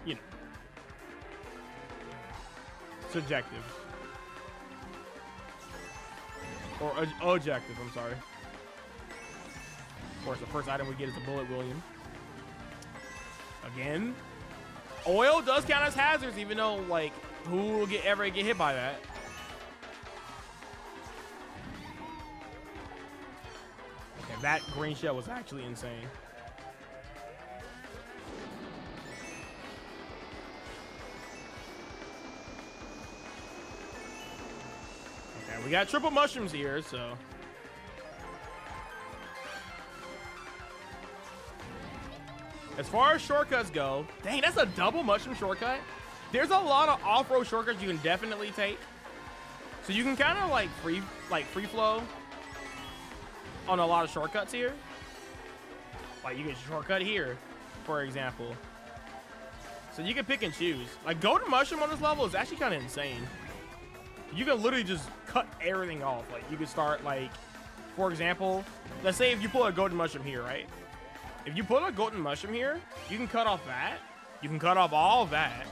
A: you know, subjective. Or objective, I'm sorry. Of course, the first item we get is a bullet, William. Again. Oil does count as hazards, even though, like, who will ever get hit by that? Okay, that green shell was actually insane. We got triple mushrooms here, so. As far as shortcuts go, dang, that's a double mushroom shortcut. There's a lot of off-road shortcuts you can definitely take. So you can kind of like free flow on a lot of shortcuts here. Like you can shortcut here, for example. So you can pick and choose. Like golden mushroom on this level is actually kind of insane. You can literally just cut everything off. Like you can start like, for example, let's say if you pull a golden mushroom here, right? If you pull a golden mushroom here, you can cut off that. You can cut off all of that.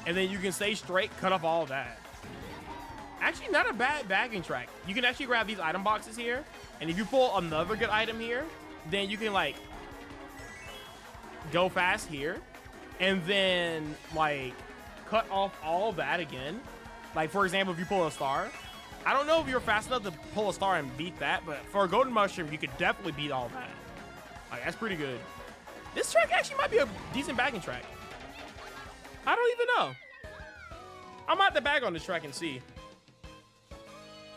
A: And then you can stay straight, cut off all of that. Actually, not a bad bagging track. You can actually grab these item boxes here. And if you pull another good item here, then you can like go fast here. And then like cut off all of that again. Like, for example, if you pull a star, I don't know if you're fast enough to pull a star and beat that, but for a golden mushroom, you could definitely beat all that. Like, that's pretty good. This track actually might be a decent bagging track. I don't even know. I'm about to bag on this track and see.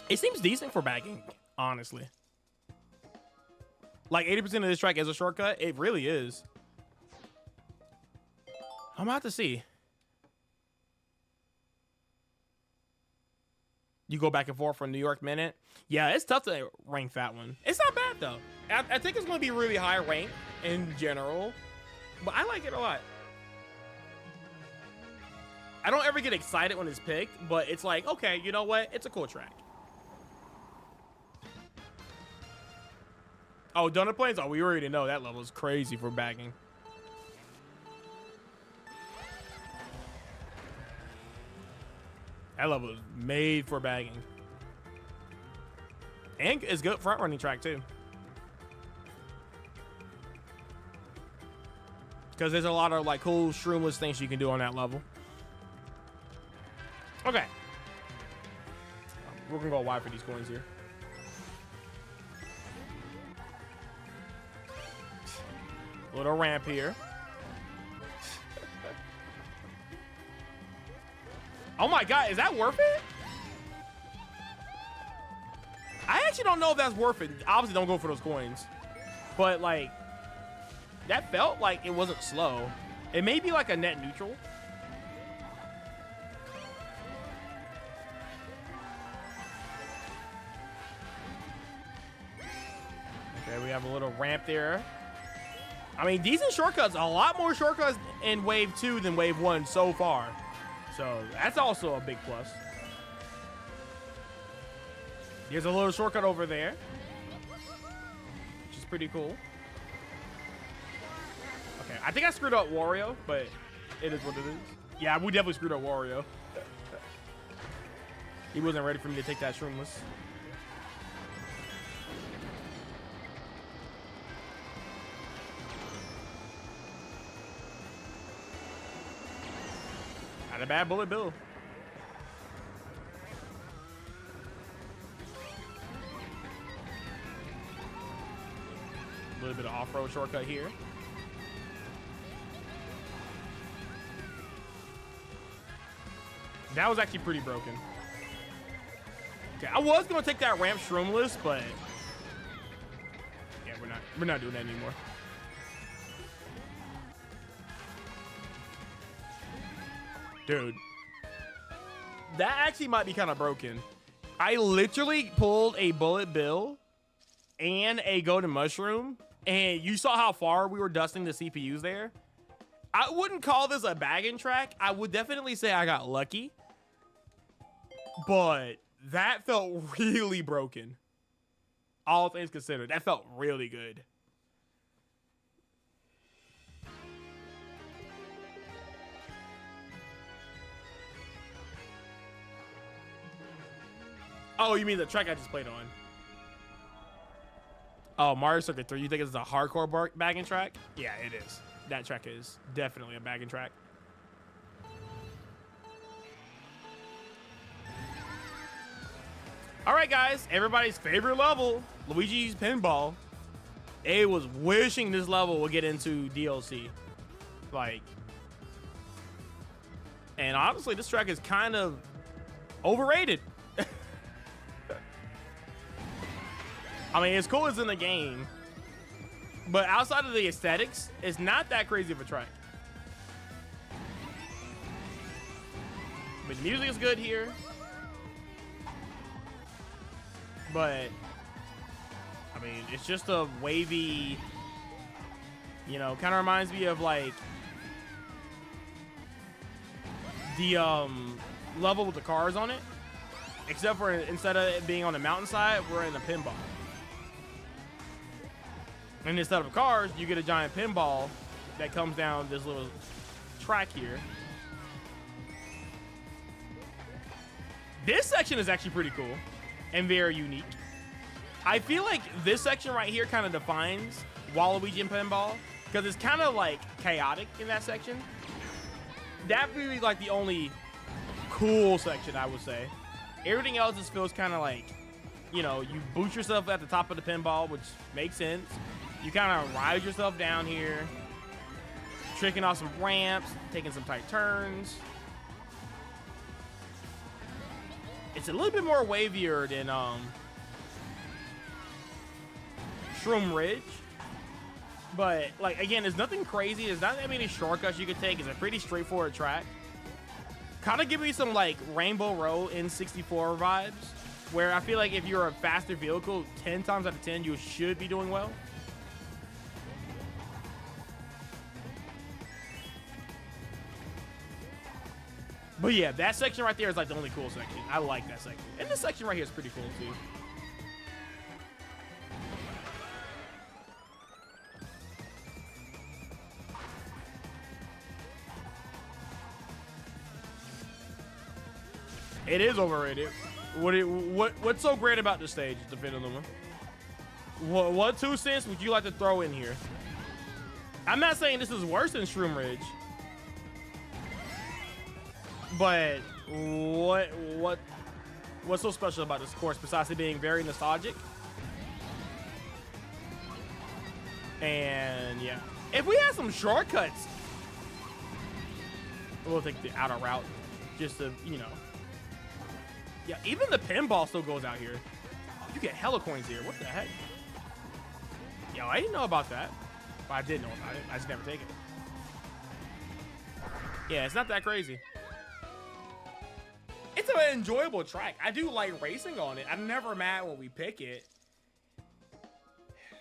A: It seems decent for bagging, honestly. Like 80% of this track is a shortcut. It really is. I'm about to see. You go back and forth from New York Minute. Yeah, it's tough to rank that one. It's not bad though. I think it's going to be really high rank in general, but I like it a lot. I don't ever get excited when it's picked, but it's like, okay, you know what? It's a cool track. Oh, Donut Plains? Oh, we already know that level is crazy for bagging. That level is made for bagging. And it's good front running track too. Because there's a lot of like cool shroomless things you can do on that level. Okay. We're gonna go wide for these coins here. Little ramp here. Oh my god, is that worth it? I actually don't know if that's worth it. Obviously don't go for those coins. But like, that felt like it wasn't slow. It may be like a net neutral. Okay, we have a little ramp there. I mean, decent shortcuts. A lot more shortcuts in Wave 2 than Wave 1 so far. So that's also a big plus. There's a little shortcut over there, which is pretty cool. Okay, I think I screwed up Wario, but it is what it is. Yeah, we definitely screwed up Wario. He wasn't ready for me to take that shroomless. Not a bad bullet bill. A little bit of off-road shortcut here. That was actually pretty broken. Okay, I was gonna take that ramp shroomless, but yeah, we're not doing that anymore. Dude, that actually might be kind of broken. I literally pulled a bullet bill and a golden mushroom, and you saw how far we were dusting the CPUs there. I wouldn't call this a bagging track. I would definitely say I got lucky, but that felt really broken. All things considered, that felt really good. Oh, you mean the track I just played on? Oh, Mario Circuit 3. You think it's a hardcore bagging track? Yeah, it is. That track is definitely a bagging track. All right, guys. Everybody's favorite level, Luigi's Pinball. A was wishing this level would get into DLC. Like, and honestly, this track is kind of overrated. I mean, it's cool as in the game, but outside of the aesthetics, it's not that crazy of a track. But the music is good here. But, I mean, it's just a wavy, you know, kind of reminds me of like the level with the cars on it. Except for instead of it being on the mountainside, we're in a pinball. And instead of cars, you get a giant pinball that comes down this little track here. This section is actually pretty cool and very unique. I feel like this section right here kind of defines Waluigi and Pinball because it's kind of like chaotic in that section. That would be like the only cool section, I would say. Everything else just feels kind of like, you know, you boot yourself at the top of the pinball, which makes sense. You kind of ride yourself down here, tricking off some ramps, taking some tight turns. It's a little bit more wavier than Shroom Ridge. But, like, again, there's nothing crazy. There's not that many shortcuts you could take. It's a pretty straightforward track. Kind of give me some, like, Rainbow Road N64 vibes, where I feel like if you're a faster vehicle, 10 times out of 10, you should be doing well. But yeah, that section right there is like the only cool section. I like that section. And this section right here is pretty cool too. It is overrated. What's so great about this stage, depending on what 2 cents would you like to throw in here? I'm not saying this is worse than Shroom Ridge. But what's so special about this course besides it being very nostalgic? And yeah, if we had some shortcuts, we'll take the outer route just to, you know. Yeah, even the pinball still goes out here. You get hella coins here. What the heck? Yo, I didn't know about that. But I did know about it. I just never take it. Yeah, it's not that crazy. It's an enjoyable track. I do like racing on it. I'm never mad when we pick it.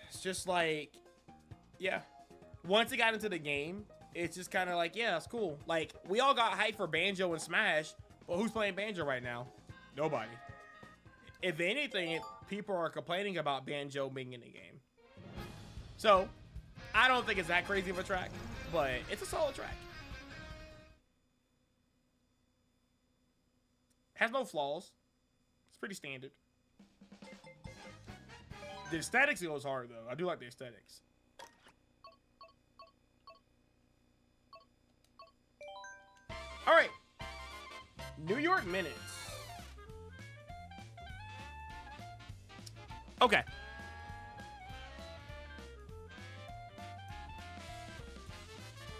A: It's just like, yeah. Once it got into the game, it's just kind of like, yeah, it's cool. Like, we all got hyped for Banjo and Smash, but who's playing Banjo right now? Nobody. If anything, people are complaining about Banjo being in the game. So, I don't think it's that crazy of a track, but it's a solid track. Has no flaws. It's pretty standard. The aesthetics goes hard, though. I do like the aesthetics. All right. New York Minutes. Okay.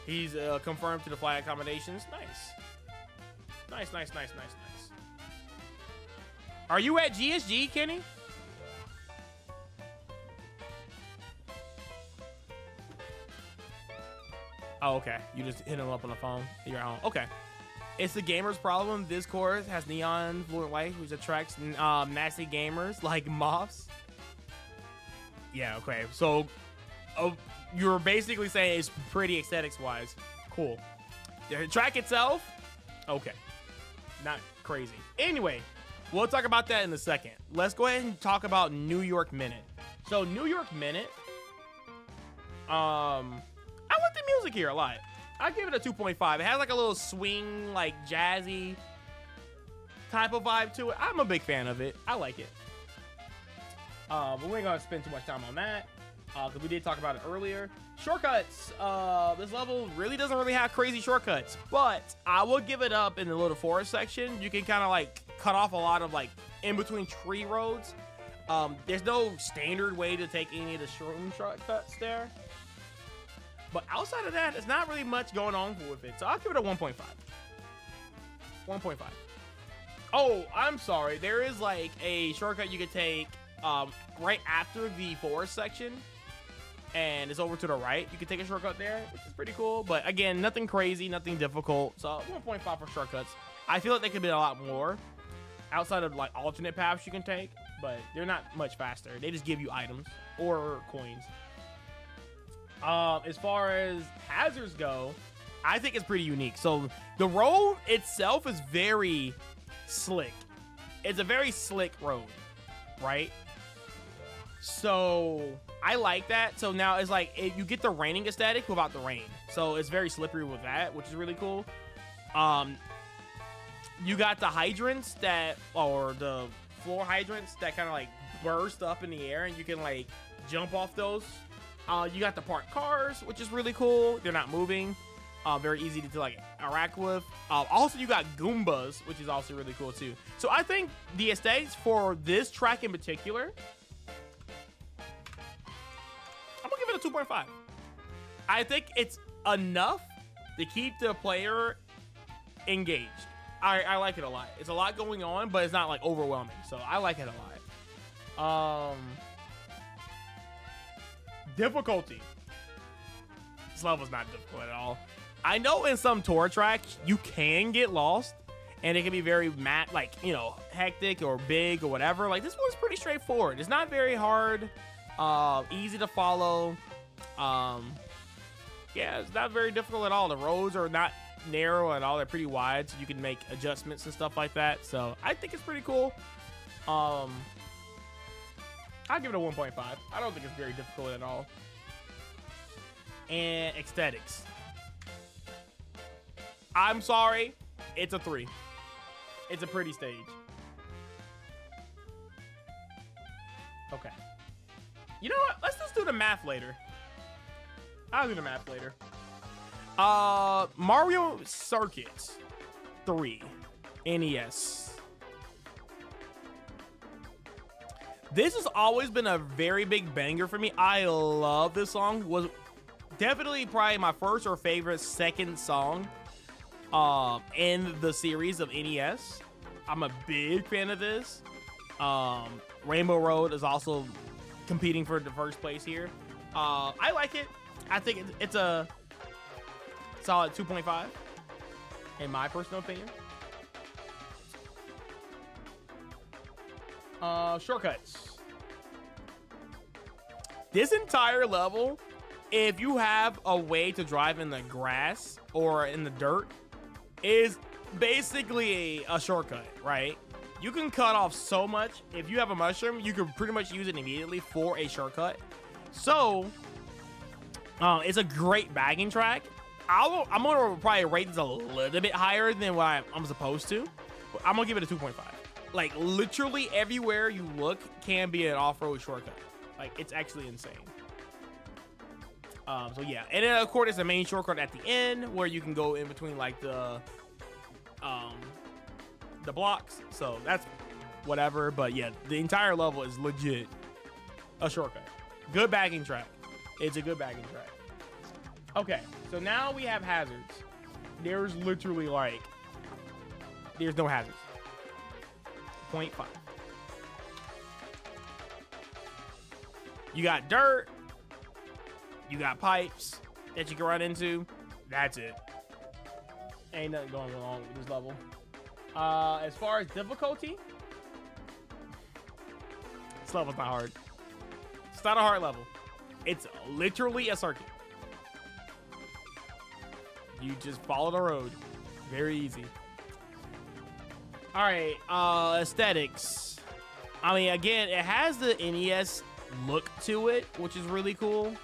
A: He's confirmed to the flight accommodations. Nice. Nice, nice, nice, nice, nice. Are you at GSG, Kenny? Oh, okay. You just hit him up on the phone. You're on. Okay. It's the gamer's problem. This course has neon fluorescent light, which attracts nasty gamers like moths. Yeah, okay. So, you're basically saying it's pretty aesthetics-wise. Cool. The track itself, okay. Not crazy. Anyway, we'll talk about that in a second. Let's go ahead and talk about New York Minute. So, New York Minute, I like the music here a lot. I give it a 2.5. It has like a little swing, like jazzy type of vibe to it. I'm a big fan of it. I like it. But we ain't gonna spend too much time on that because we did talk about it earlier. Shortcuts. This level really doesn't really have crazy shortcuts, but I will give it up in the little forest section. You can kind of like cut off a lot of like in between tree roads. There's no standard way to take any of the shroom shortcuts there. But outside of that, there's not really much going on with it. So I'll give it a 1.5. 1.5. Oh, I'm sorry. There is like a shortcut you could take right after the forest section. And it's over to the right. You can take a shortcut there, which is pretty cool. But again, nothing crazy, nothing difficult. So 1.5 for shortcuts. I feel like they could be a lot more outside of like alternate paths you can take. But they're not much faster. They just give you items or coins. As far as hazards go, I think it's pretty unique. So the road itself is very slick. It's a very slick road, right? So I like that. So now it's like you get the raining aesthetic without the rain. So it's very slippery with that, which is really cool. You got the hydrants or the floor hydrants that kind of like burst up in the air and you can like jump off those. You got the parked cars, which is really cool. They're not moving. Very easy to like interact with. Also, you got Goombas, which is also really cool too. So I think the aesthetics for this track in particular, I'm gonna give it a 2.5. I think it's enough to keep the player engaged. I like it a lot. It's a lot going on, but it's not like overwhelming. So I like it a lot. Difficulty. This level's not difficult at all. I know in some tour tracks you can get lost, and it can be very like, you know, hectic or big or whatever. Like, this one's pretty straightforward. It's not very hard. Easy to follow. Yeah, it's not very difficult at all. The roads are not narrow at all. They're pretty wide, so you can make adjustments and stuff like that. So I think it's pretty cool. I'll give it a 1.5. I don't think it's very difficult at all. And aesthetics. I'm sorry. It's a 3. It's a pretty stage. Okay. You know what? Let's just do the math later. I'll do the math later. Mario Circuit 3 NES. This has always been a very big banger for me. I love this song. Was definitely probably my first or favorite second song in the series of NES. I'm a big fan of this. Rainbow Road is also competing for the first place here. I like it. I think it's a solid 2.5 in my personal opinion. Shortcuts. This entire level, if you have a way to drive in the grass or in the dirt, is basically a shortcut, right? You can cut off so much. If you have a mushroom, you can pretty much use it immediately for a shortcut. So, it's a great bagging track. I'm gonna probably rate this a little bit higher than what I'm supposed to. But I'm gonna give it a 2.5. Like, literally everywhere you look can be an off-road shortcut. Like, it's actually insane. So yeah, and then of course there's a main shortcut at the end where you can go in between like the blocks. So that's whatever. But yeah, the entire level is legit a shortcut. Good bagging track. It's a good bagging track. Okay, so now we have hazards. There's literally like, there's no hazards. 0.5. You got dirt. You got pipes that you can run into. That's it. Ain't nothing going wrong with this level. As far as difficulty, this level's not hard. It's not a hard level. It's literally a circuit. You just follow the road. Very easy. All right, aesthetics. I mean, again, it has the NES look to it, which is really cool.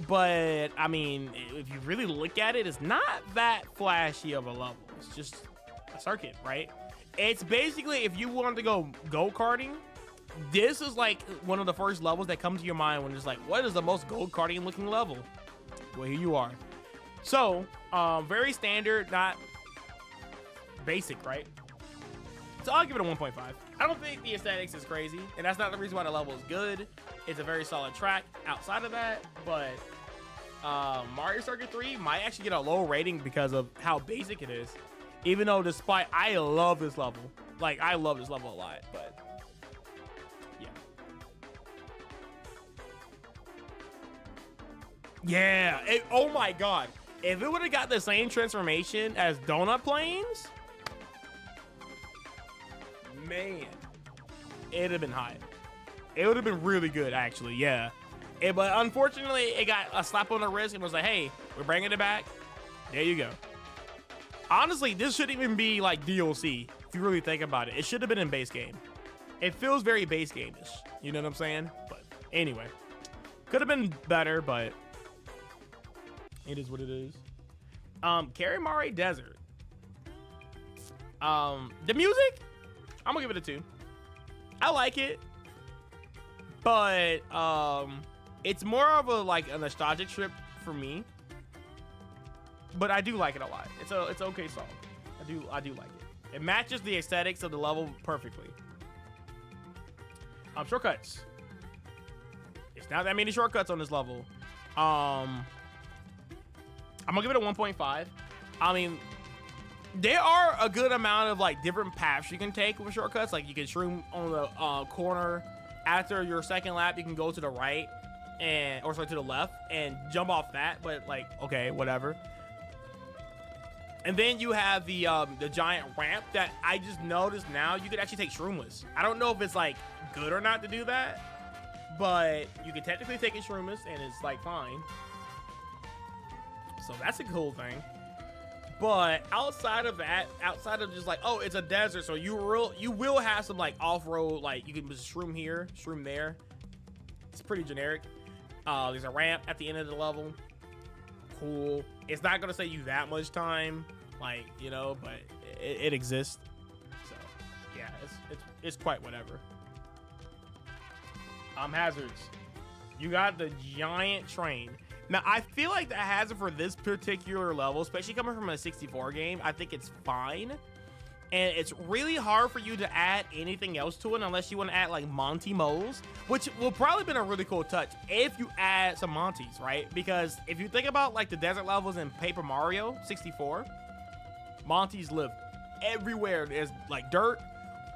A: But, I mean, if you really look at it, it's not that flashy of a level. It's just a circuit, right? It's basically, if you wanted to go go-karting, this is like one of the first levels that come to your mind when it's like, what is the most go-karting looking level? Well, here you are. So, very standard, not basic, right? So I'll give it a 1.5. I don't think the aesthetics is crazy, and that's not the reason why the level is good. It's a very solid track outside of that, but Mario Circuit 3 might actually get a low rating because of how basic it is. Even though despite, I love this level. Like, I love this level a lot, but yeah. Yeah, oh my God. If it would have got the same transformation as Donut Plains, man, it'd have been high. It would have been really good, actually, yeah. But unfortunately, it got a slap on the wrist and was like, hey, we're bringing it back. There you go. Honestly, this shouldn't even be like DLC, if you really think about it. It should have been in base game. It feels very base game-ish. You know what I'm saying? But anyway, could have been better, but it is what it is. Karimari Desert. The music, I'm gonna give it a 2. I like it, but it's more of a nostalgic trip for me. But I do like it a lot. It's an okay song. I do like it. It matches the aesthetics of the level perfectly. Shortcuts. It's not that many shortcuts on this level. I'm gonna give it a 1.5. I mean, there are a good amount of like different paths you can take with shortcuts. Like you can shroom on the corner. After your second lap, you can go to the right or sorry, to the left and jump off that. But like, okay, whatever. And then you have the giant ramp that I just noticed now you could actually take shroomless. I don't know if it's like good or not to do that, but you can technically take it shroomless and it's like fine. So that's a cool thing. But outside of that, outside of just like, oh, it's a desert, so you will have some like off-road, like you can just shroom here, shroom there. It's pretty generic. There's a ramp at the end of the level. Cool. It's not gonna save you that much time, like, you know, but it exists. So yeah, it's quite whatever. Hazards. You got the giant train. Now, I feel like the hazard for this particular level, especially coming from a 64 game, I think it's fine. And it's really hard for you to add anything else to it unless you want to add like Monty moles, which will probably been a really cool touch if you add some Monties, right? Because if you think about like the desert levels in Paper Mario 64, Monties live everywhere. There's like dirt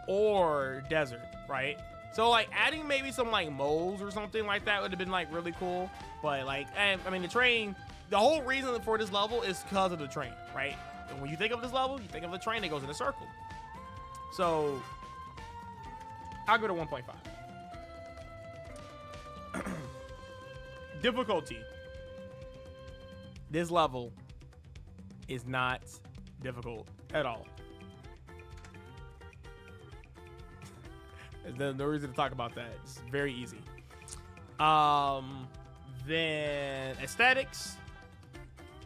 A: or desert, right? So like adding maybe some like moles or something like that would have been like really cool. But like, I mean, the train, the whole reason for this level is because of the train, right? And when you think of this level, you think of the train that goes in a circle. So I'll go to 1.5. Difficulty. This level is not difficult at all. There's no reason to talk about that. It's very easy. Then aesthetics.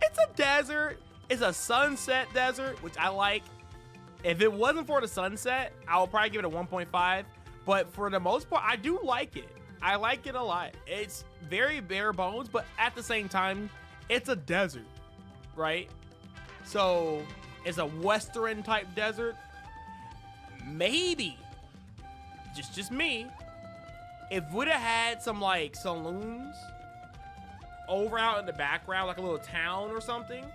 A: It's a desert. It's a sunset desert, which I like. If it wasn't for the sunset, I would probably give it a 1.5. But for the most part, I do like it. I like it a lot. It's very bare bones, but at the same time, it's a desert, right? So it's a Western type desert. Maybe, just me, if would have had some like saloons over out in the background, like a little town or something,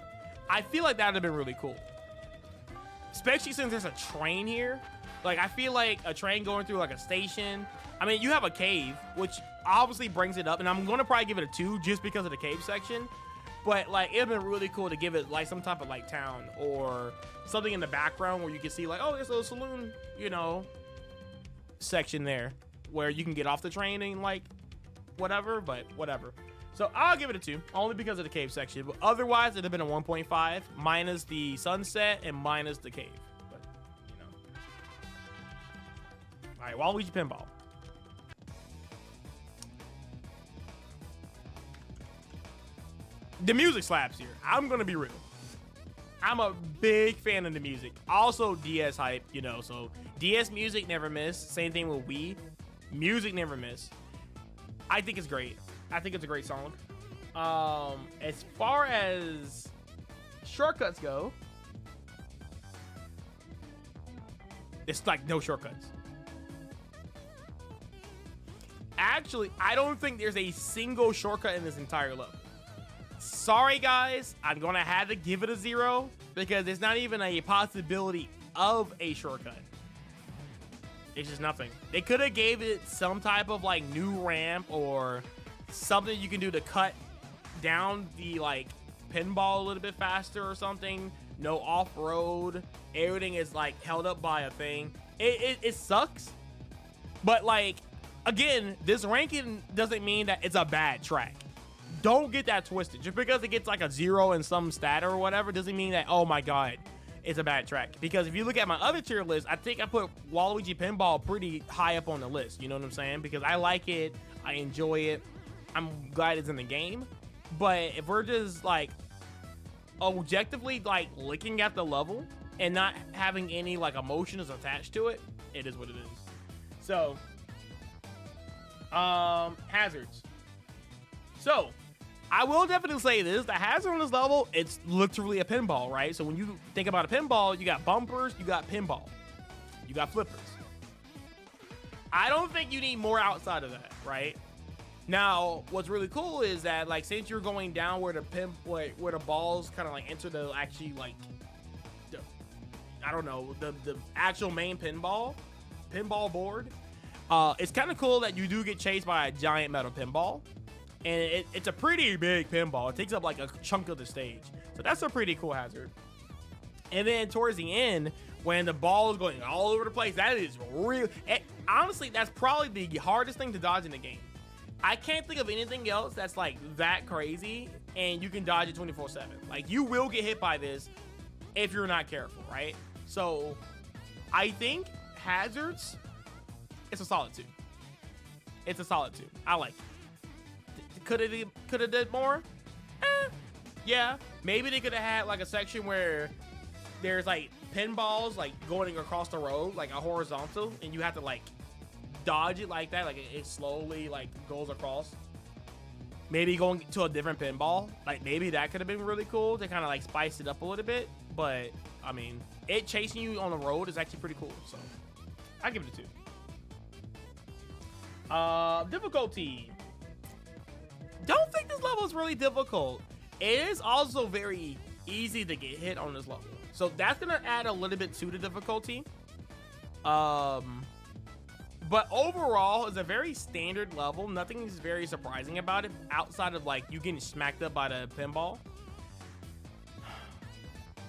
A: I feel like that would have been really cool. Especially since there's a train here. Like, I feel like a train going through like a station. I mean, you have a cave, which obviously brings it up, and I'm gonna probably give it a 2 just because of the cave section. But like, it'd been really cool to give it like some type of like town or something in the background where you can see like, oh, there's a little saloon, you know, section there where you can get off the train and like whatever, but whatever. So I'll give it a 2 only because of the cave section, but otherwise it'd have been a 1.5 minus the sunset and minus the cave. But you know, all right, Waluigi Pinball. The music slaps here. I'm gonna be real. I'm a big fan of the music. Also DS hype, you know, so DS music never miss. Same thing with Wii. Music never miss. I think it's great. I think it's a great song. As far as shortcuts go, it's like no shortcuts. Actually, I don't think there's a single shortcut in this entire level. Sorry guys, I'm gonna have to give it a 0 because there's not even a possibility of a shortcut. It's just nothing. They could have gave it some type of like new ramp or something you can do to cut down the like pinball a little bit faster or something. No off-road. Everything is like held up by a thing. It sucks. But like, again, this ranking doesn't mean that it's a bad track. Don't get that twisted. Just because it gets like a 0 in some stat or whatever doesn't mean that, oh my god, it's a bad track. Because if you look at my other tier list, I think I put Waluigi Pinball pretty high up on the list. You know what I'm saying? Because I like it. I enjoy it. I'm glad it's in the game. But if we're just like objectively like looking at the level and not having any like emotions attached to it, it is what it is. So, hazards. So, I will definitely say this, the hazard on this level, it's literally a pinball, right? So when you think about a pinball, you got bumpers, you got pinball, you got flippers. I don't think you need more outside of that, right? Now, what's really cool is that, like, since you're going down where the balls kind of like enter the actually like I don't know, the actual main pinball board. It's kind of cool that you do get chased by a giant metal pinball, and it's a pretty big pinball. It takes up like a chunk of the stage, so that's a pretty cool hazard. And then towards the end, when the ball is going all over the place, that is real. Honestly, that's probably the hardest thing to dodge in the game. I can't think of anything else that's like that crazy, and you can dodge it 24/7. Like, you will get hit by this if you're not careful, right? So I think hazards, it's a solid 2. It's a solid 2. I like it. Could have did more? Yeah. Maybe they could have had like a section where there's like pinballs like going across the road, like a horizontal, and you have to like dodge it like that, like it slowly like goes across. Maybe going to a different pinball, like maybe that could have been really cool to kind of like spice it up a little bit. But I mean, it chasing you on the road is actually pretty cool, so I give it a 2. Difficulty. Don't think this level is really difficult. It is also very easy to get hit on this level, so that's gonna add a little bit to the difficulty. But overall, it's a very standard level. Nothing is very surprising about it outside of like you getting smacked up by the pinball.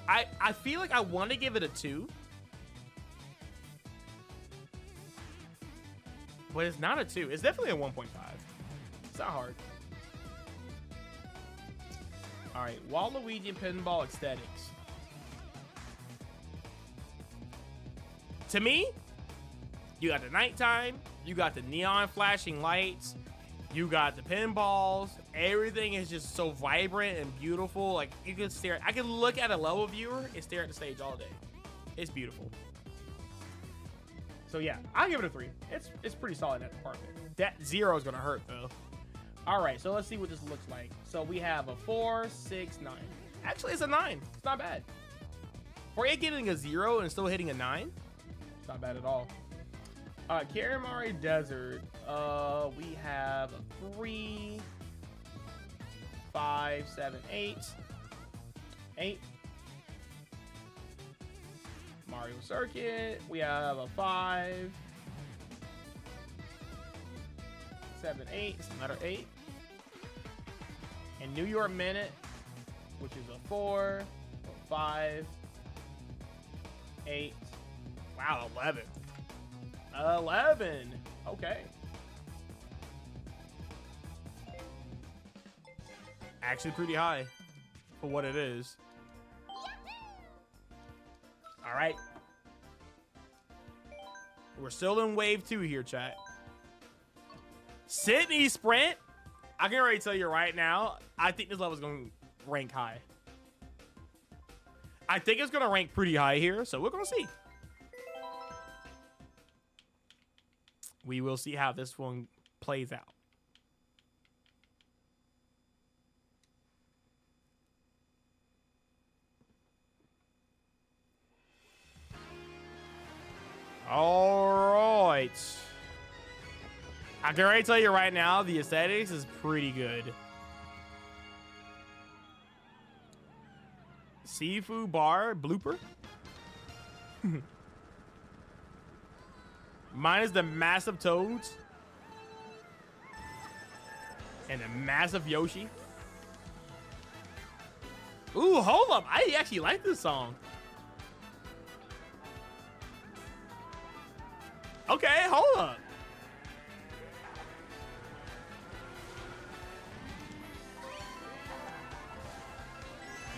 A: I feel like I want to give it a 2, but it's not a 2. It's definitely a 1.5. It's not hard. All right, Waluigi pinball aesthetics. To me, you got the nighttime, you got the neon flashing lights, you got the pinballs. Everything is just so vibrant and beautiful. Like, you can stare. I can look at a level viewer and stare at the stage all day. It's beautiful. So yeah, I'll give it a 3. It's pretty solid in that department. That 0 is gonna hurt though. All right, so let's see what this looks like. So we have a 4, 6, 9. Actually, it's a 9. It's not bad. For it getting a 0 and still hitting a 9, it's not bad at all. Karamari Desert. We have a 3, 5, 7, 8. 8. Mario Circuit. We have a 5, 7, 8. It's another 8. And New York Minute, which is a 4, 5, 8. Wow, 11. 11. Okay. Actually pretty high for what it is. All right. We're still in wave 2 here, chat. Sydney Sprint. I can already tell you right now, I think this level is going to rank high. I think it's going to rank pretty high here, so we're going to see. We will see how this one plays out. All right. I can already tell you right now, the aesthetics is pretty good. Seafood bar blooper. Mine is the massive toads and the massive Yoshi. Ooh, hold up. I actually like this song. Okay, hold up.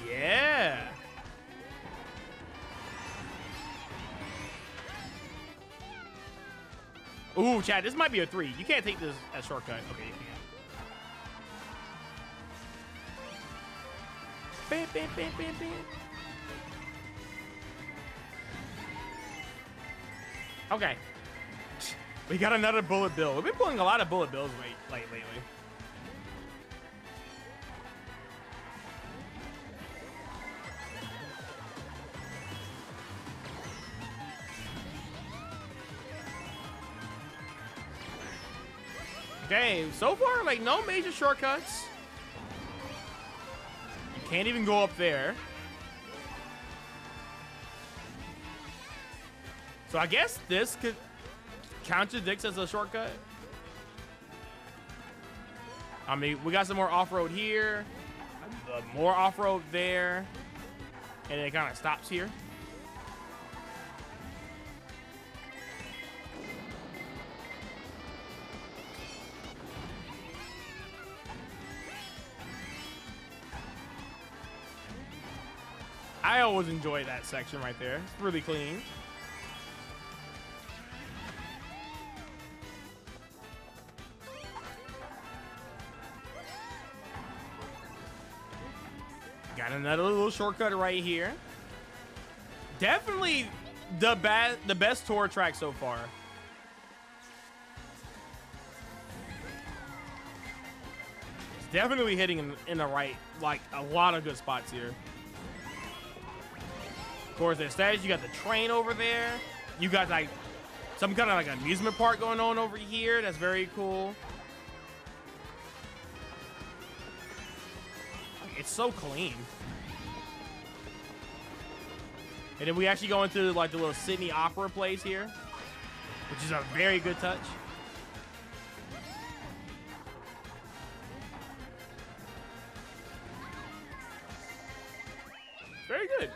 A: Yeah. Ooh, Chad, this might be a 3. You can't take this as shortcut. Okay, you can. Bam, bam, bam, bam, bam. Okay. We got another bullet bill. We've been pulling a lot of bullet bills lately. Okay, so far, like, no major shortcuts. You can't even go up there. So I guess this could contradicts as a shortcut. I mean, we got some more off-road here, more off-road there, and it kind of stops here. I always enjoy that section right there. It's really clean. Got another little shortcut right here. Definitely the best tour track so far. It's definitely hitting in the right, like a lot of good spots here. Of course, there's stage. You got the train over there. You got like some kind of like amusement park going on over here. That's very cool. It's so clean. And then we actually go into like the little Sydney Opera place here, which is a very good touch. Very good.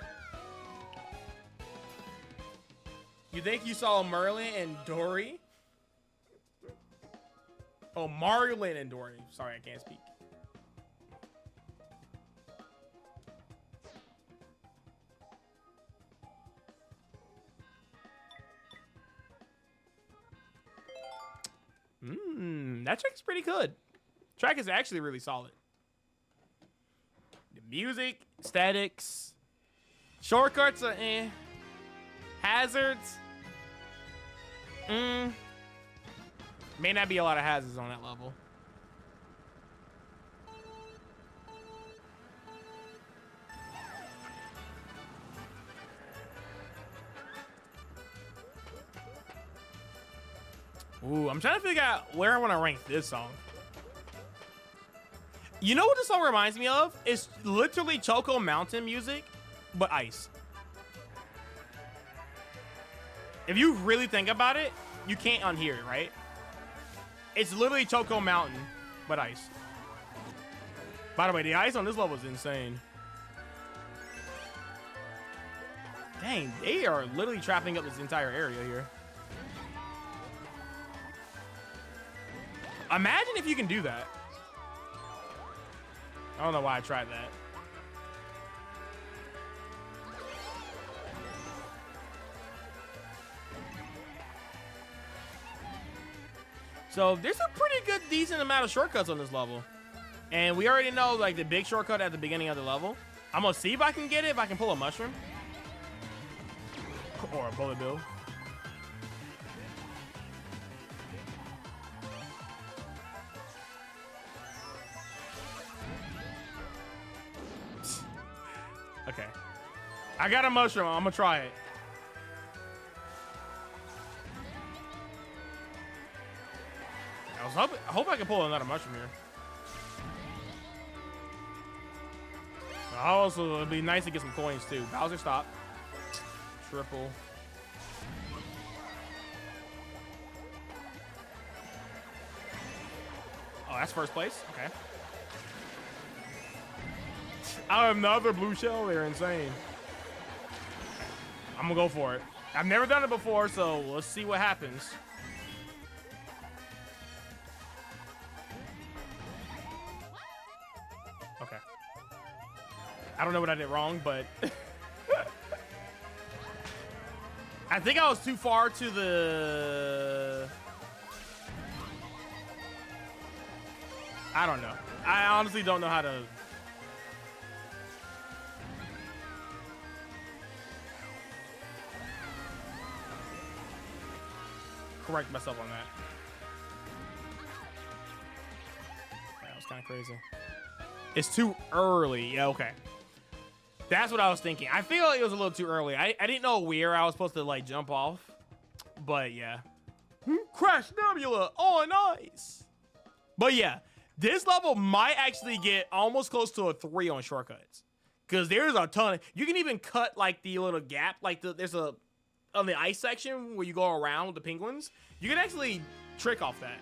A: You think you saw Merlin and Dory? Oh, Marlin and Dory. Sorry, I can't speak. That track is pretty good. Track is actually really solid. The music, statics, shortcuts are hazards. May not be a lot of hazards on that level. Ooh, I'm trying to figure out where I want to rank this song. You know what this song reminds me of? It's literally Choco Mountain music, but ice. If you really think about it, you can't unhear it, right? It's literally Choco Mountain, but ice. By the way, the ice on this level is insane. Dang, they are literally trapping up this entire area here. Imagine if you can do that. I don't know why I tried that. So there's a pretty good, decent amount of shortcuts on this level. And we already know like the big shortcut at the beginning of the level. I'm gonna see if I can get it, if I can pull a mushroom. Or a bullet bill. Okay. I got a mushroom. I'm gonna try it. I hope I can pull another mushroom here. Also, it'd be nice to get some coins too. Bowser, stop. Triple. Oh, that's first place? Okay. I have another blue shell there. Insane. I'm gonna go for it. I've never done it before, so let's see what happens. Okay. I don't know what I did wrong, but I think I was too far to the... I don't know. I honestly don't know how to... correct myself on that. That was kind of crazy. It's too early. Yeah, okay. That's what I was thinking. I feel like it was a little too early. I didn't know where I was supposed to like jump off. But yeah. Crash Nebula on ice. But yeah, this level might actually get almost close to a 3 on shortcuts. Because there's a ton. You can even cut like the little gap. Like there's a on the ice section where you go around with the penguins, you can actually trick off that.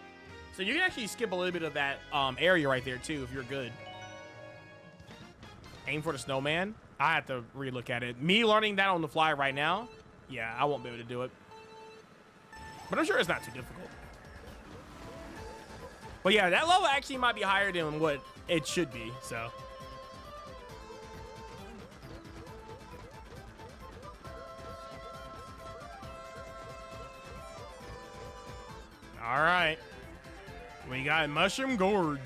A: So you can actually skip a little bit of that area right there too if you're good. Aim for the snowman. I have to relook at it. Me learning that on the fly right now, yeah, I won't be able to do it. But I'm sure it's not too difficult. But yeah, that level actually might be higher than what it should be, so. All right. We got Mushroom Gorge.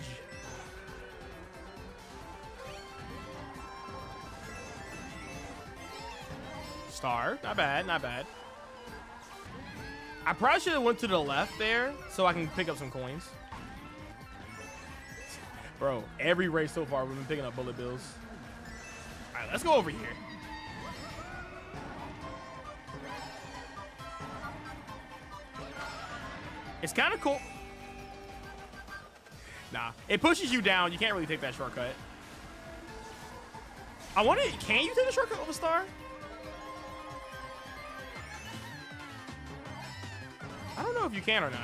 A: Star. Not bad, not bad. I probably should have went to the left there so I can pick up some coins. Bro, every race so far we've been picking up bullet bills. All right, let's go over here. It's kind of cool. Nah, it pushes you down. You can't really take that shortcut. I wonder, can you take the shortcut with a star? I don't know if you can or not.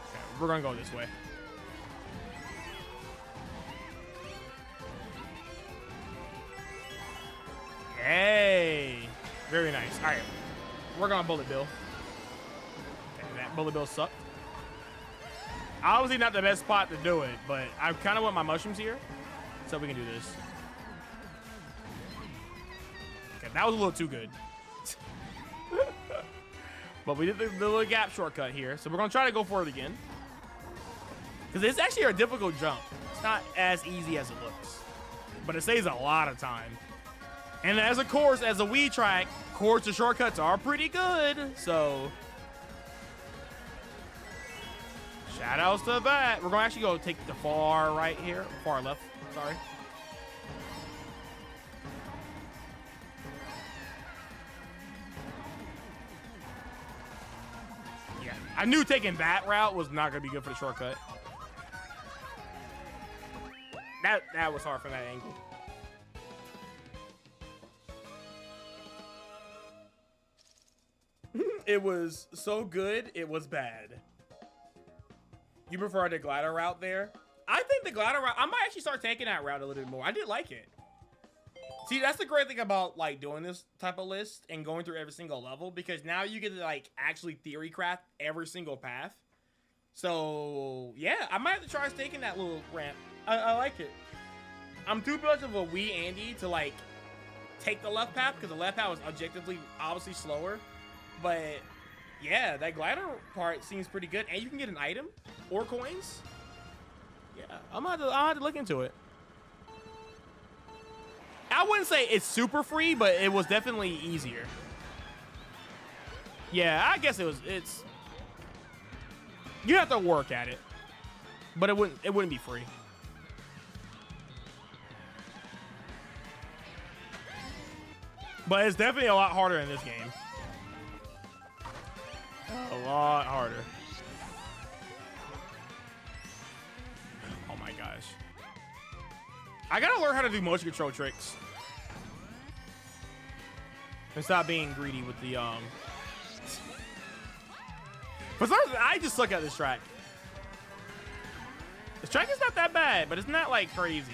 A: Okay, we're gonna go this way. Hey, very nice. All right, we're gonna bullet bill. Okay, that bullet bill sucked. Obviously not the best spot to do it, but I kind of want my mushrooms here, so we can do this. Okay, that was a little too good. But we did the little gap shortcut here, so we're gonna try to go for it again. Because it's actually a difficult jump. It's not as easy as it looks, but it saves a lot of time. And as a course, as a Wii track, course to shortcuts are pretty good. So shout outs to that. We're gonna actually go take the far right here, far left. Sorry. I knew taking that route was not going to be good for the shortcut. That was hard from that angle. It was so good, it was bad. You prefer the glider route there? I think the glider route, I might actually start taking that route a little bit more. I did like it. See, that's the great thing about like doing this type of list and going through every single level, because now you get to like actually theory craft every single path. So yeah, I might have to try taking that little ramp. I like it. I'm too much of a Wii Andy to like take the left path because the left path was objectively obviously slower. But yeah, that glider part seems pretty good, and you can get an item or coins. Yeah, I'll have to look into it. I wouldn't say it's super free, but it was definitely easier. Yeah, I guess it's you have to work at it, but it wouldn't be free. But it's definitely a lot harder in this game. A lot harder. Oh my gosh. I gotta learn how to do motion control tricks. And stop being greedy with the For some reason, I just suck at this track. This track is not that bad, but it's not like crazy.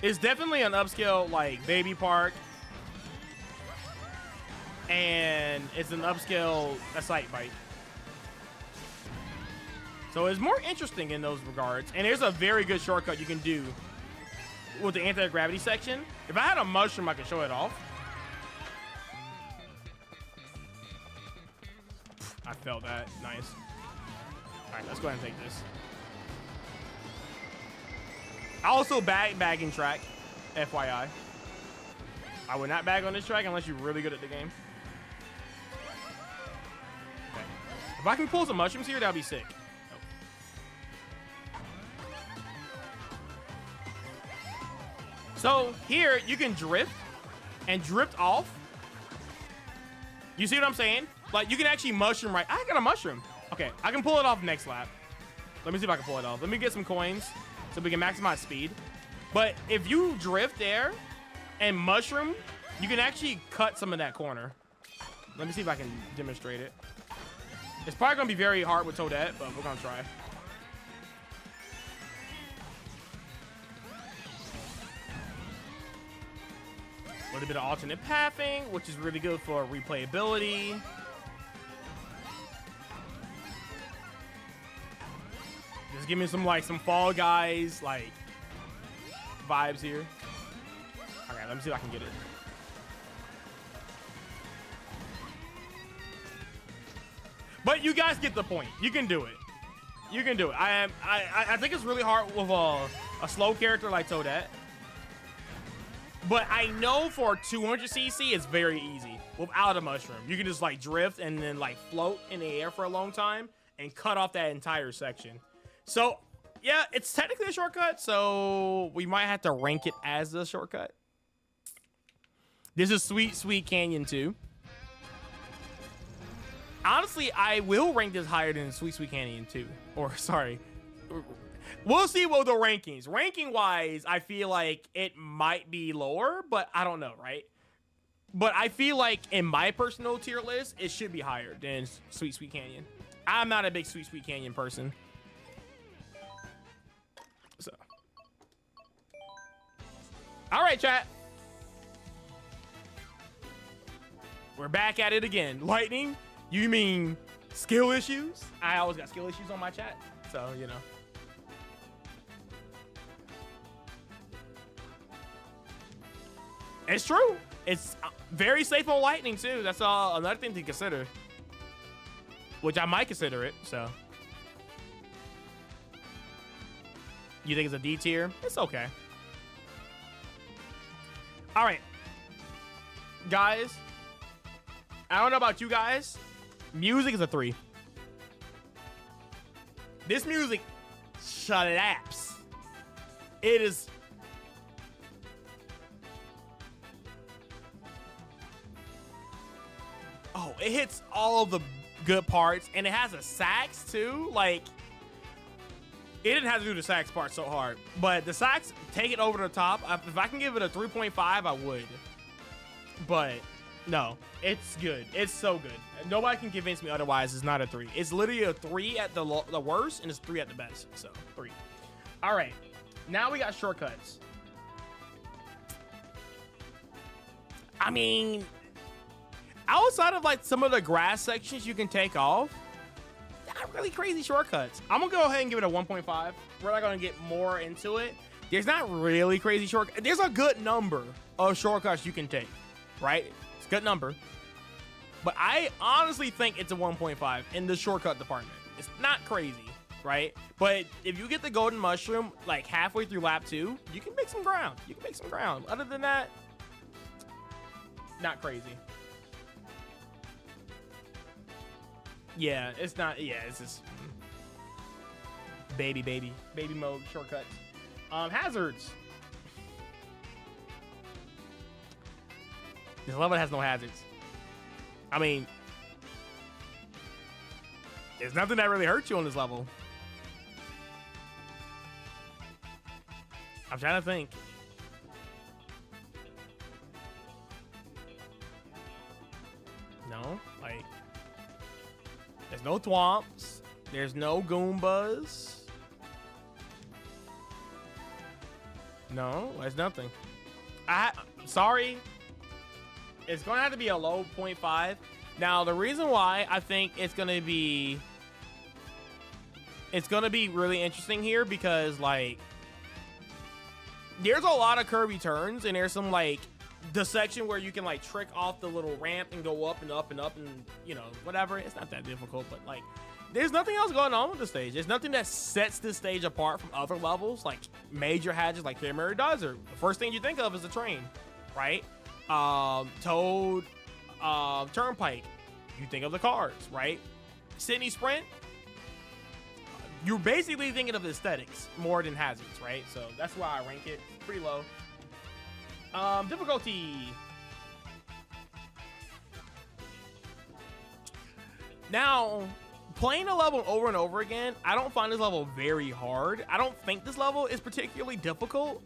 A: It's definitely an upscale like baby park. And it's an upscale sight bike. So it's more interesting in those regards. And there's a very good shortcut you can do with the anti-gravity section. If I had a mushroom, I could show it off. I felt that. Nice. All right, let's go ahead and take this. I also bagging track, FYI. I would not bag on this track unless you're really good at the game. Okay. If I can pull some mushrooms here, that'd be sick. So here you can drift and drift off. You see what I'm saying? Like you can actually mushroom right. I got a mushroom. Okay, I can pull it off next lap. Let me see if I can pull it off. Let me get some coins so we can maximize speed. But if you drift there and mushroom, you can actually cut some of that corner. Let me see if I can demonstrate it. It's probably gonna be very hard with Toadette, but we're gonna try. A little bit of alternate pathing, which is really good for replayability. Just give me some some Fall Guys vibes here. Okay, let me see if I can get it. But you guys get the point. You can do it. You can do it. I think it's really hard with a slow character like Toadette. But I know for 200cc, it's very easy without a mushroom. You can just drift and then float in the air for a long time and cut off that entire section. So yeah, it's technically a shortcut. So we might have to rank it as a shortcut. This is Sweet Sweet Canyon 2. Honestly, I will rank this higher than Sweet Sweet Canyon 2. Or, sorry. We'll see what the rankings. Ranking-wise, I feel like it might be lower, but I don't know, right? But I feel like in my personal tier list, it should be higher than Sweet Sweet Canyon. I'm not a big Sweet Sweet Canyon person. So. All right, chat. We're back at it again. Lightning? You mean skill issues? I always got skill issues on my chat, so you know. It's true. It's very safe on Lightning too. That's another thing to consider, which I might consider it. So, you think it's a D tier? It's okay. All right, guys. I don't know about you guys. Music is a 3. This music slaps. It is. Oh, it hits all of the good parts, and it has a sax too. It didn't have to do the sax part so hard, but the sax take it over the top. If I can give it a 3.5, I would. But no, it's good. It's so good. Nobody can convince me otherwise. It's not a 3. It's literally a 3 at the worst, and it's 3 at the best. So 3. All right, now we got shortcuts. I mean, outside of some of the grass sections you can take off, not really crazy shortcuts. I'm gonna go ahead and give it a 1.5. We're not gonna get more into it. There's not really crazy shortcuts. There's a good number of shortcuts you can take, right? It's a good number. But I honestly think it's a 1.5 in the shortcut department. It's not crazy, right? But if you get the golden mushroom halfway through lap 2, you can make some ground. You can make some ground. Other than that, not crazy. Yeah, it's not. Yeah, it's just baby mode shortcuts. Hazards. This level has no hazards. I mean, there's nothing that really hurts you on this level. I'm trying to think. No, there's no thwomps. There's no Goombas. No, there's nothing. Sorry. It's going to have to be a low 0.5. Now, the reason why I think it's going to be really interesting here because, there's a lot of curvy turns, and there's some, the section where you can, trick off the little ramp and go up and up and up and, whatever. It's not that difficult, but, there's nothing else going on with the stage. There's nothing that sets this stage apart from other levels, major hatches like Fair Mary Desert. The first thing you think of is the train, right? Toad, Turnpike, you think of the cars, right? Sydney Sprint, you're basically thinking of the aesthetics more than hazards, right? So that's why I rank it pretty low. Difficulty. Now, playing a level over and over again, I don't find this level very hard. I don't think this level is particularly difficult.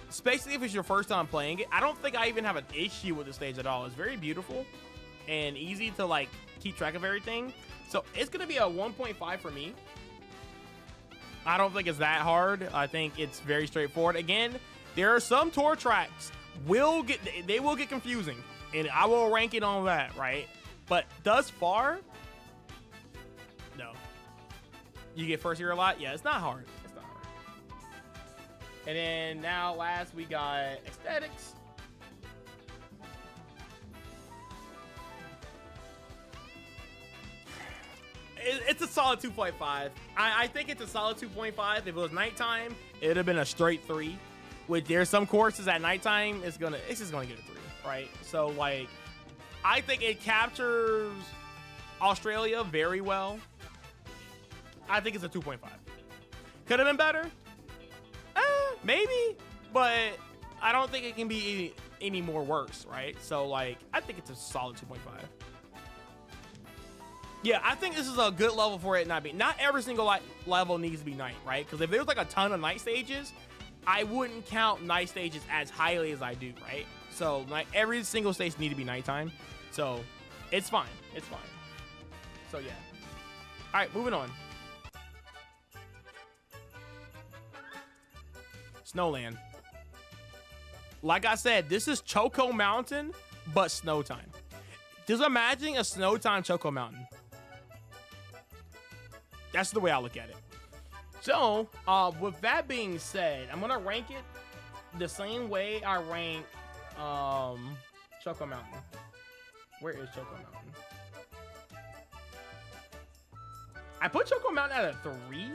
A: Especially if it's your first time playing it. I don't think I even have an issue with the stage at all. It's very beautiful and easy to like keep track of everything. So it's gonna be a 1.5 for me. I don't think it's that hard. I think it's very straightforward. Again, there are some tour tracks they will get confusing, and I will rank it on that, right? But thus far, no. You get first year a lot? Yeah, it's not hard. It's not hard. And then now last we got aesthetics. It's a solid 2.5. I think it's a solid 2.5. If it was nighttime, it would have been a straight 3. With there's some courses at nighttime, it's just gonna get a 3, right? So like, I think it captures Australia very well. I think it's a 2.5. Could have been better, maybe, but I don't think it can be any more worse, right? So like, I think it's a solid 2.5. Yeah, I think this is a good level for it not be. Not every single level needs to be night, right? Because if there's like a ton of night stages, I wouldn't count night stages as highly as I do, right? So like every single stage need to be nighttime. So it's fine. It's fine. So yeah. All right, moving on. Snowland. Like I said, this is Choco Mountain, but snow time. Just imagine a snow time Choco Mountain. That's the way I look at it. So, with that being said, I'm gonna rank it the same way I rank Choco Mountain. Where is Choco Mountain? I put Choco Mountain at a 3.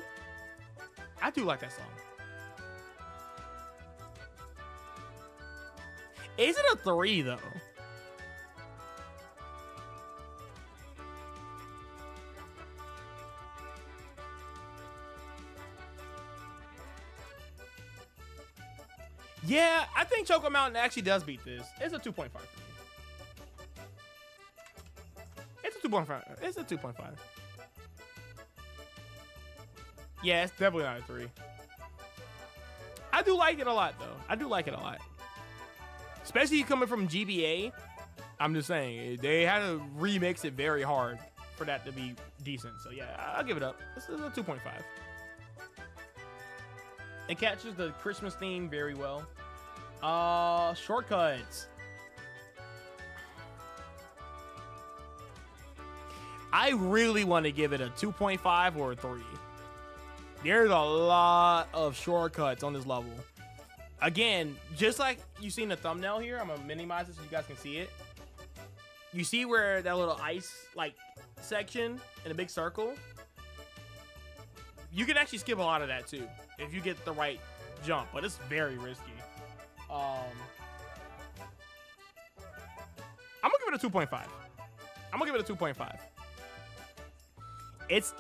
A: I do like that song. Is it a 3 though? Yeah, I think Choco Mountain actually does beat this. It's a 2.5 for me. It's a 2.5. It's a 2.5. Yeah, it's definitely not a 3. I do like it a lot, though. I do like it a lot. Especially coming from GBA. I'm just saying, they had to remix it very hard for that to be decent. So, yeah, I'll give it up. This is a 2.5. It catches the Christmas theme very well. Shortcuts. I really want to give it a 2.5 or a 3. There's a lot of shortcuts on this level. Again, just like you see in the thumbnail here, I'm gonna minimize it so you guys can see it. You see where that little ice like section in a big circle? You can actually skip a lot of that too if you get the right jump, but it's very risky. I'm gonna give it a 2.5. I'm gonna give it a 2.5. It's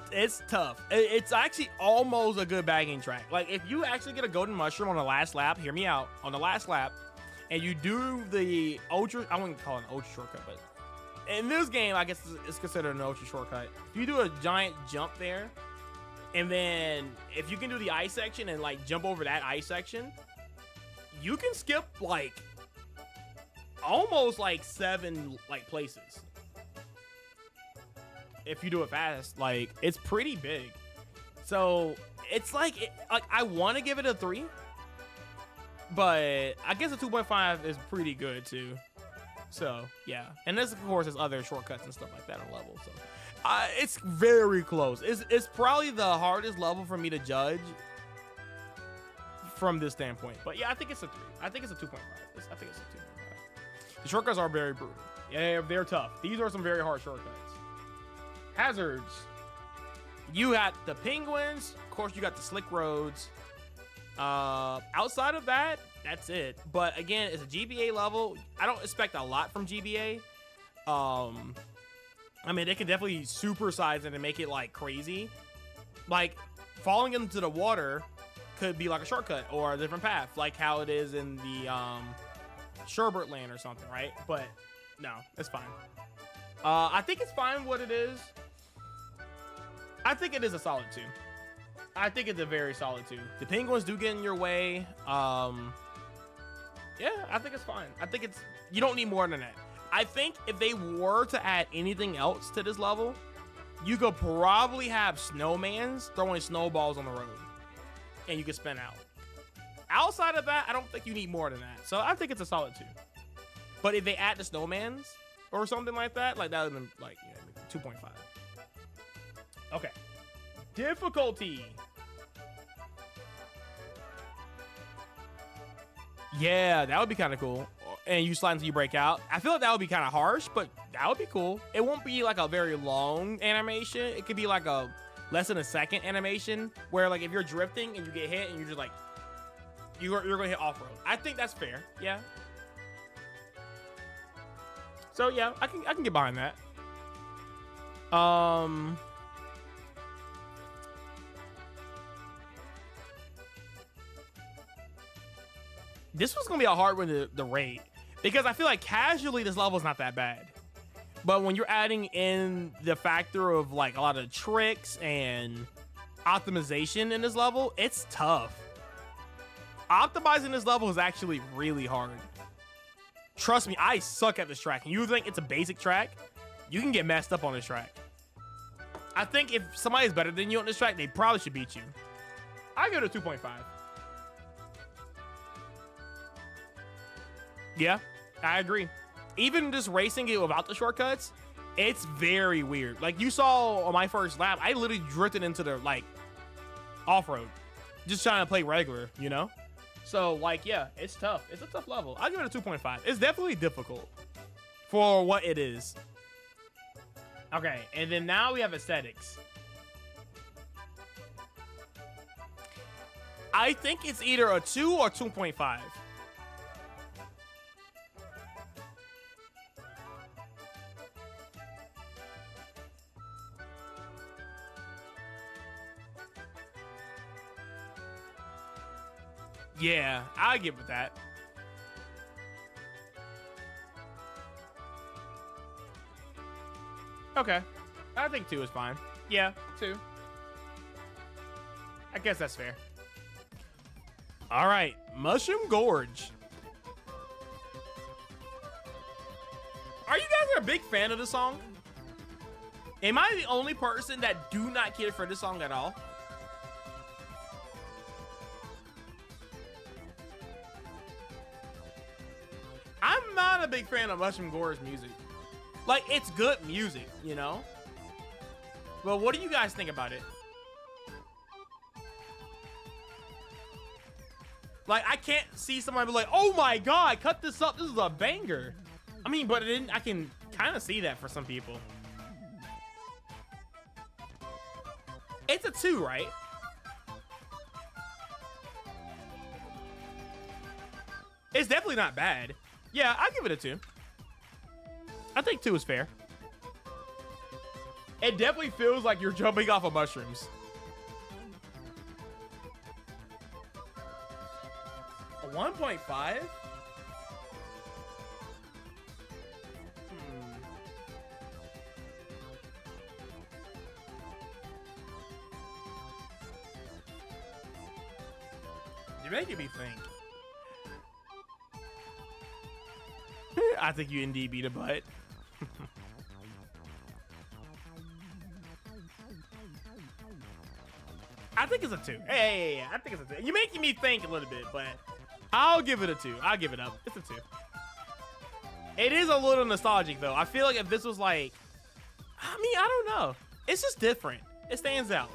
A: tough. It's actually almost a good bagging track. Like if you actually get a golden mushroom on the last lap, hear me out, on the last lap, and you do the ultra, I wouldn't call it an ultra shortcut, but in this game, I guess it's considered an ultra shortcut. If you do a giant jump there, and then if you can do the ice section and like jump over that ice section, you can skip like almost like 7 like places. If you do it fast, like it's pretty big. So it's like, I want to give it a 3, but I guess a 2.5 is pretty good too. So yeah, and this of course is other shortcuts and stuff like that on level. So it's very close. It's probably the hardest level for me to judge from this standpoint. But yeah, I think it's a 3. I think it's a 2.5. I think it's a 2.5. The shortcuts are very brutal. Yeah, they're tough. These are some very hard shortcuts. Hazards. You got the penguins. Of course, you got the slick roads. Outside of that, that's it. But again, it's a GBA level. I don't expect a lot from GBA. I mean, they can definitely supersize it and make it like crazy. Like falling into the water could be like a shortcut or a different path, like how it is in the Sherbert Land or something, right? But no, it's fine. I think it's fine what it is. I think it is a solid 2. I think it's a very solid 2. The penguins do get in your way. Yeah, I think it's fine. I think it's, you don't need more than that. I think if they were to add anything else to this level, you could probably have snowmans throwing snowballs on the road and you can spin out. Outside of that, I don't think you need more than that. So I think it's a solid 2. But if they add the snowmans or something like that would have been like 2.5. Okay. Difficulty. Yeah, that would be kind of cool. And you slide until you break out. I feel like that would be kind of harsh, but that would be cool. It won't be like a very long animation. It could be like a less than a second animation where like if you're drifting and you get hit and you're just like, you're gonna hit off-road. I think that's fair. Yeah. So yeah, I can get behind that. This was gonna be a hard one to rate because I feel like casually this level is not that bad, but when you're adding in the factor of like a lot of tricks and optimization in this level, it's tough. Optimizing this level is actually really hard. Trust me, I suck at this track. And you think it's a basic track, you can get messed up on this track. I think if somebody's better than you on this track, they probably should beat you. I give it a 2.5. Yeah, I agree. Even just racing it without the shortcuts, it's very weird. Like you saw on my first lap, I literally drifted into the like off-road, just trying to play regular, you know? So like, yeah, it's tough. It's a tough level. I'll give it a 2.5. It's definitely difficult for what it is. Okay, and then now we have aesthetics. I think it's either a 2 or 2.5. Yeah, I'll give it that. Okay. I think 2 is fine. Yeah, 2. I guess that's fair. All right, Mushroom Gorge. Are you guys a big fan of the song? Am I the only person that do not care for this song at all? I'm not a big fan of Mushroom Gorge music. Like, it's good music, you know? But what do you guys think about it? Like, I can't see somebody be like, oh my god, cut this up, this is a banger. I mean, but I can kind of see that for some people. It's a 2, right? It's definitely not bad. Yeah, I'll give it a 2. I think 2 is fair. It definitely feels like you're jumping off of mushrooms. A 1.5? You're making me think. I think you indeed beat a butt. I think it's a 2. Hey, I think it's a 2. You're making me think a little bit, but I'll give it a 2. I'll give it up. It's a 2. It is a little nostalgic, though. I feel like if this was like, I mean, I don't know. It's just different. It stands out.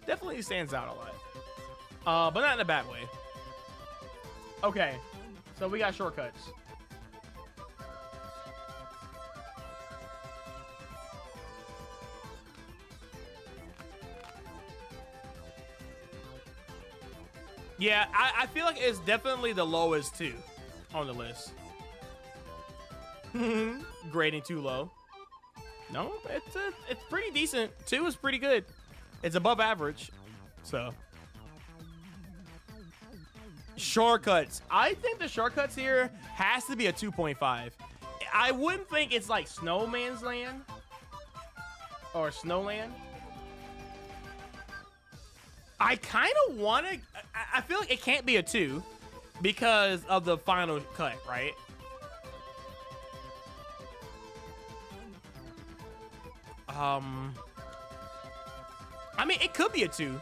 A: Definitely stands out a lot. But not in a bad way. Okay, so we got shortcuts. Yeah, I feel like it's definitely the lowest 2 on the list. Grading too low. No, it's pretty decent. 2 is pretty good. It's above average. So shortcuts. I think the shortcuts here has to be a 2.5. I wouldn't think it's like Snowman's Land or Snowland. I kind of want to. I feel like it can't be a 2 because of the final cut, right? I mean, it could be a 2.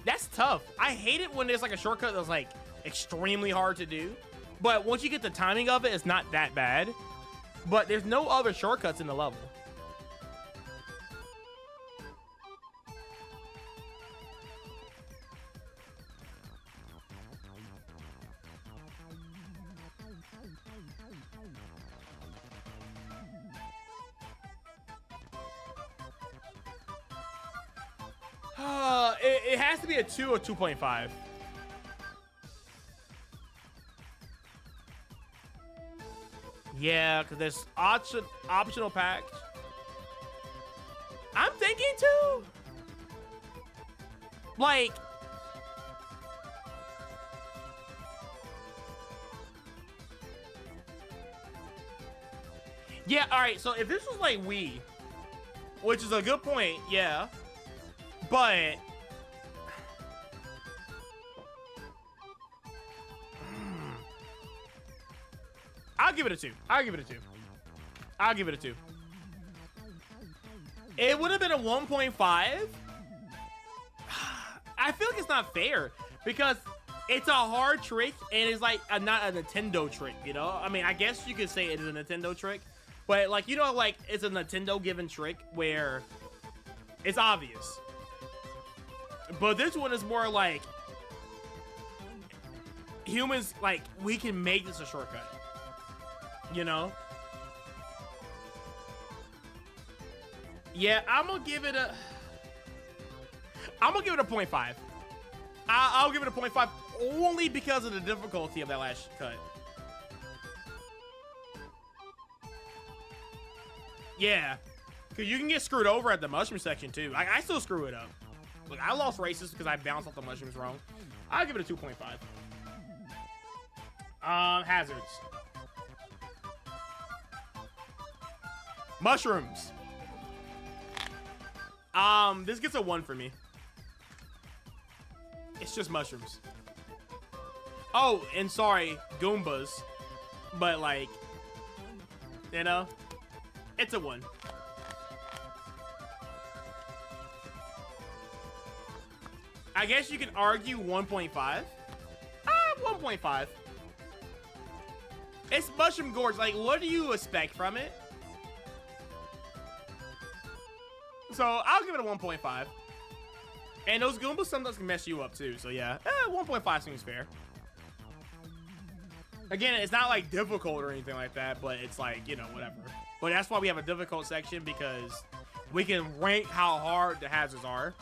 A: That's tough. I hate it when there's like a shortcut that's like extremely hard to do. But once you get the timing of it, it's not that bad. But there's no other shortcuts in the level. It has to be a 2 or 2.5. Yeah, because there's optional packs. I'm thinking 2. Like, yeah, all right. So if this was like Wii, which is a good point, yeah, but I'll give it a 2. I'll give it a 2. I'll give it a 2. It would have been a 1.5. I feel like it's not fair because it's a hard trick and it's like not a Nintendo trick, you know? I mean, I guess you could say it is a Nintendo trick, but like, you know, like it's a Nintendo given trick where it's obvious. But this one is more like humans, like, we can make this a shortcut. You know? Yeah, I'm gonna give it a 0.5. I'll give it a 0.5 only because of the difficulty of that last cut. Yeah, because you can get screwed over at the mushroom section too. I still screw it up. Look, I lost races because I bounced off the mushrooms wrong. I'll give it a 2.5. Hazards. Mushrooms. This gets a 1 for me. It's just mushrooms. Oh, and sorry, Goombas. But like, you know, it's a 1. I guess you can argue 1.5. 1.5. It's Mushroom Gorge. Like, what do you expect from it? So I'll give it a 1.5. And those Goombas sometimes can mess you up too. So yeah, 1.5 seems fair. Again, it's not like difficult or anything like that, but it's like, you know, whatever. But that's why we have a difficult section, because we can rank how hard the hazards are.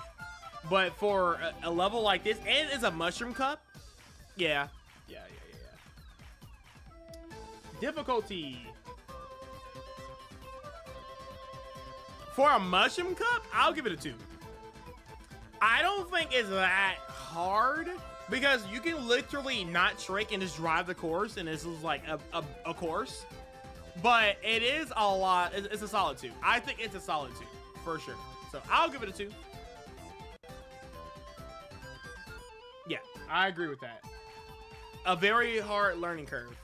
A: But for a level like this, and it's a mushroom cup, yeah. Difficulty. For a mushroom cup, I'll give it a 2. I don't think it's that hard, because you can literally not trick and just drive the course, and this is like a course. But it is a lot. It's a solid 2. I think it's a solid 2 for sure. So I'll give it a 2. Yeah, I agree with that. A very hard learning curve.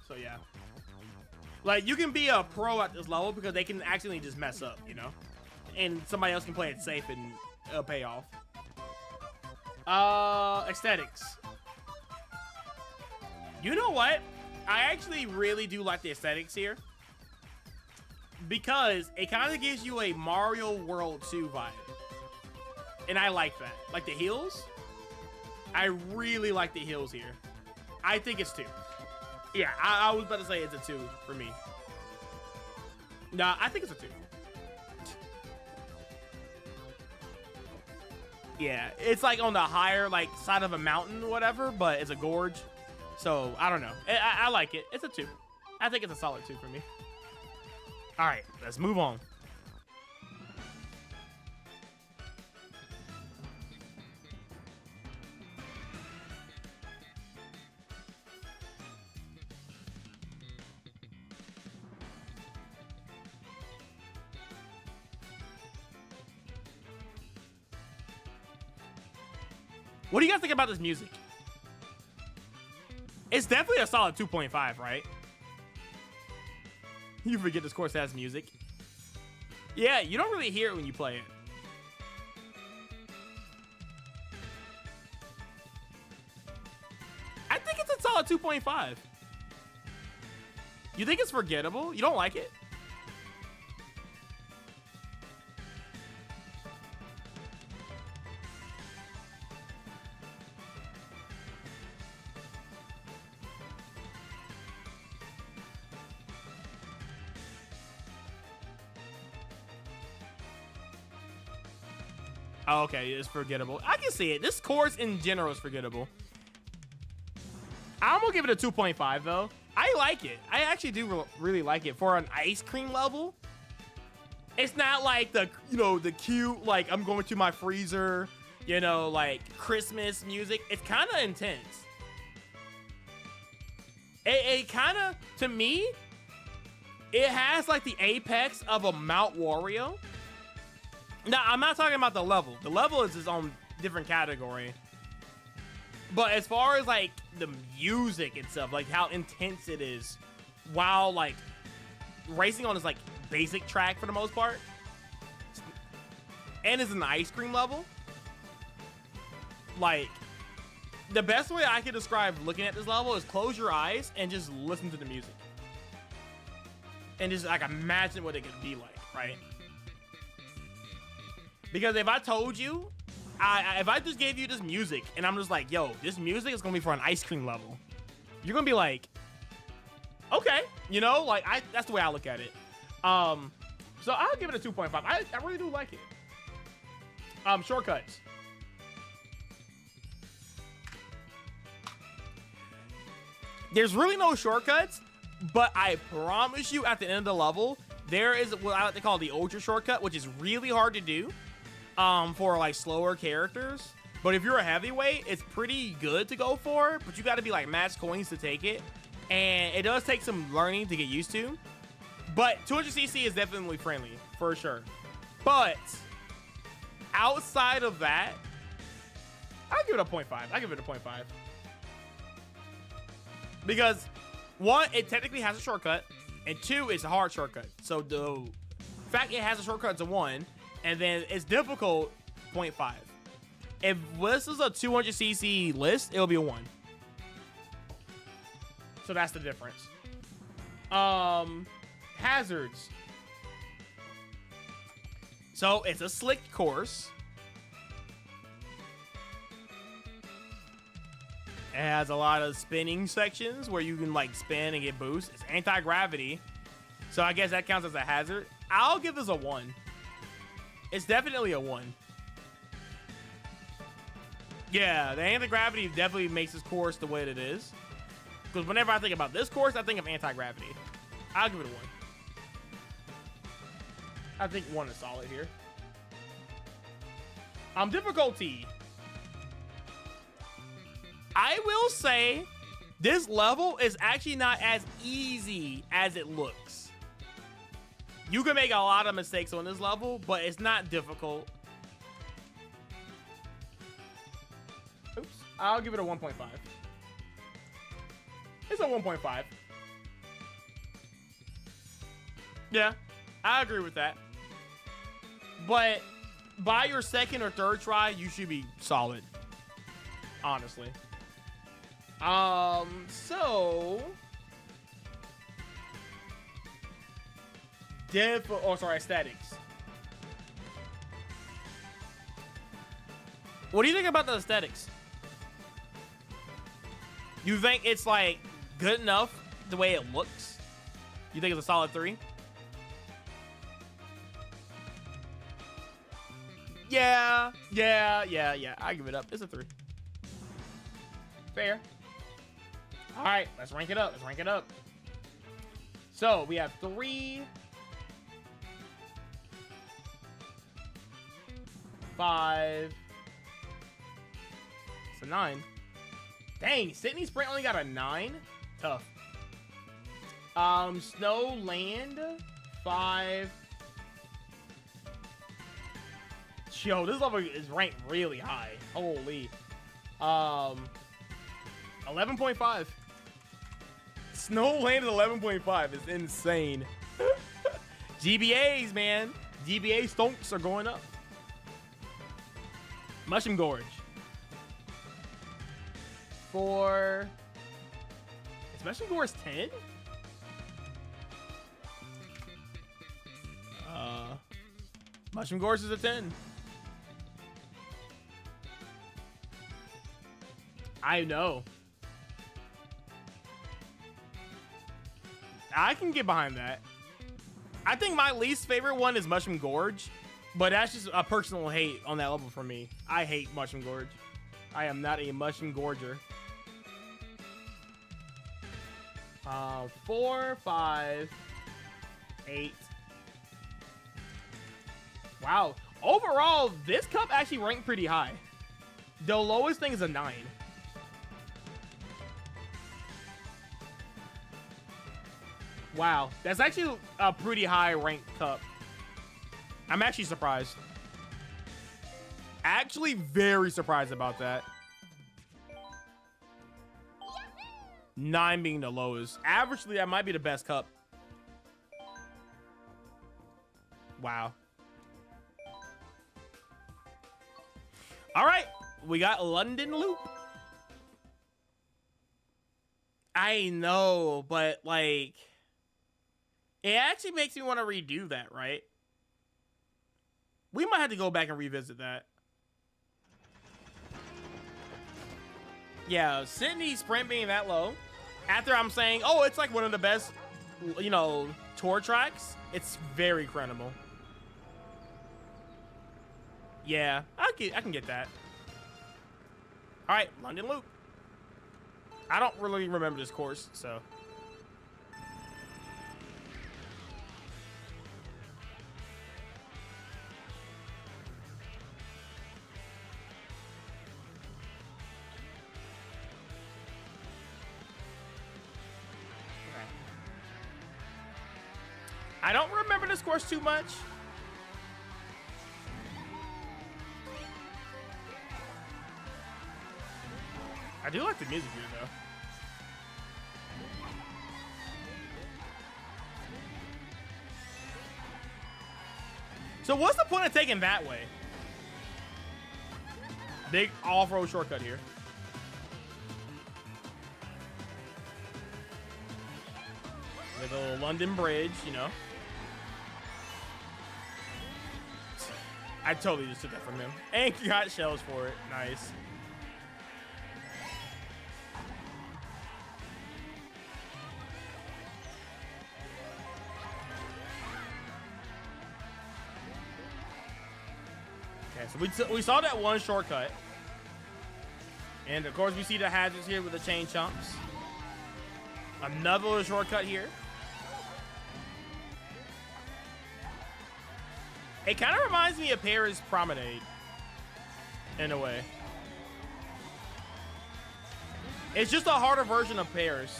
A: So yeah. Like, you can be a pro at this level because they can actually just mess up, you know? And somebody else can play it safe and it'll pay off. Aesthetics. You know what? I actually really do like the aesthetics here, because it kind of gives you a Mario World 2 vibe. And I like that. Like the hills. I really like the hills here. I think it's 2. Yeah, I was about to say it's a 2 for me. Nah, I think it's a 2. Yeah, it's like on the higher like side of a mountain or whatever, but it's a gorge. So, I don't know. I like it. It's a 2. I think it's a solid 2 for me. All right, let's move on. What do you guys think about this music? It's definitely a solid 2.5, right? You forget this course has music. Yeah, you don't really hear it when you play it. I think it's a solid 2.5. You think it's forgettable? You don't like it? Oh, okay, it's forgettable. I can see it. This course in general is forgettable. I'm gonna give it a 2.5 though. I like it. I actually do really like it for an ice cream level. It's not like the, you know, the cute, like I'm going to my freezer, you know, like Christmas music. It's kind of intense. It kind of, to me, it has like the apex of a Mount Wario. Now, I'm not talking about the level. The level is its own different category. But as far as like the music itself, like how intense it is, while like racing on this like basic track for the most part, and is an ice cream level, like the best way I can describe looking at this level is close your eyes and just listen to the music. And just like imagine what it could be like, right? Because if I told you, if I just gave you this music and I'm just like, yo, this music is gonna be for an ice cream level, you're gonna be like, okay, you know, like that's the way I look at it. So I'll give it a 2.5. I really do like it. Shortcuts. There's really no shortcuts, but I promise you at the end of the level, there is what I like to call the ultra shortcut, which is really hard to do. For like slower characters, but if you're a heavyweight, it's pretty good to go for, but you got to be like max coins to take it, and it does take some learning to get used to, but 200cc is definitely friendly for sure. But outside of that, I'll give it a 0.5. I give it a 0.5 because one, it technically has a shortcut, and two, it's a hard shortcut. So the fact it has a shortcut is a 1. And then it's difficult, 0.5. If this is a 200cc list, it'll be a 1. So that's the difference. Hazards. So it's a slick course. It has a lot of spinning sections where you can like spin and get boosts. It's anti-gravity. So I guess that counts as a hazard. I'll give this a 1. It's definitely a 1. Yeah, the anti-gravity definitely makes this course the way that it is. Because whenever I think about this course, I think of anti-gravity. I'll give it a 1. I think 1 is solid here. Difficulty. I will say this level is actually not as easy as it looks. You can make a lot of mistakes on this level, but it's not difficult. Oops. I'll give it a 1.5. It's a 1.5. Yeah, I agree with that. But by your second or third try, you should be solid. Honestly. So... aesthetics. What do you think about the aesthetics? You think it's like good enough the way it looks? You think it's a solid 3? Yeah. I give it up. It's a 3. Fair. All right, let's rank it up. So we have 3, 5. It's a 9. Dang, Sydney Sprint only got a 9? Tough. Snowland, 5. Yo, this level is ranked really high. Holy. 11.5. Snowland is 11.5. It's insane. GBAs, man. GBA stonks are going up. Mushroom Gorge. Is Mushroom Gorge 10? Mushroom Gorge is a 10. I know. I can get behind that. I think my least favorite one is Mushroom Gorge, but that's just a personal hate on that level for me. I hate Mushroom Gorge. I am not a Mushroom Gorger. 4, 5, 8. Wow. Overall, this cup actually ranked pretty high. The lowest thing is a 9. Wow. That's actually a pretty high ranked cup. I'm actually surprised. Actually very surprised about that. 9 being the lowest. Averagely, that might be the best cup. Wow. All right. We got London Loop. I know, but like, it actually makes me want to redo that, right? We might have to go back and revisit that. Yeah, Sydney sprint being that low. After I'm saying, oh, it's like one of the best, you know, tour tracks. It's very credible. Yeah, I can get that. All right, London Loop. I don't really remember this course, so. I don't remember this course too much. I do like the music here, though. So what's the point of taking that way? Big off-road shortcut here. Little London Bridge, you know. I totally just took that from him. And got shells for it. Nice. Okay, so we saw that one shortcut. And of course we see the hazards here with the chain chomps. Another little shortcut here. It kind of reminds me of Paris Promenade, in a way. It's just a harder version of Paris.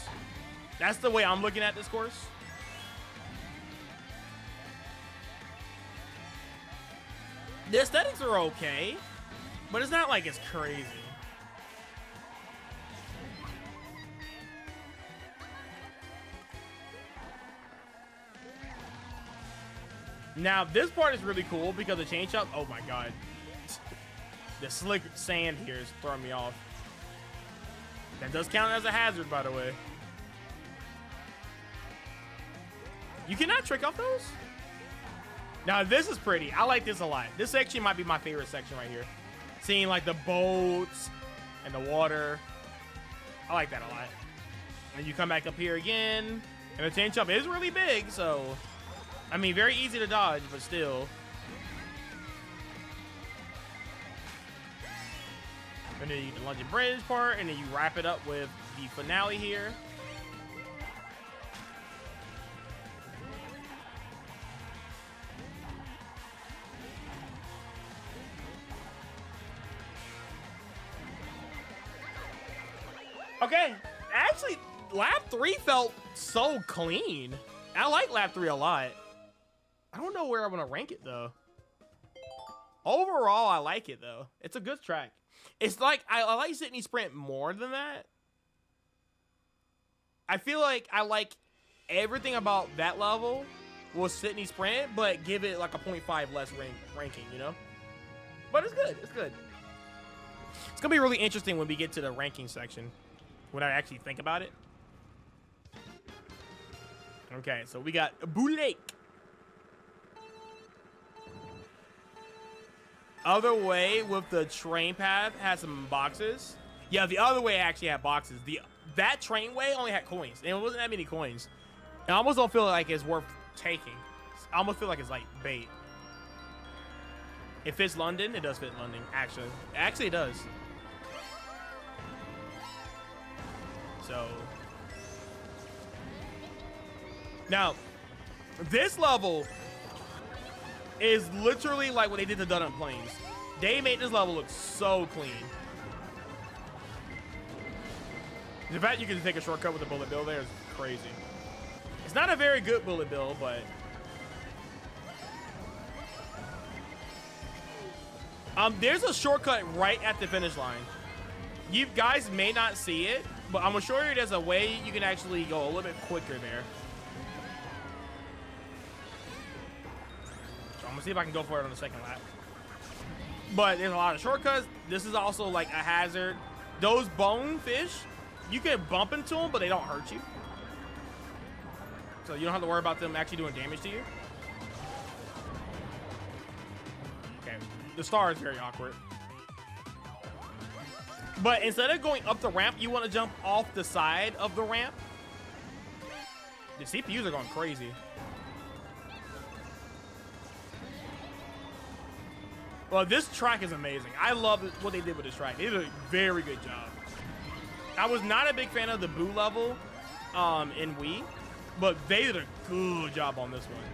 A: That's the way I'm looking at this course. The aesthetics are okay, but it's not like it's crazy. Now, this part is really cool because the chain chomp. Oh my god. The slick sand here is throwing me off. That does count as a hazard, by the way. You cannot trick off those? Now, this is pretty. I like this a lot. This section might be my favorite section right here. Seeing like the boats and the water. I like that a lot. And you come back up here again. And the chain chomp is really big, so... I mean, very easy to dodge, but still. And then you do the London Bridge part, and then you wrap it up with the finale here. Okay, actually, lap 3 felt so clean. I like lap 3 a lot. I don't know where I want to rank it, though. Overall, I like it, though. It's a good track. It's like I like Sydney Sprint more than that. I feel like I like everything about that level was Sydney Sprint, but give it like a 0.5 less ranking, you know? But it's good. It's good. It's gonna be really interesting when we get to the ranking section, when I actually think about it. Okay, so we got Boo Lake. Other way with the train path has some boxes. Yeah, the other way actually had boxes. That train way only had coins, and it wasn't that many coins. I almost don't feel like it's worth taking. I almost feel like it's like bait. It fits London. It does fit London, actually. Actually, it does. So now, this level is literally like what they did to Dunham Plains. They made this level look so clean. The fact you can take a shortcut with a bullet bill there is crazy. It's not a very good bullet bill, but there's a shortcut right at the finish line. You guys may not see it, but I'm sure there's a way you can actually go a little bit quicker there. So I'm gonna see if I can go for it on the second lap. But there's a lot of shortcuts. This is also like a hazard. Those bonefish, you can bump into them, but they don't hurt you. So you don't have to worry about them actually doing damage to you. Okay, the star is very awkward. But instead of going up the ramp, you want to jump off the side of the ramp. The CPUs are going crazy. Well, this track is amazing. I love what they did with this track. They did a very good job. I was not a big fan of the Boo level in Wii, but they did a good job on this one.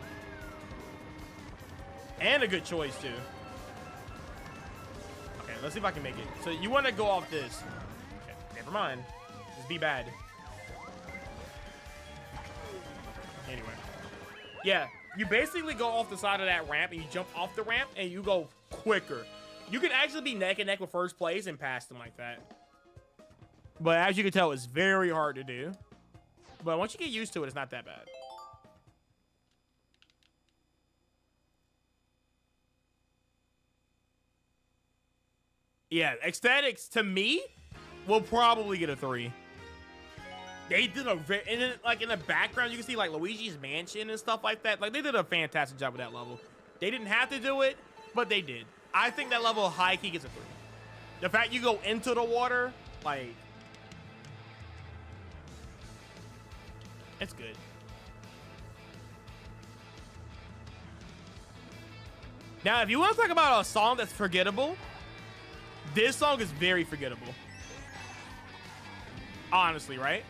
A: And a good choice, too. Okay, let's see if I can make it. So you want to go off this. Okay, never mind. Just be bad. Anyway. Yeah, you basically go off the side of that ramp and you jump off the ramp and you go quicker. You can actually be neck and neck with first place and pass them like that. But as you can tell, it's very hard to do. But once you get used to it, it's not that bad. Yeah, aesthetics to me will probably get a 3. They did a very, and then like in the background you can see like Luigi's mansion and stuff like that. Like they did a fantastic job with that level. They didn't have to do it, but they did. I think that level high key gets a 3. The fact you go into the water, like, it's good. Now, if you want to talk about a song that's forgettable, this song is very forgettable. Honestly, right?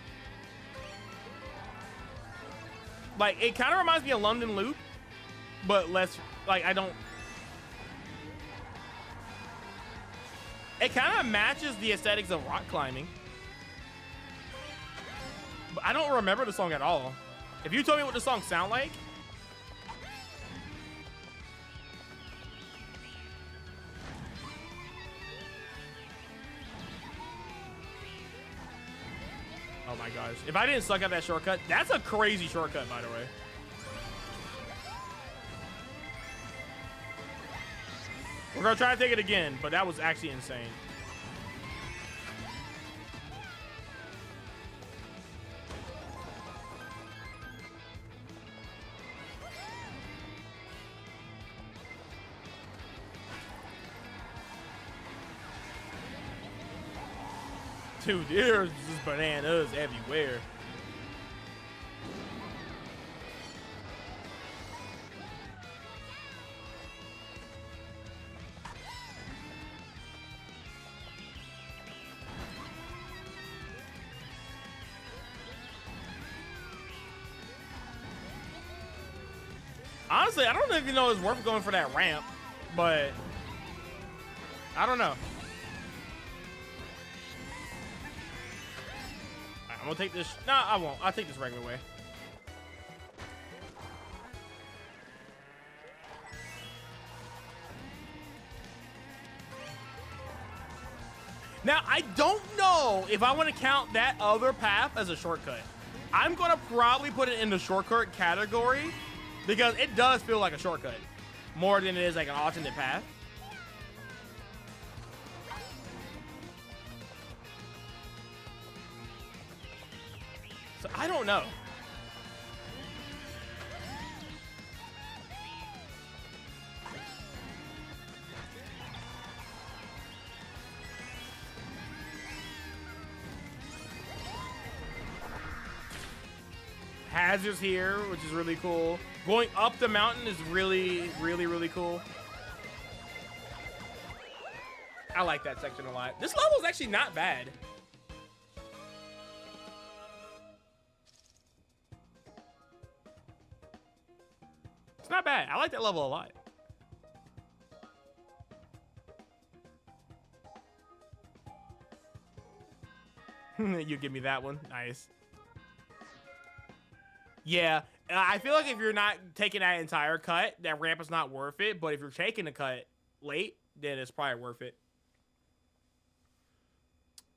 A: Like, it kind of reminds me of London Loop, but less, like, I don't... It kind of matches the aesthetics of rock climbing. But I don't remember the song at all. If you told me what the song sound like... Oh my gosh. If I didn't suck at that shortcut, that's a crazy shortcut, by the way. We're gonna try to take it again, but that was actually insane. Dude, there's just bananas everywhere. Honestly, I don't even know it's worth going for that ramp, but I don't know. I'm gonna take this. No, I won't. I'll take this regular way. Now, I don't know if I want to count that other path as a shortcut. I'm going to probably put it in the shortcut category because it does feel like a shortcut more than it is like an alternate path. So I don't know. Hazards here, which is really cool. Going up the mountain is really, really, really cool. I like that section a lot. This level is actually not bad. It's not bad. I like that level a lot. You give me that one. Nice. Yeah, I feel like if you're not taking that entire cut, that ramp is not worth it. But if you're taking the cut late, then it's probably worth it.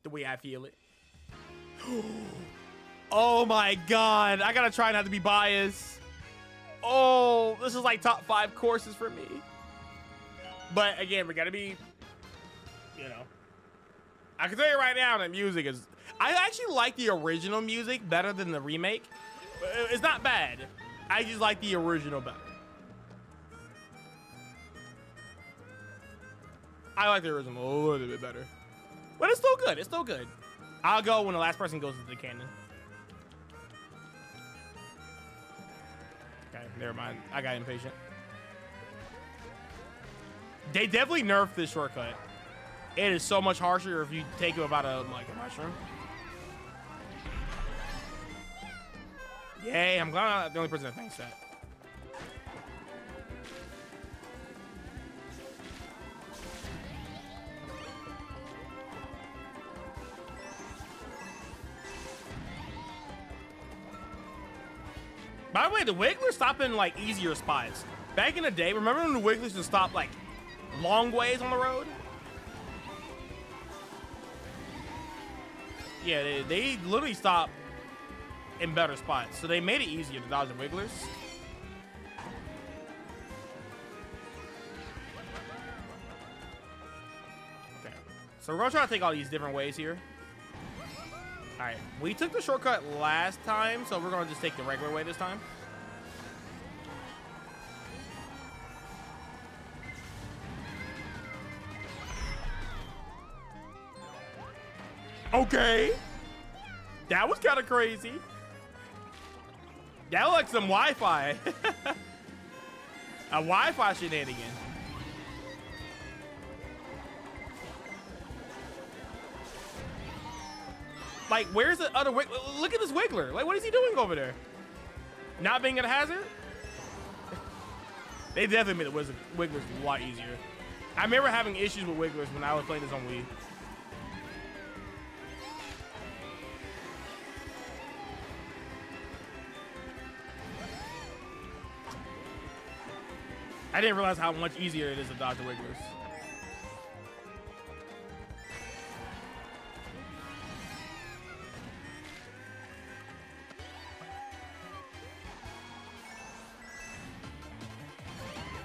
A: The way I feel it. Oh my god, I gotta try not to be biased. Oh, this is like top 5 courses for me. But again, we gotta be, you know. I can tell you right now that music is... I actually like the original music better than the remake. It's not bad. I just like the original better. I like the original a little bit better. But it's still good. It's still good. I'll go when the last person goes into the cannon. Okay, never mind. I got impatient. They definitely nerfed this shortcut. It is so much harsher if you take it without a mushroom. Yay, I'm glad I'm not the only person that thinks that. By the way, the Wigglers stop in like easier spots. Back in the day, remember when the Wigglers would stop like long ways on the road? Yeah, they literally stop in better spots. So they made it easier to dodge the Wigglers. Okay. So we're gonna try to take all these different ways here. Alright, we took the shortcut last time, so we're gonna just take the regular way this time. Okay. That was kind of crazy. That looked like some Wi-Fi. A Wi-Fi shenanigan. Like, where's the other Wiggler? Look at this Wiggler. Like, what is he doing over there? Not being at a hazard? They definitely made the Wigglers a lot easier. I remember having issues with Wigglers when I was playing this on Wii. I didn't realize how much easier it is to dodge the Wigglers.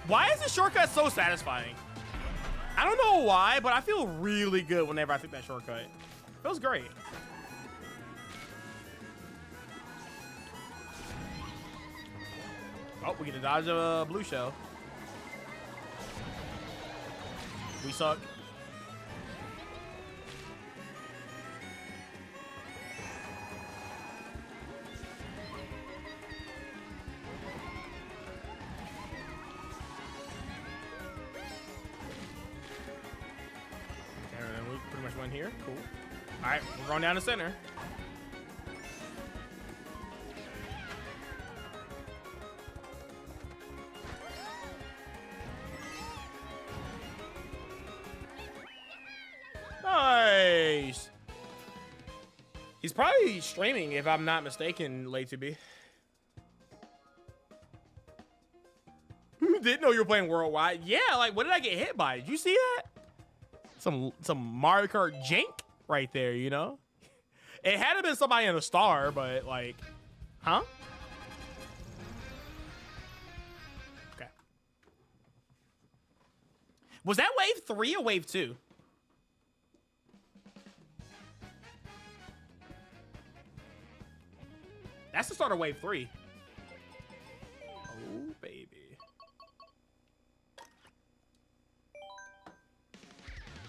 A: Why is the shortcut so satisfying? I don't know why, but I feel really good whenever I take that shortcut. It feels great. Oh, we get to dodge a blue shell. We suck. And we pretty much went here. Cool. All right, we're going down the center. Nice. He's probably streaming, if I'm not mistaken, late to be. Didn't know you were playing worldwide. Yeah, like, what did I get hit by? Did you see that? some Mario Kart jank right there, you know? It had to been somebody in a star, but like, huh? Okay. Was that wave 3 or wave 2? That's the start of wave 3. Oh, baby.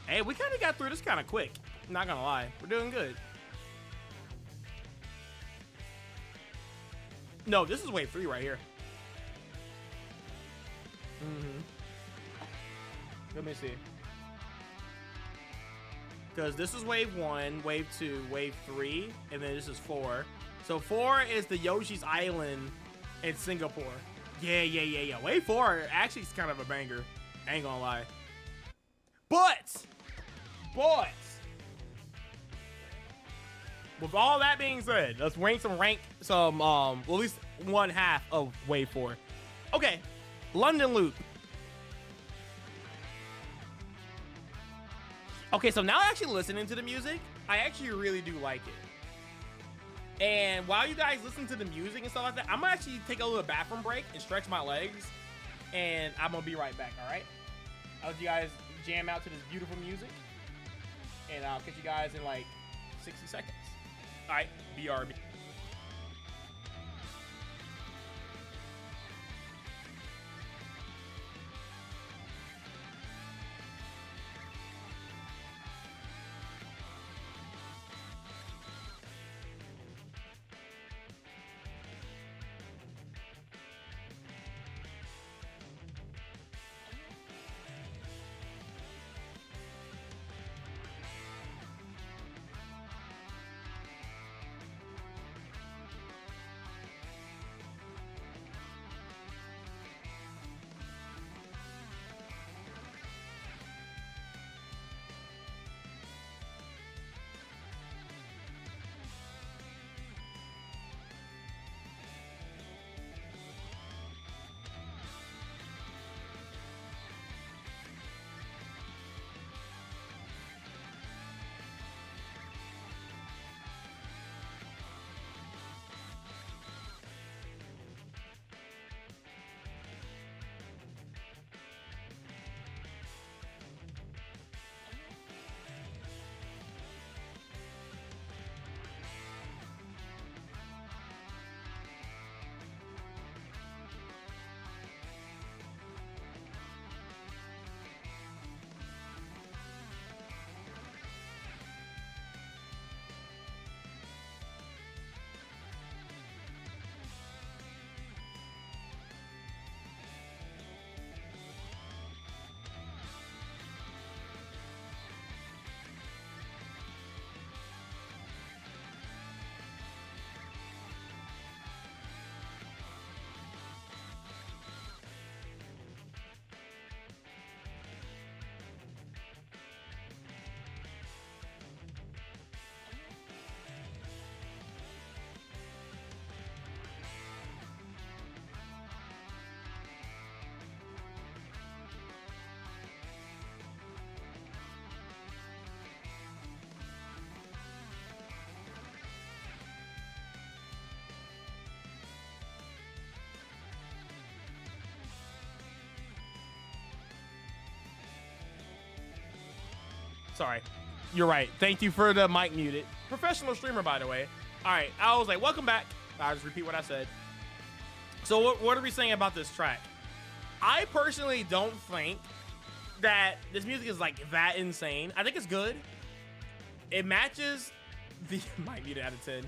A: Hey, we kind of got through this kind of quick. Not gonna lie. We're doing good. No, this is wave 3 right here. Let me see. Because this is wave 1, wave 2, wave 3, and then this is 4. So 4 is the Yoshi's Island in Singapore. Yeah. Wave 4 actually is kind of a banger. I ain't gonna lie. But, with all that being said, let's rank well, at least one half of wave 4. Okay, London Loop. Okay, so now actually listening to the music, I actually really do like it. And while you guys listen to the music and stuff like that, I'm gonna actually take a little bathroom break and stretch my legs, and I'm gonna be right back, all right? I'll let you guys jam out to this beautiful music, and I'll catch you guys in like 60 seconds. All right, BRB. Sorry. You're right. Thank you for the mic muted. Professional streamer, by the way. All right. I was like, welcome back. I'll just repeat what I said. So what are we saying about this track? I personally don't think that this music is like that insane. I think it's good. It matches the mic muted out of 10.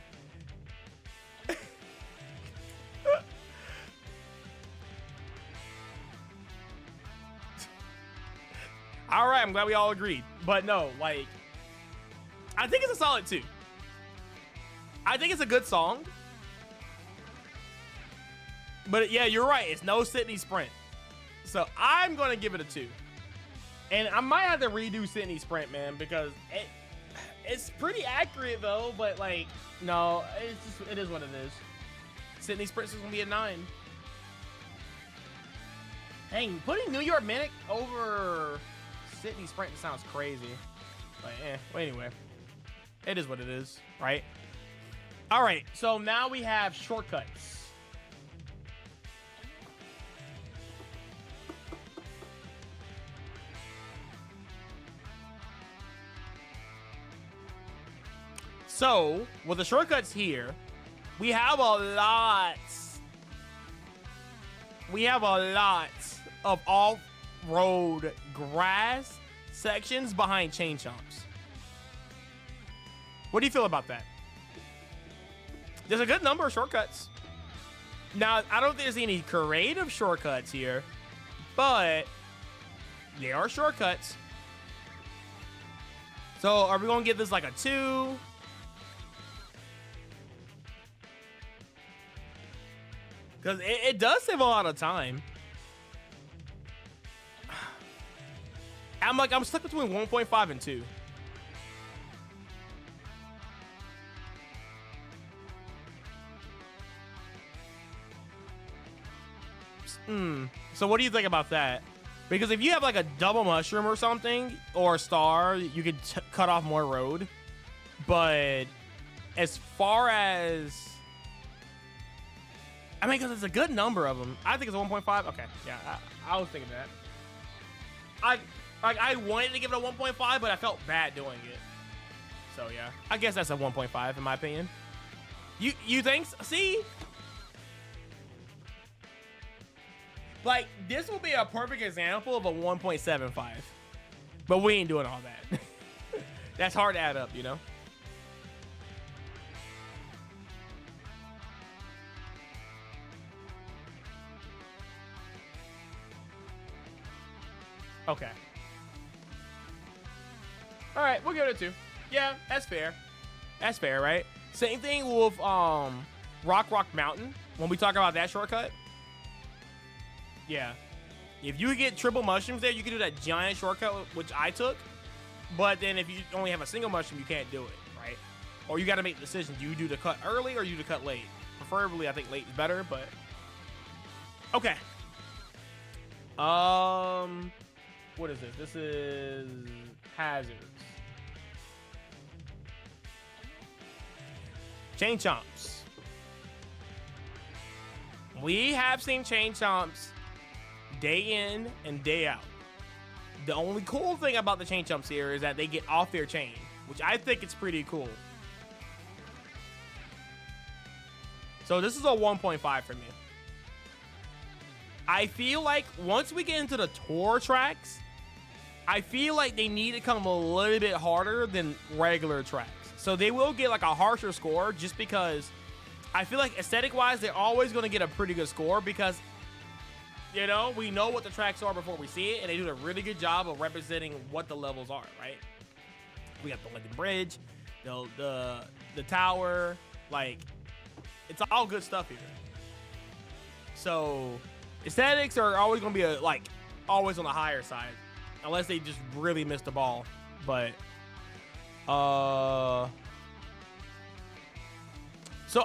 A: All right, I'm glad we all agreed. But no, like, I think it's a solid 2. I think it's a good song. But yeah, you're right. It's no Sydney Sprint. So I'm going to give it a 2. And I might have to redo Sydney Sprint, man, because it's pretty accurate, though. But, like, no, it is what it is. Sydney Sprint is going to be a 9. Dang, putting New York Minute over Sydney Sprint just sounds crazy. But well, anyway, it is what it is, right? All right, so now we have shortcuts. So with the shortcuts here, we have a lot. We have a lot of off-road grass sections behind chain chomps. What do you feel about that? There's a good number of shortcuts. Now, I don't think there's any creative shortcuts here, but there are shortcuts. So are we going to give this like a 2? Because it does save a lot of time. I'm stuck between 1.5 and 2. So what do you think about that? Because if you have like a double mushroom or something, or a star, you could cut off more road. But as far as... I mean, because it's a good number of them. I think it's a 1.5. Okay, yeah, I was thinking that. I wanted to give it a 1.5, but I felt bad doing it. So yeah, I guess that's a 1.5 in my opinion. You think? See, like this will be a perfect example of a 1.75, but we ain't doing all that. That's hard to add up, you know. Okay. All right, we'll give it a 2. Yeah, that's fair. That's fair, right? Same thing with Rock Mountain. When we talk about that shortcut. Yeah. If you get triple mushrooms there, you can do that giant shortcut, which I took. But then if you only have a single mushroom, you can't do it, right? Or you got to make the decision. Do you do the cut early or you do the cut late? Preferably, I think late is better, but... Okay. What is this? This is hazards. Chain chomps. We have seen chain chomps day in and day out. The only cool thing about the chain chomps here is that they get off their chain, which I think it's pretty cool. So this is a 1.5 for me. I feel like once we get into the tour tracks, I feel like they need to come a little bit harder than regular tracks. So they will get like a harsher score just because I feel like aesthetic-wise, they're always going to get a pretty good score because, you know, we know what the tracks are before we see it, and they do a really good job of representing what the levels are, right? We got the London Bridge, the tower, like, it's all good stuff here. So aesthetics are always going to be always on the higher side. Unless they just really missed the ball. But, so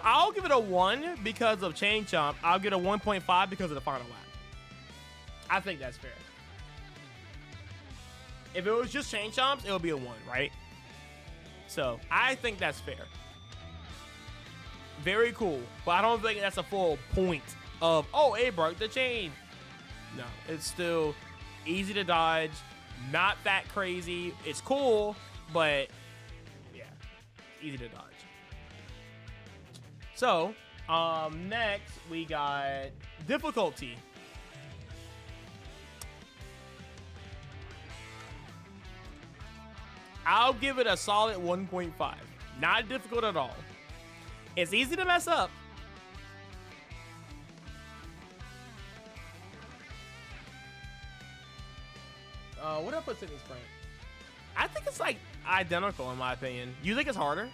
A: I'll give it a 1 because of Chain Chomp. I'll get a 1.5 because of the final lap. I think that's fair. If it was just Chain Chomps, it would be a 1, right? So I think that's fair. Very cool. But I don't think that's a full point of, oh, it broke the chain. No, it's still easy to dodge. Not that crazy. It's cool, but yeah, easy to dodge. So, next we got difficulty. I'll give it a solid 1.5. Not difficult at all. It's easy to mess up. What did I put Sydney Sprint? I think it's like identical in my opinion. You think it's harder?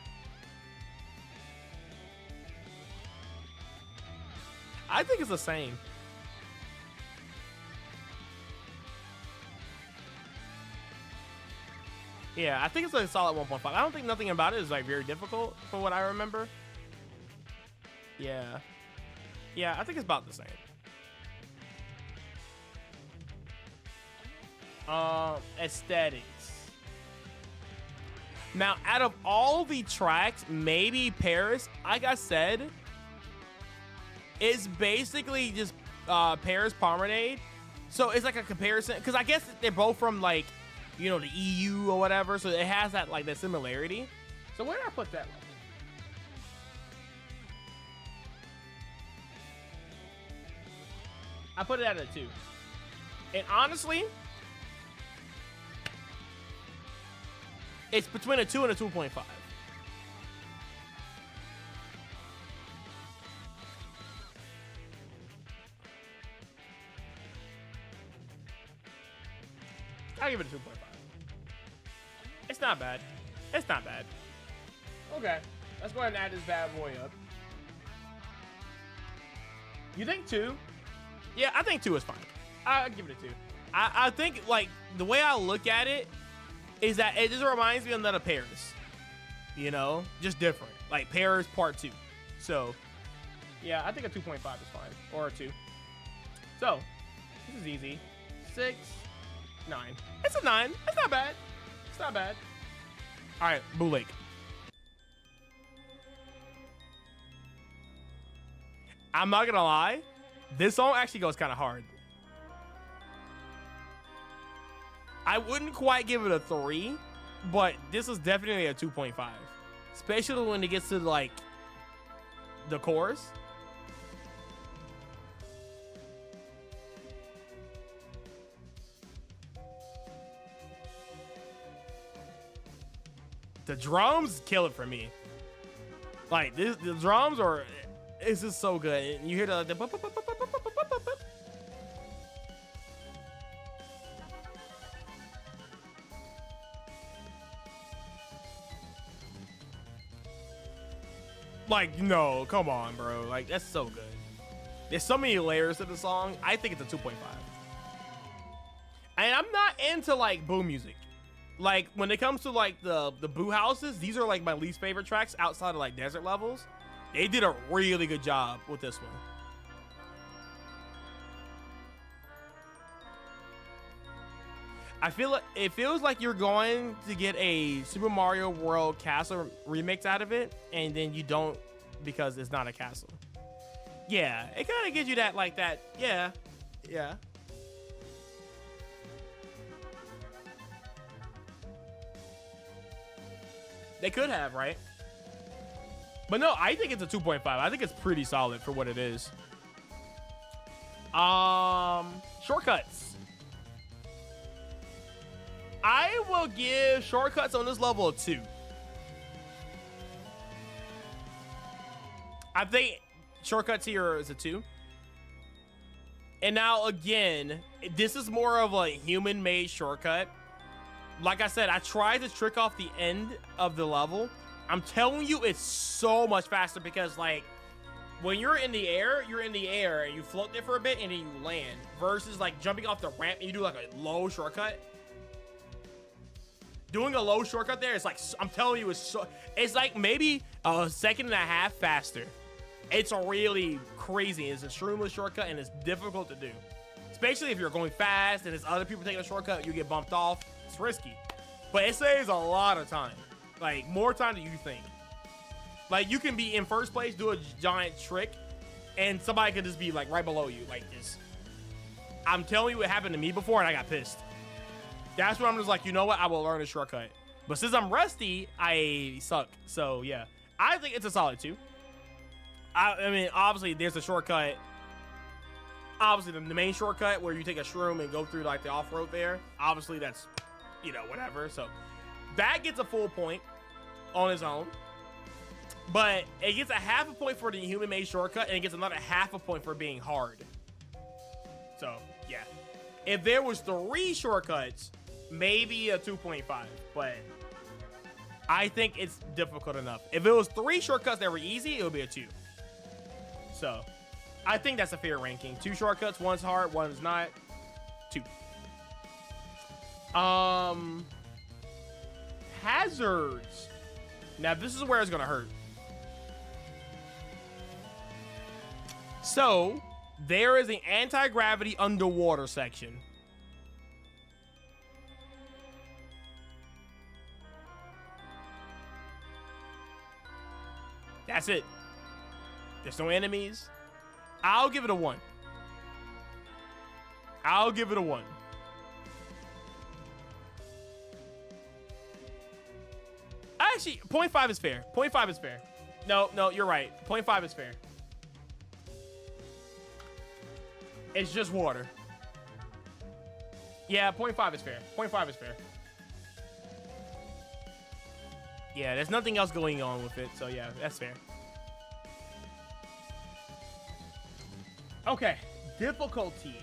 A: I think it's the same. Yeah, I think it's like a solid 1.5. I don't think nothing about it is like very difficult from what I remember. Yeah. Yeah, I think it's about the same. Aesthetics. Now, out of all the tracks, maybe Paris, like I said, is basically just Paris Promenade. So it's like a comparison, because I guess they're both from like, you know, the EU or whatever. So it has that like that similarity. So where did I put that one? I put it at a 2. And honestly, it's between a 2 and a 2.5. I'll give it a 2.5. It's not bad. It's not bad. Okay. Let's go ahead and add this bad boy up. You think 2? Yeah, I think 2 is fine. I'll give it a 2. I think, like, the way I look at it is that it just reminds me of another Paris. You know? Just different. Like, Paris Part 2. So, yeah, I think a 2.5 is fine. Or a 2. So, this is easy. 6, 9. It's a 9. It's not bad. It's not bad. All right, Boo Lake. I'm not gonna lie. This song actually goes kind of hard. I wouldn't quite give it a 3, but this is definitely a 2.5. Especially when it gets to, like, the chorus. The drums kill it for me. Like, the drums are, it's just so good. And you hear the like, no, come on, bro. Like, that's so good. There's so many layers to the song. I think it's a 2.5. And I'm not into, like, Boo music. Like, when it comes to, like, the Boo houses, these are, like, my least favorite tracks outside of, like, Desert Levels. They did a really good job with this one. I feel like it feels like you're going to get a Super Mario World Castle remix out of it, and then you don't because it's not a castle. Yeah, it kind of gives you that, like, that, yeah. They could have, right? But no, I think it's a 2.5. I think it's pretty solid for what it is. Shortcuts. I will give Shortcuts on this level a 2. I think Shortcuts here is a 2. And now, again, this is more of a human-made shortcut. Like I said, I tried to trick off the end of the level. I'm telling you, it's so much faster because, like, when you're in the air and you float there for a bit and then you land. Versus, like, jumping off the ramp and you do, like, a low shortcut. Doing a low shortcut there is, like, I'm telling you, it's like maybe a second and a half faster. It's really crazy. It's a streamless shortcut and it's difficult to do. Especially if you're going fast and there's other people taking a shortcut, you get bumped off. It's risky, but it saves a lot of time, like more time than you think. Like, you can be in first place, do a giant trick, and somebody could just be like right below you, like this. I'm telling you, it happened to me before, and I got pissed. That's when I'm just like, you know what? I will learn a shortcut. But since I'm rusty, I suck. So yeah, I think it's a solid 2. I mean, obviously, there's a shortcut. Obviously, the main shortcut where you take a shroom and go through like the off-road there. Obviously, that's, you know, whatever. So that gets a full point on its own. But it gets a half a point for the human-made shortcut, and it gets another half a point for being hard. So, yeah. If there was 3 shortcuts, maybe a 2.5. But I think it's difficult enough. If it was 3 shortcuts that were easy, it would be a 2. So I think that's a fair ranking. 2 shortcuts, one's hard, one's not. 2. Hazards. Now this is where it's gonna hurt. So there is an anti-gravity underwater section. That's it. There's no enemies. I'll give it a 1. I'll give it a 1. Actually, 0.5 is fair. 0.5 is fair. No, you're right. 0.5 is fair. It's just water. Yeah, 0.5 is fair. 0.5 is fair. Yeah, there's nothing else going on with it, so yeah, that's fair. Okay, difficulty.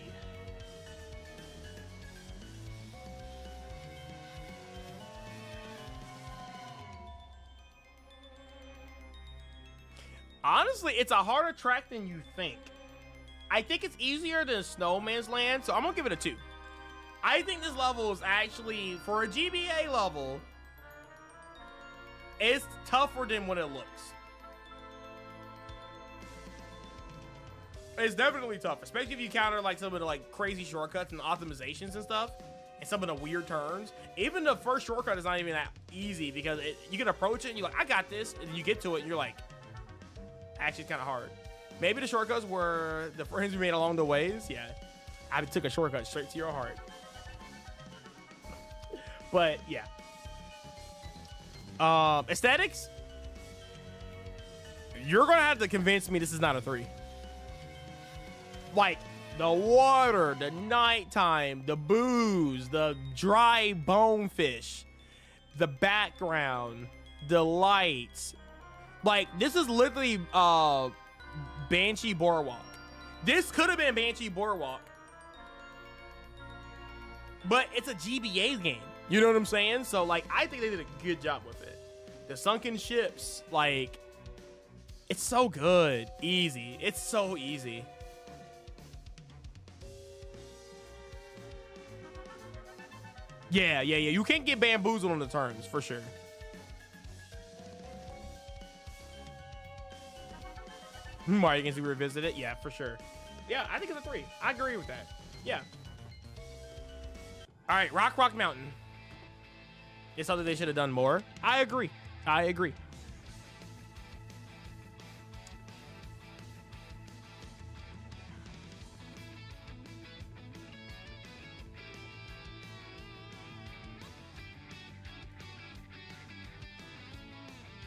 A: Honestly, it's a harder track than you think. I think it's easier than Snowman's Land, so I'm gonna give it a 2. I think this level is actually, for a GBA level, it's tougher than what it looks. It's definitely tough, especially if you counter like some of the like crazy shortcuts and optimizations and stuff, and some of the weird turns. Even the first shortcut is not even that easy because you can approach it and you're like, I got this, and you get to it and you're like, actually, it's kind of hard. Maybe the shortcuts were the friends we made along the ways. Yeah, I took a shortcut straight to your heart. But yeah. Aesthetics. You're gonna have to convince me this is not a 3. Like the water, the nighttime, the booze, the dry bonefish, the background, the lights. Like, this is literally Banshee Boardwalk. This could have been Banshee Boardwalk, but it's a GBA game. You know what I'm saying? So, like, I think they did a good job with it. The sunken ships, like, it's so good. Easy. It's so easy. Yeah. You can't get bamboozled on the turns, for sure. Why, you can see revisit it? Yeah, for sure. Yeah, I think it's a 3. I agree with that. Yeah. All right, Rock Mountain. It's something they should have done more. I agree.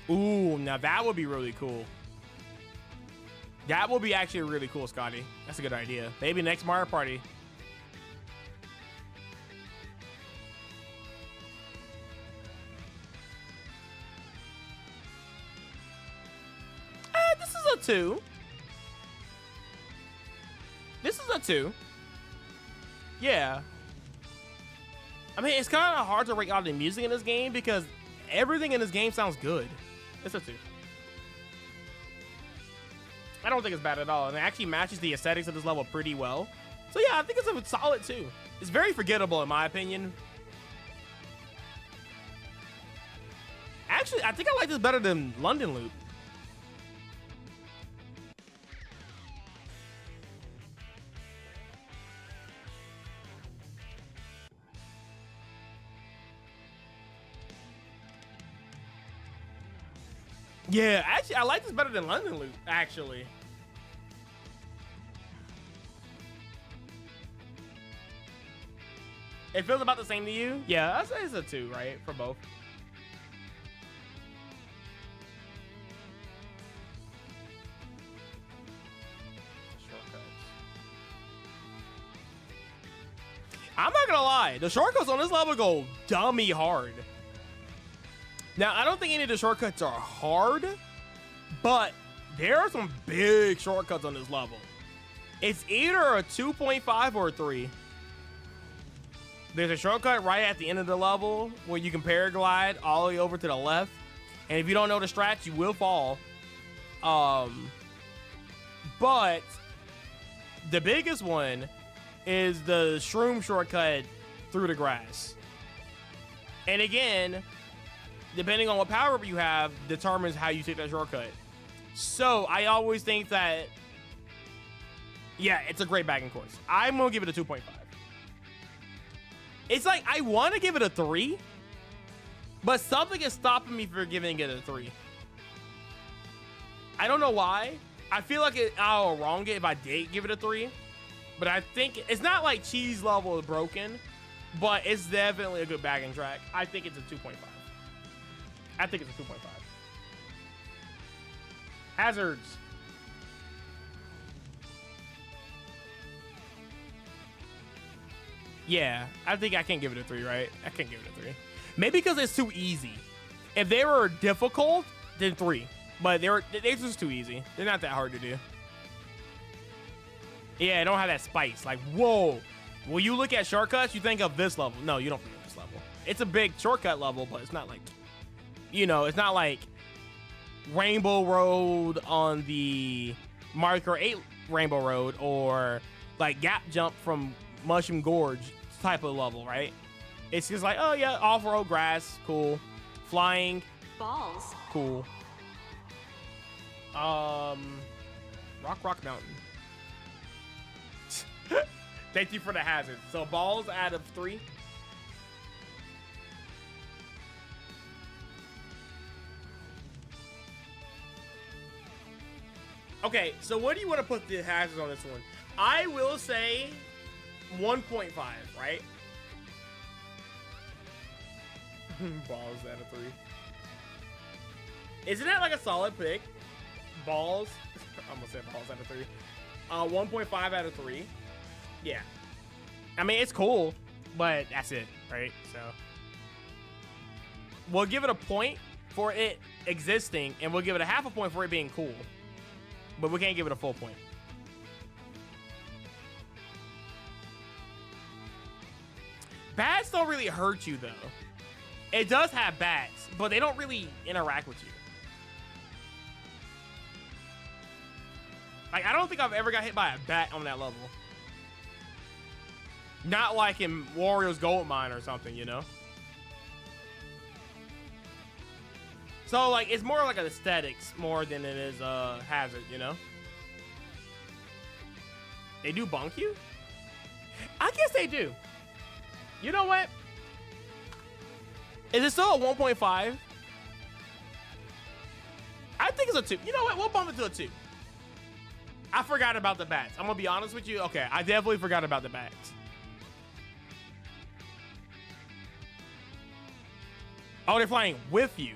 A: Ooh, now that would be really cool. That will be actually really cool, Scotty. That's a good idea. Maybe next Mario Party. This is a 2. This is a 2. Yeah. I mean, it's kind of hard to rate out the music in this game because everything in this game sounds good. It's a 2. I don't think it's bad at all, and it actually matches the aesthetics of this level pretty well. So yeah, I think it's a solid 2. It's very forgettable in my opinion. Actually, I think I like this better than London Loop. Yeah, actually, I like this better than London Loop, actually. It feels about the same to you? Yeah, I'd say it's a 2, right? For both. Shortcuts. I'm not gonna lie, the shortcuts on this level go dummy hard. Now, I don't think any of the shortcuts are hard, but there are some big shortcuts on this level. It's either a 2.5 or a 3. There's a shortcut right at the end of the level where you can paraglide all the way over to the left. And if you don't know the strats, you will fall. But the biggest one is the shroom shortcut through the grass. And again, depending on what power-up you have, determines how you take that shortcut. So I always think that, yeah, it's a great back-and course. I'm going to give it a 2.5. It's like, I want to give it a 3, but something is stopping me from giving it a 3. I don't know why. I feel like I'll wrong it if I did give it a 3. But I think it's not like cheese level is broken, but it's definitely a good bagging track. I think it's a 2.5. I think it's a 2.5. Hazards. Yeah, I think I can give it a 3, right? I can't give it a 3. Maybe because it's too easy. If they were difficult, then 3. But they're just too easy. They're not that hard to do. Yeah, they don't have that spice. Like, whoa. When you look at shortcuts, you think of this level. No, you don't think of this level. It's a big shortcut level, but it's not like, you know, it's not like Rainbow Road on the Mario Kart 8 Rainbow Road or like Gap Jump from Mushroom Gorge type of level, right? It's just like, oh yeah, off-road grass, cool. Flying,
G: Balls.
A: cool. Rock Mountain. Thank you for the hazard. So balls out of 3. Okay, so what do you want to put the hazards on this one? I will say 1.5, right? Balls out of 3. Isn't that like a solid pick? Balls. I'm gonna say balls out of 3. 1.5 out of 3. Yeah. I mean, it's cool, but that's it, right? So we'll give it a point for it existing, and we'll give it a half a point for it being cool. But we can't give it a full point. Bats don't really hurt you, though. It does have bats, but they don't really interact with you. Like, I don't think I've ever got hit by a bat on that level. Not like in Wario's Gold Mine or something, you know? So, like, it's more like an aesthetics more than it is a hazard, you know? They do bonk you? I guess they do. You know what? Is it still a 1.5? I think it's a 2. You know what? We'll bump it to a 2. I forgot about the bats. I'm going to be honest with you. Okay, I definitely forgot about the bats. Oh, they're flying with you.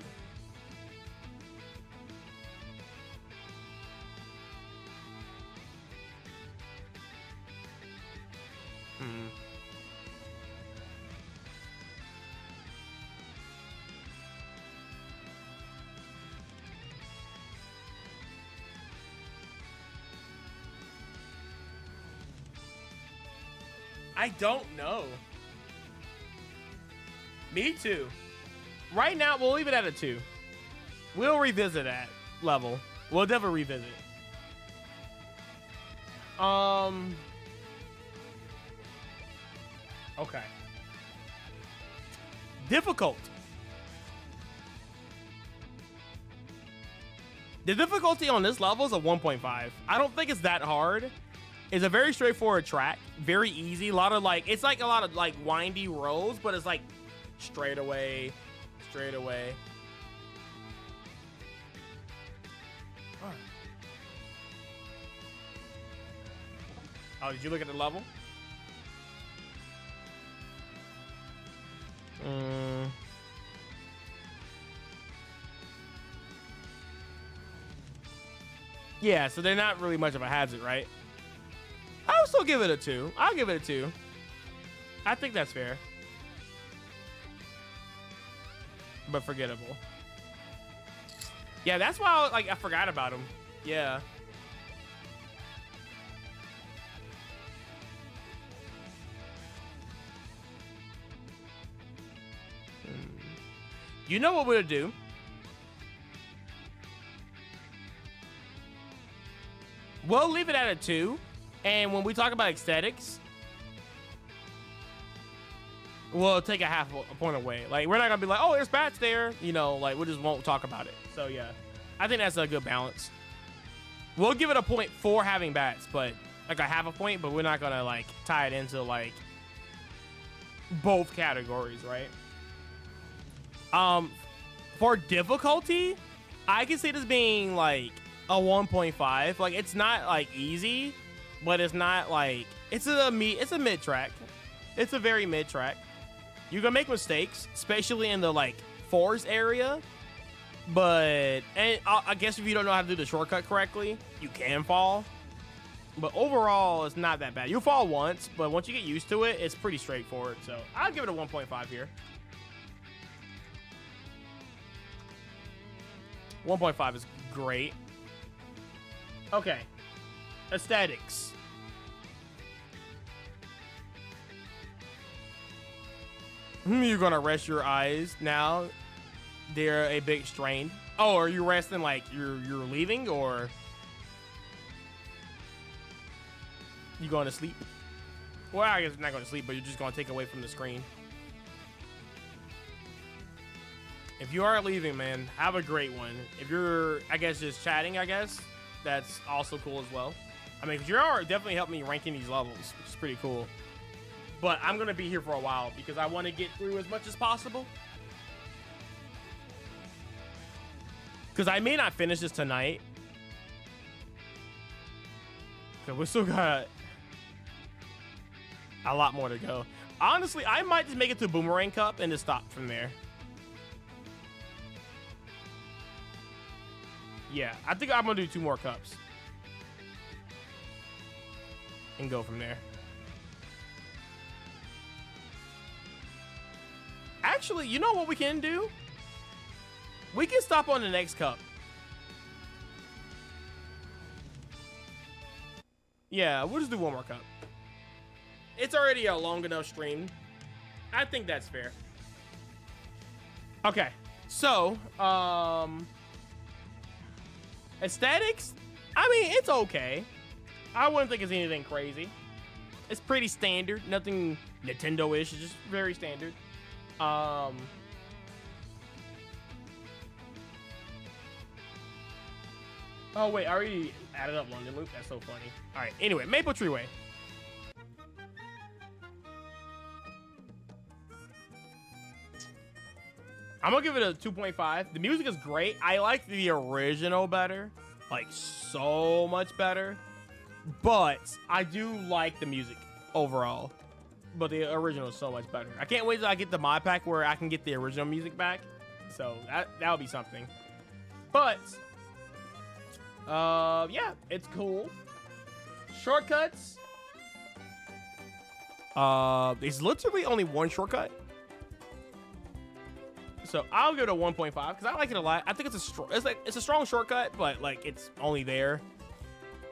A: I don't know. Me too. Right now, we'll leave it at a 2. We'll revisit that level. We'll definitely revisit. Okay. Difficult. The difficulty on this level is a 1.5. I don't think it's that hard. It's a very straightforward track. Very easy. A lot of like, it's like a lot of like windy roads, but it's like straight away. Straight away. Oh, did you look at the level? Yeah, so they're not really much of a hazard, right? I'll still give it a 2. I'll give it a 2. I think that's fair. But forgettable. Yeah, that's why I forgot about him. Yeah. You know what we'll do? We'll leave it at a 2. And when we talk about aesthetics, we'll take a half a point away. Like, we're not going to be like, oh, there's bats there. You know, like, we just won't talk about it. So, yeah. I think that's a good balance. We'll give it a point for having bats, but, like, a half a point, but we're not going to, like, tie it into, like, both categories, right? For difficulty, I can see this being, like, a 1.5. Like, it's not like easy, but it's not like it's a mid track. It's a very mid track. You're gonna make mistakes, especially in the like forest area. But I guess if you don't know how to do the shortcut correctly, you can fall. But overall, it's not that bad. You'll fall once, but once you get used to it, it's pretty straightforward. So I'll give it a 1.5 here. 1.5 is great. Okay. Aesthetics. You're gonna rest your eyes now. They're a bit strained. Oh, are you resting like you're leaving, or you going to sleep? Well, I guess you're not going to sleep, but you're just going to take away from the screen. If you are leaving, man, have a great one. If you're, I guess, just chatting, I guess, that's also cool as well. I mean, 'cause you are definitely helping me ranking these levels, which is pretty cool. But I'm going to be here for a while because I want to get through as much as possible. Because I may not finish this tonight. Because we still got a lot more to go. Honestly, I might just make it to Boomerang Cup and just stop from there. Yeah, I think I'm going to do 2 more cups. And go from there. Actually, you know what we can do? We can stop on the next cup. Yeah, we'll just do 1 more cup. It's already a long enough stream. I think that's fair. Okay, so, aesthetics? I mean, it's okay. I wouldn't think it's anything crazy. It's pretty standard. Nothing Nintendo-ish. It's just very standard. Oh, wait. I already added up London Loop. That's so funny. All right. Anyway, Maple Tree Way. I'm going to give it a 2.5. The music is great. I like the original better. Like, so much better. But I do like the music overall. But the original is so much better. I can't wait till I get the mod pack where I can get the original music back. So that'll be something. But yeah, it's cool. Shortcuts. There's literally only 1 shortcut. So I'll give it a 1.5 because I like it a lot. I think it's a strong shortcut, but like it's only there.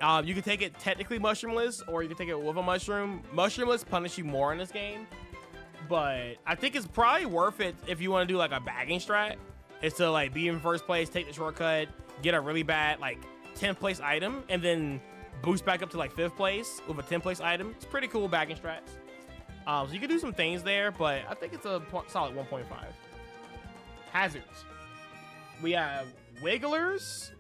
A: You can take it technically mushroomless, or you can take it with a mushroom. Mushroomless punish you more in this game, but I think it's probably worth it if you want to do like a bagging strat. Is to like be in first place, take the shortcut, get a really bad like 10th place item, and then boost back up to like 5th place with a 10th place item. It's pretty cool bagging strats. So you can do some things there, but I think it's a solid 1.5. Hazards. We have wigglers.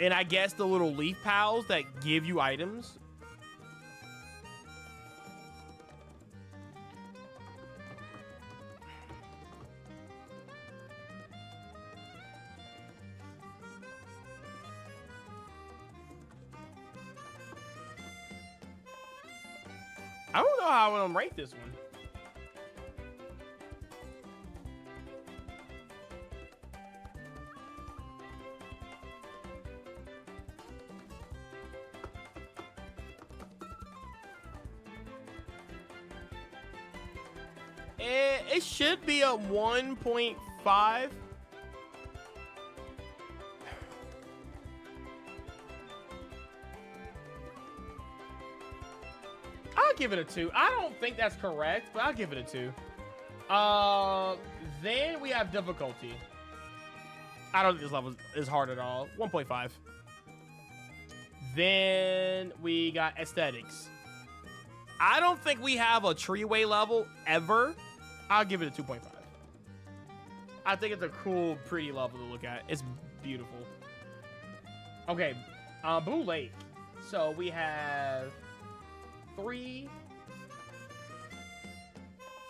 A: And I guess the little leaf pals that give you items. I don't know how I'm gonna rate this one. It should be a 1.5. I'll give it a 2. I don't think that's correct, but I'll give it a 2. Then we have difficulty. I don't think this level is hard at all. 1.5. Then we got aesthetics. I don't think we have a treeway level ever. I'll give it a 2.5. I think it's a cool, pretty level to look at. It's beautiful. Okay, Blue Lake. So we have 3,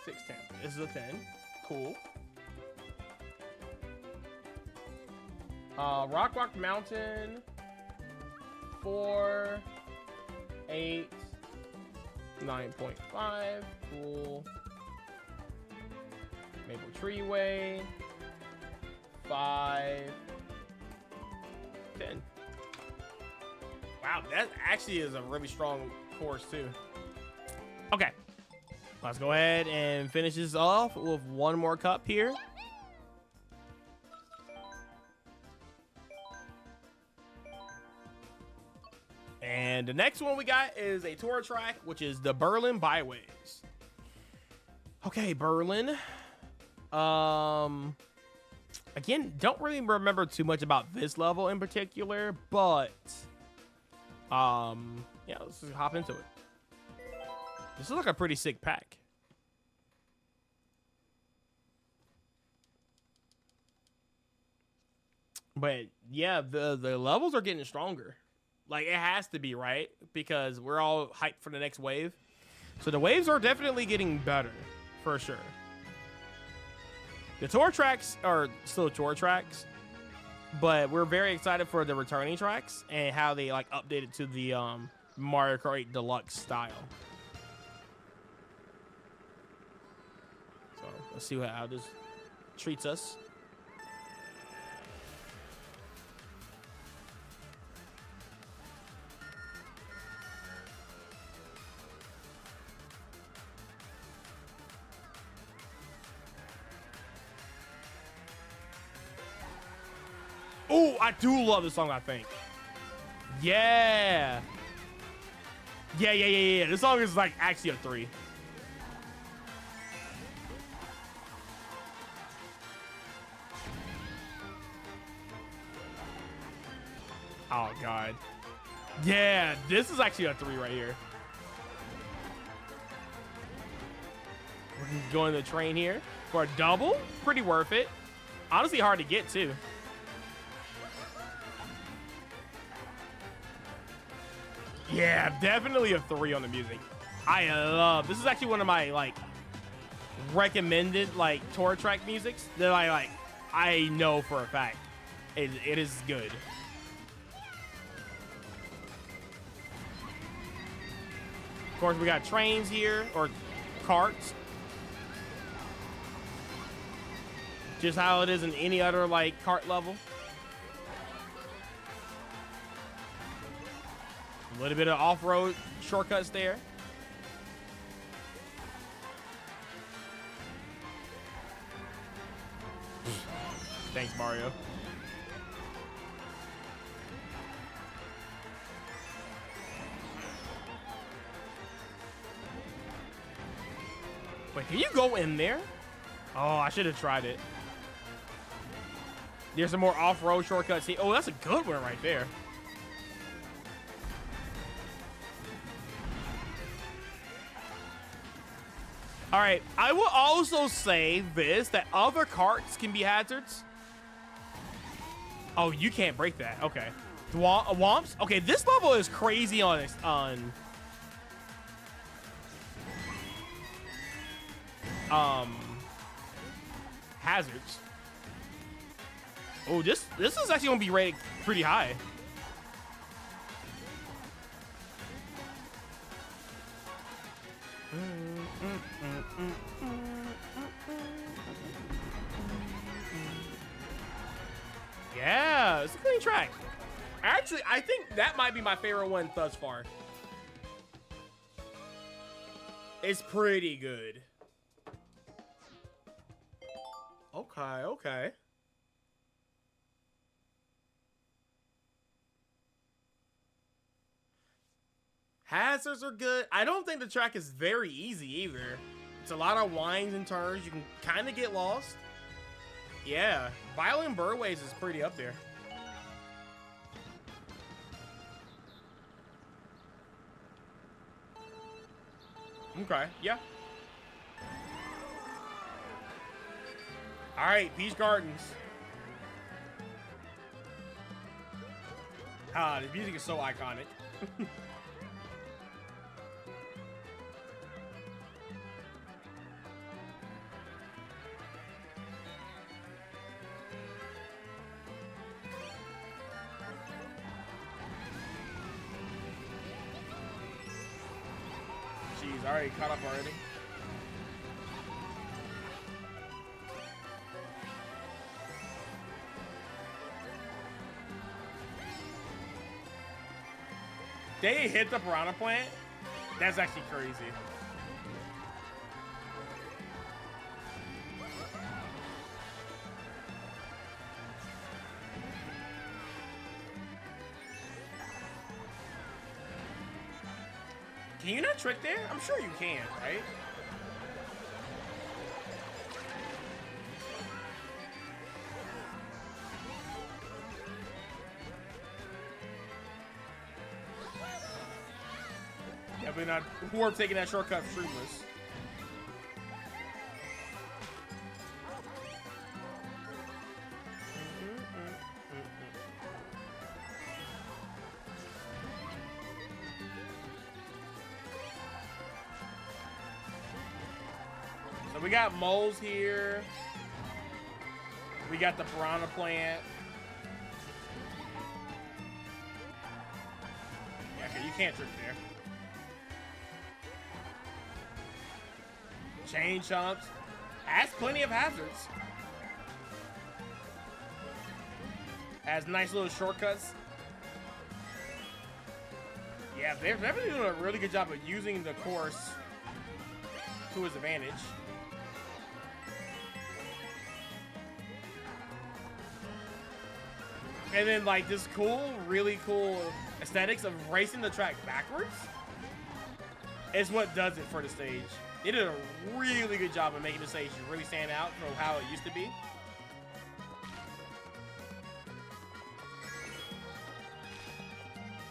A: 6, 10. This is a 10. Cool. Rock Mountain. 4, 8, 9.5. Cool. Maple Treeway. 5, 10. Wow, that actually is a really strong course too. Okay, let's go ahead and finish this off with one more cup here. And the next one we got is a tour track, which is the Berlin Byways. Okay, Berlin. Again, don't really remember too much about this level in particular, but yeah, let's just hop into it. This is like a pretty sick pack. But yeah, the levels are getting stronger. Like, it has to be, right? Because we're all hyped for the next wave. So the waves are definitely getting better, for sure. The tour tracks are still tour tracks, but we're very excited for the returning tracks and how they like updated to the Mario Kart 8 Deluxe style. So let's see how this treats us. Oh, I do love this song, I think. Yeah. Yeah. This song is like actually a 3. Oh, God. Yeah, this is actually a 3 right here. We're going to go in the train here for a double. Pretty worth it. Honestly, hard to get, too. Yeah, definitely a 3 on the music. I love this. Is actually one of my like recommended like tour track musics that I know for a fact it is good. Of course, we got trains here or carts. Just how it is in any other like kart level. A little bit of off-road shortcuts there. Thanks, Mario. Wait, can you go in there? Oh, I should have tried it. There's some more off-road shortcuts here. Oh, that's a good one right there. All right, I will also say this, that other carts can be hazards. Oh, you can't break that. Okay. Womps? Okay, this level is crazy on hazards. Oh, this is actually gonna be rated pretty high. Yeah, it's a clean track. Actually, I think that might be my favorite one thus far. It's pretty good. Okay. Hazards are good. I don't think the track is very easy either. It's a lot of winds and turns. You can kind of get lost. Yeah, Violin Burways is pretty up there. Okay, yeah. All right, Peach Gardens. Ah, the music is so iconic. he's already caught up already. They hit the piranha plant? That's actually crazy. Can you not trick there? I'm sure you can, right? Definitely not worth taking that shortcut for streamless. So we got moles here. We got the piranha plant. Yeah, okay, you can't trick there. Chain chomps. Has plenty of hazards. Has nice little shortcuts. Yeah, they're definitely doing a really good job of using the course to his advantage. And then like this cool, really cool aesthetics of racing the track backwards is what does it for the stage. They did a really good job of making the stage really stand out from how it used to be.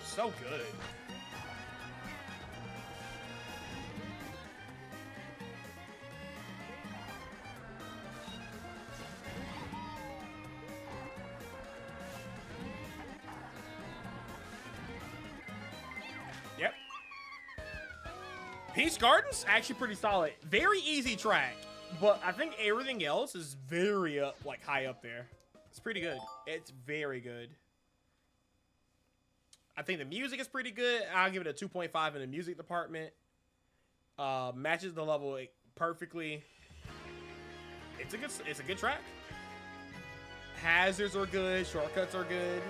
A: So good. Yep. Peach Gardens, actually pretty solid. Very easy track, but I think everything else is very like high up there. It's pretty good. It's very good. I think the music is pretty good. I'll give it a 2.5 in the music department. Matches the level perfectly. It's a good track. Hazards are good. Shortcuts are good.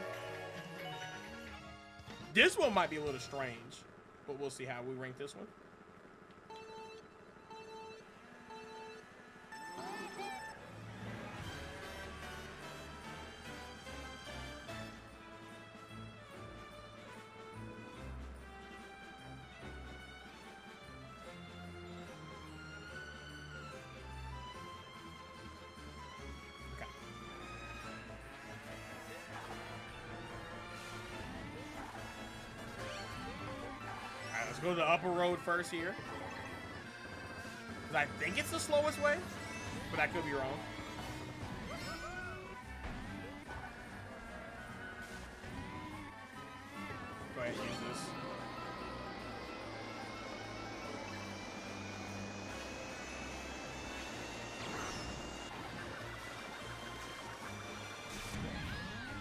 A: This one might be a little strange, but we'll see how we rank this one. Let's go to the upper road first here. Because I think it's the slowest way, but I could be wrong. Go ahead and use this.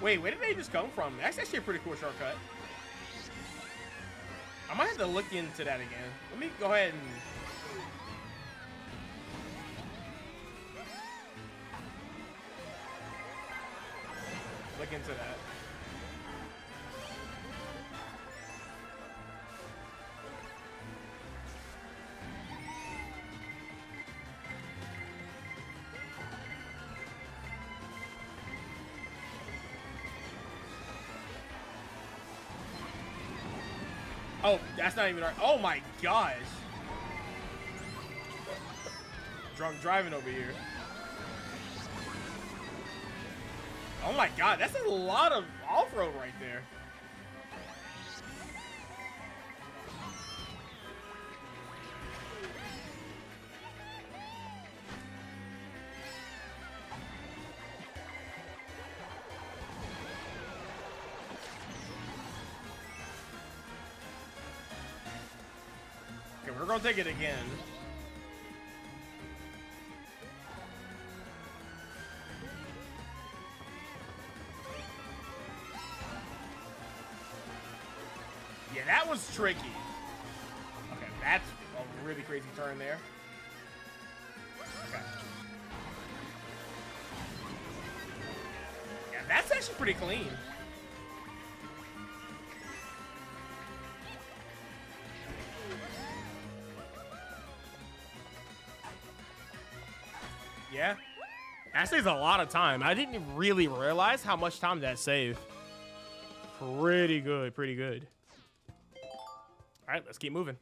A: Wait, where did they just come from? That's actually a pretty cool shortcut. I might have to look into that again. Let me go ahead and... look into that. Oh, that's not even our... oh my gosh. Drunk driving over here. Oh my god, that's a lot of off-road right there. Okay, we're gonna take it again. Yeah, that was tricky. Okay, that's a really crazy turn there. Okay. Yeah, that's actually pretty clean. Yeah. That saves a lot of time. I didn't really realize how much time that saved. Pretty good, pretty good. All right, let's keep moving.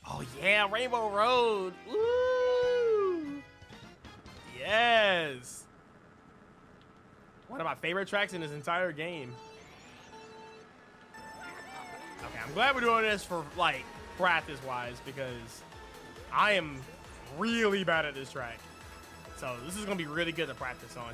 A: Oh yeah, Rainbow Road. Woo! Yes. One of my favorite tracks in this entire game. Okay, I'm glad we're doing this for, like, practice-wise, because I am really bad at this track. So this is going to be really good to practice on.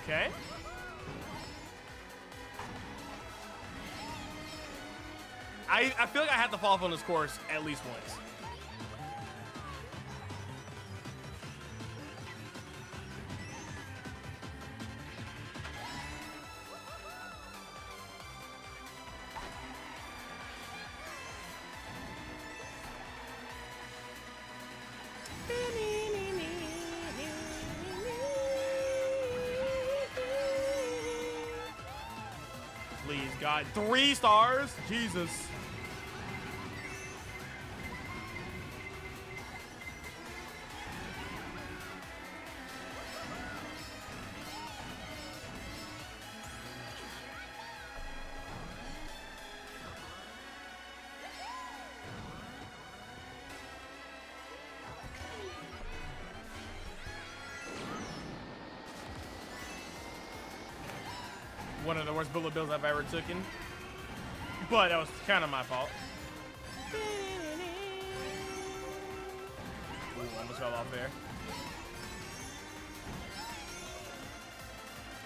A: Okay. I feel like I have to fall off on this course at least once. Please, God. 3 stars? Jesus. One of the worst bullet bills I've ever taken. But that was kind of my fault. Ooh, almost fell off there.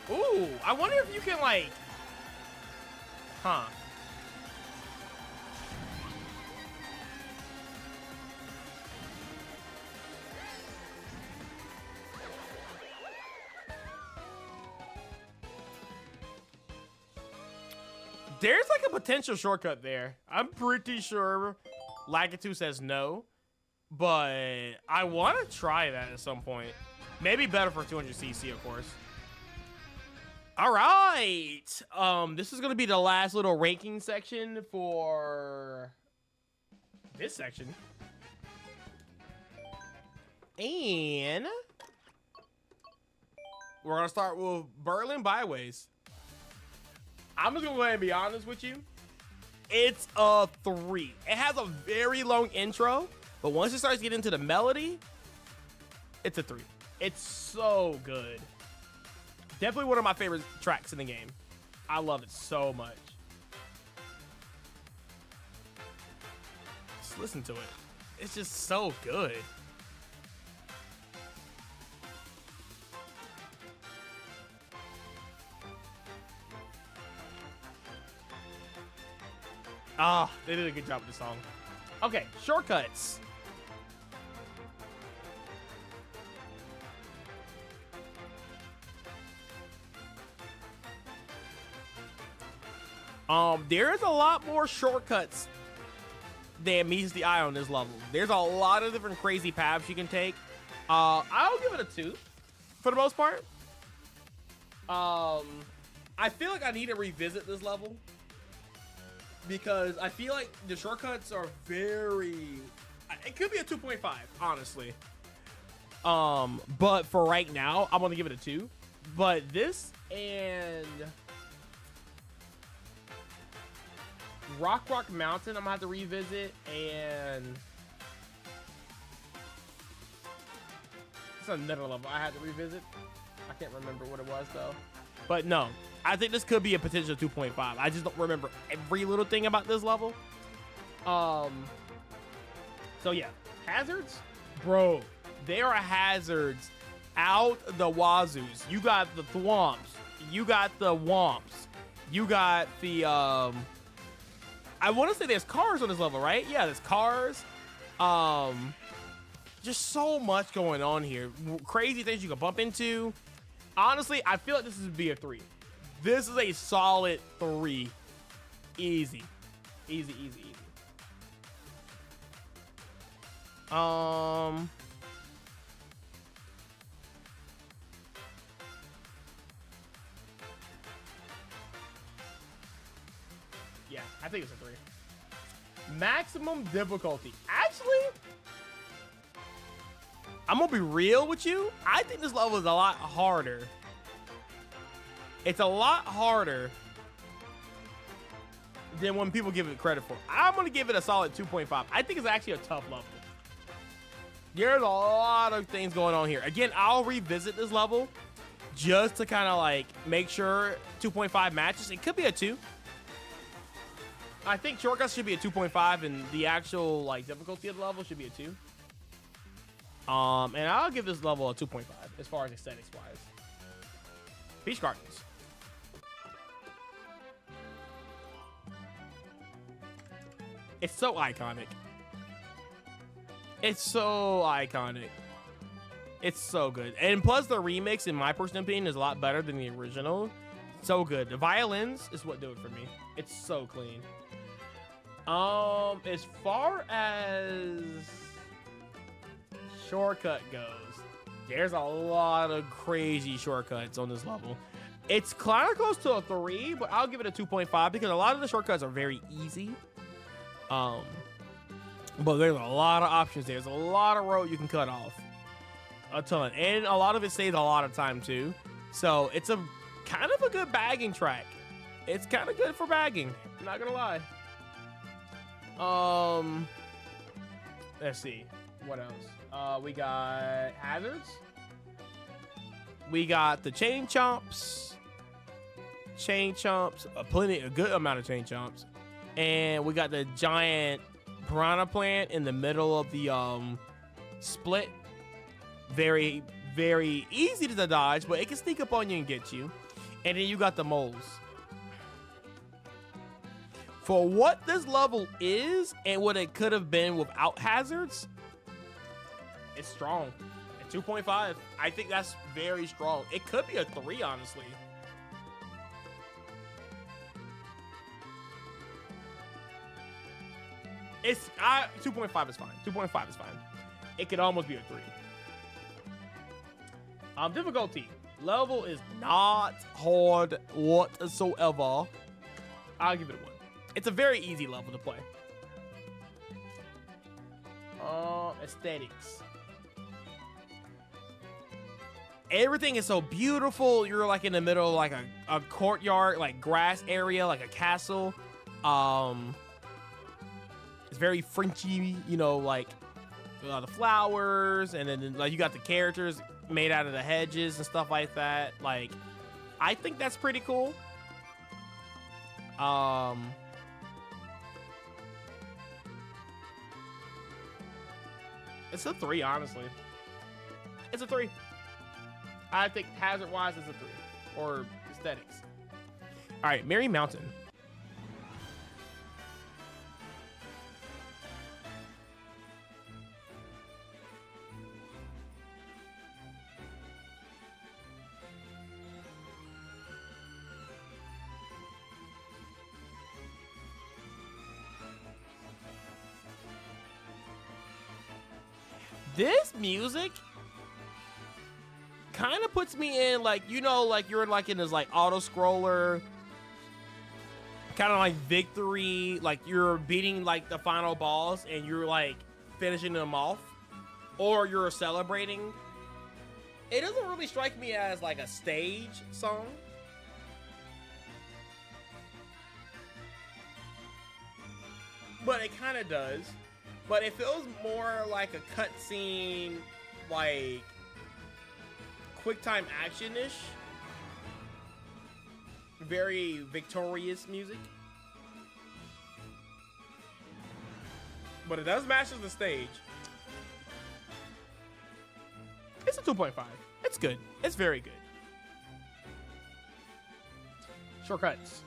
A: Ooh, I wonder if you can, like... Huh. There's like a potential shortcut there. I'm pretty sure Lakitu says no, but I want to try that at some point. Maybe better for 200cc, of course. All right. This is going to be the last little ranking section for this section. And we're going to start with Berlin Byways. I'm just gonna go ahead and be honest with you. It's a 3. It has a very long intro, but once it starts getting into the melody, it's a 3. It's so good. Definitely one of my favorite tracks in the game. I love it so much. Just listen to it. It's just so good. Ah, they did a good job with the song. Okay, shortcuts. There is a lot more shortcuts than meets the eye on this level. There's a lot of different crazy paths you can take. I'll give it a 2 for the most part. I feel like I need to revisit this level because I feel like the shortcuts are very... It could be a 2.5, honestly. But for right now, I'm gonna give it a 2. But this and Rock Mountain, I'm gonna have to revisit, and It's another level I had to revisit. I can't remember what it was though. But no, I think this could be a potential 2.5. I just don't remember every little thing about this level. So yeah, hazards, bro. There are hazards out the wazoos. You got the thwomps. You got the womps. You got the I want to say there's cars on this level, right? Yeah, there's cars. Just so much going on here. Crazy things you can bump into. Honestly, I feel like this would be a 3. This is a solid 3. Easy. Easy, easy, easy. Yeah, I think it's a 3. Maximum difficulty. Actually, I'm gonna be real with you. I think this level is a lot harder. It's a lot harder than when people give it credit for. I'm gonna give it a solid 2.5. I think it's actually a tough level. There's a lot of things going on here. Again, I'll revisit this level just to kind of like make sure 2.5 matches. It could be a 2. I think shortcuts should be a 2.5 and the actual like difficulty of the level should be a 2. And I'll give this level a 2.5 as far as aesthetics wise. Peach Gardens. It's so iconic. It's so iconic. It's so good. And plus the remix, in my personal opinion, is a lot better than the original. So good. The violins is what do it for me. It's so clean. As far as shortcut goes, there's a lot of crazy shortcuts on this level. It's kind of close to a 3, but I'll give it a 2.5 because a lot of the shortcuts are very easy. But there's a lot of options. There's a lot of road you can cut off. A ton. And a lot of it saves a lot of time too. So it's a kind of a good bagging track. It's kind of good for bagging. I'm not gonna lie. Let's see. What else? We got hazards. We got the chain chomps. A good amount of chain chomps. And we got the giant piranha plant in the middle of the split. Very, very easy to dodge, but it can sneak up on you and get you. And then you got the moles. For what this level is and what it could have been without hazards, it's strong. At 2.5, I think that's very strong. It could be a 3, honestly. It's 2.5 is fine. 2.5 is fine. It could almost be a 3. Difficulty level is not hard whatsoever. I'll give it a 1. It's a very easy level to play. Aesthetics. Everything is so beautiful. You're like in the middle of like a courtyard, like grass area, like a castle. It's very Frenchy, you know, like the flowers, and then like you got the characters made out of the hedges and stuff like that. Like, I think that's pretty cool. It's a 3, honestly. It's a 3. I think hazard-wise, it's a 3. Or aesthetics. All right, Merry Mountain. This music kind of puts me in like, you know, like you're like in this like auto scroller kind of like victory, like you're beating like the final boss and you're like finishing them off, or you're celebrating. It doesn't really strike me as like a stage song. But it kind of does. But it feels more like a cutscene, like quick time action-ish. Very victorious music. But it does matches the stage. It's a 2.5. It's good. It's very good. Shortcuts.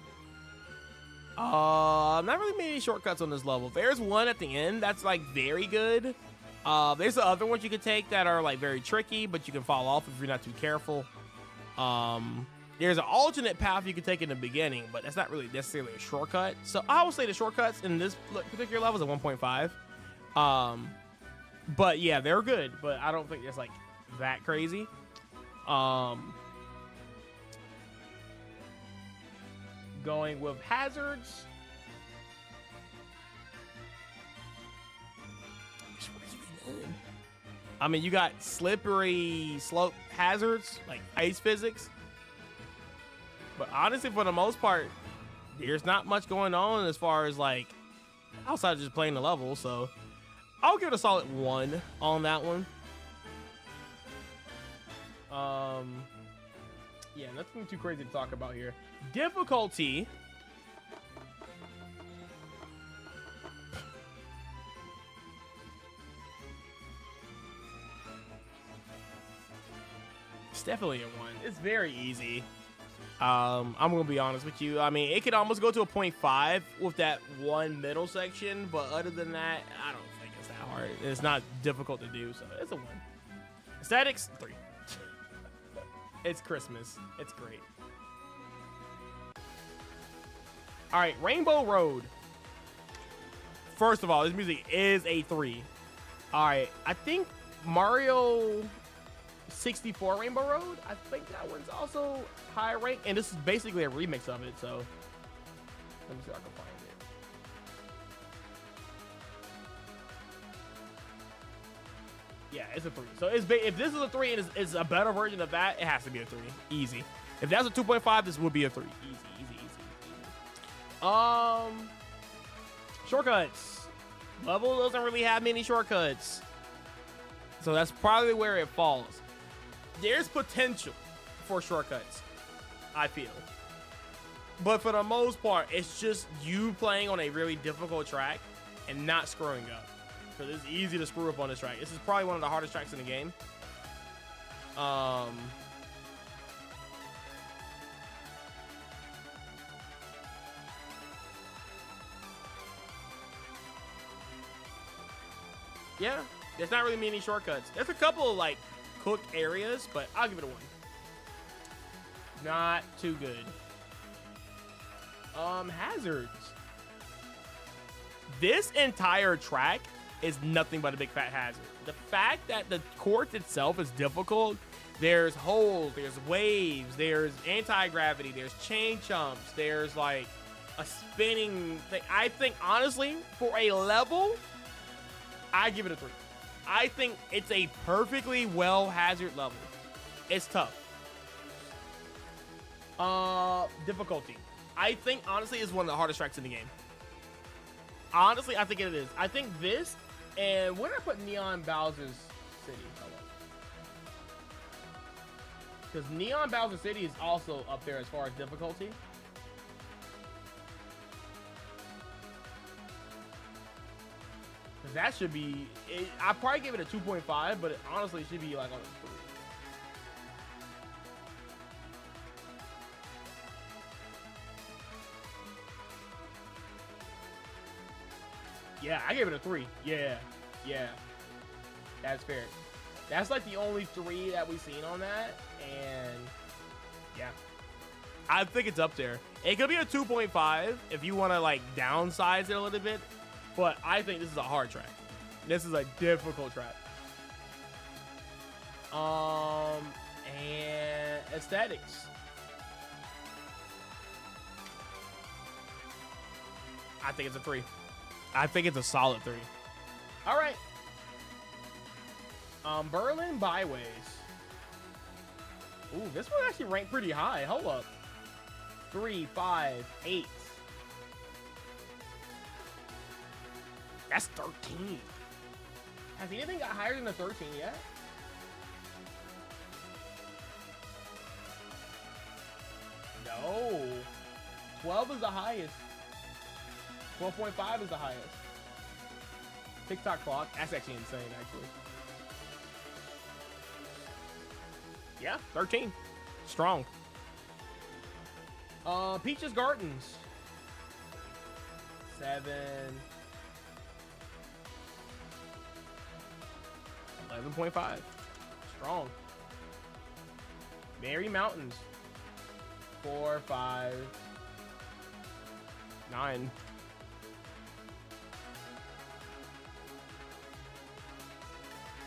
A: Not really many shortcuts on this level. There's one at the end that's like very good. There's the other ones you can take that are like very tricky, but you can fall off if you're not too careful. There's an alternate path you can take in the beginning, but that's not really necessarily a shortcut. So I will say the shortcuts in this particular level is a 1.5. But yeah, they're good, but I don't think it's like that crazy. Going with hazards. I mean, you got slippery slope hazards, like ice physics. But honestly, for the most part, there's not much going on as far as like outside of just playing the level. So I'll give it a solid 1 on that one. Yeah, nothing too crazy to talk about here. Difficulty. It's definitely a 1. It's very easy. I'm gonna be honest with you. I mean, it could almost go to a 0.5 with that one middle section, but other than that, I don't think it's that hard. It's not difficult to do, so it's a 1. Aesthetics, 3. It's Christmas. It's great. All right, Rainbow Road. First of all, this music is a 3. All right, I think Mario 64 Rainbow Road, I think that one's also high rank, and this is basically a remix of it, so let me see if I can find it. Yeah, it's a 3. So if this is a 3 and it's a better version of that, it has to be a 3. Easy. If that's a 2.5, this would be a 3. Easy. Shortcuts. Level doesn't really have many shortcuts, so that's probably where it falls. There's potential for shortcuts, I feel. But for the most part, it's just you playing on a really difficult track and not screwing up. Because it's easy to screw up on this track. This is probably one of the hardest tracks in the game. Yeah, there's not really many shortcuts. There's a couple of like cooked areas, but I'll give it a 1. Not too good. Hazards. This entire track is nothing but a big fat hazard. The fact that the course itself is difficult, there's holes, there's waves, there's anti-gravity, there's chain chumps, there's like a spinning thing. I think honestly, for a level, I give it a 3. I think it's a perfectly well hazard level. It's tough. Difficulty. I think honestly is one of the hardest tracks in the game. Honestly, I think it is. I think this and where did I put Neon Bowser's City? Because Neon Bowser City is also up there as far as difficulty. That should be, I probably give it a 2.5, but it honestly should be like on a 3. Yeah, I gave it a 3. Yeah. That's fair. That's like the only 3 that we've seen on that, and yeah. I think it's up there. It could be a 2.5 if you want to like downsize it a little bit. But I think this is a hard track. This is a difficult track. And aesthetics. I think it's a 3. I think it's a solid 3. All right. Berlin Byways. Ooh, this one actually ranked pretty high. Hold up. 3, 5, 8. That's 13. Has anything got higher than the 13 yet? No. 12 is the highest. 12.5 is the highest. TikTok clock. That's actually insane, actually. Yeah, 13. Strong. Peaches Gardens. 7. 11.5. Strong. Merry Mountains. 4, 5, 9.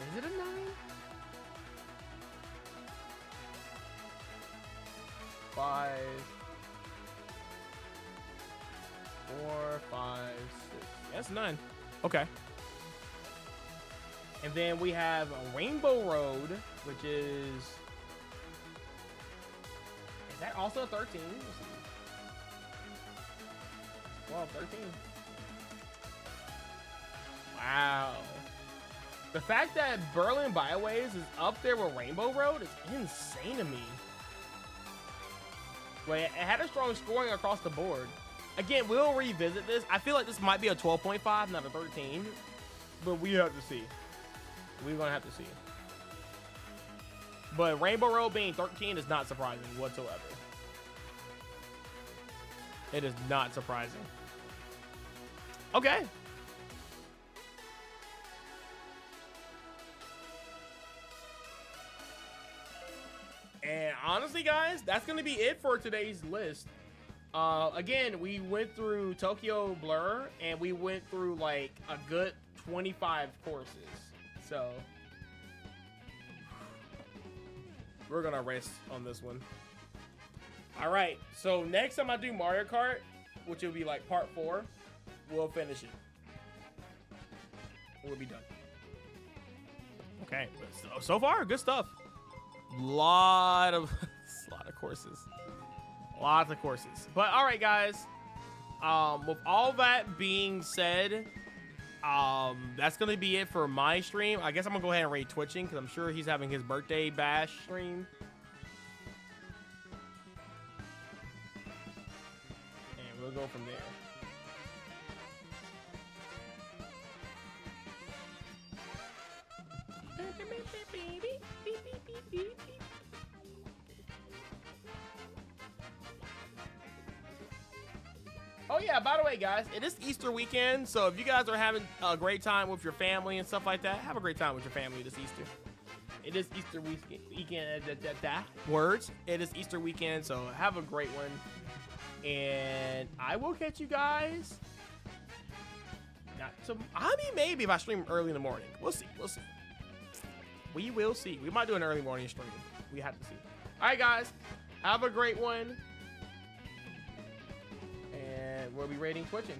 A: Is it a 9? Five, 4, 5, 6. That's 9. Okay. And then we have a Rainbow Road, which is that also 13? Let's see. 12, 13. Wow. The fact that Berlin Byways is up there with Rainbow Road is insane to me. Wait, it had a strong scoring across the board. Again, we'll revisit this. I feel like this might be a 12.5, not a 13. But we have to see. We're going to have to see. But Rainbow Road being 13 is not surprising whatsoever. It is not surprising. Okay. And honestly, guys, that's going to be it for today's list. Again, we went through Tokyo Blur, and we went through like a good 25 courses. So we're going to rest on this one. All right. So next time I do Mario Kart, which will be like part 4, we'll finish it. We'll be done. Okay. So far, good stuff. Lot of courses. Lots of courses. But all right, guys. With all that being said, that's gonna be it for my stream. I guess I'm gonna go ahead and rate Twitching because I'm sure he's having his birthday bash stream. And we'll go from there. Oh yeah, by the way, guys, it is Easter weekend, so if you guys are having a great time with your family and stuff like that, have a great time with your family this Easter. It is Easter weekend. Words. It is Easter weekend, so have a great one. And I will catch you guys. I mean, maybe if I stream early in the morning. We'll see. We'll see. We will see. We might do an early morning stream. We have to see. All right, guys. Have a great one. And we'll be rating Twitching.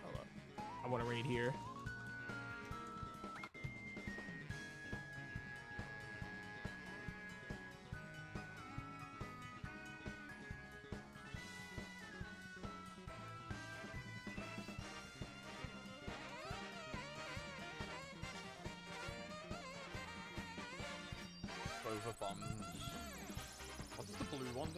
A: Hold on. I want to rate here.
C: Both of them. What does the blue one do?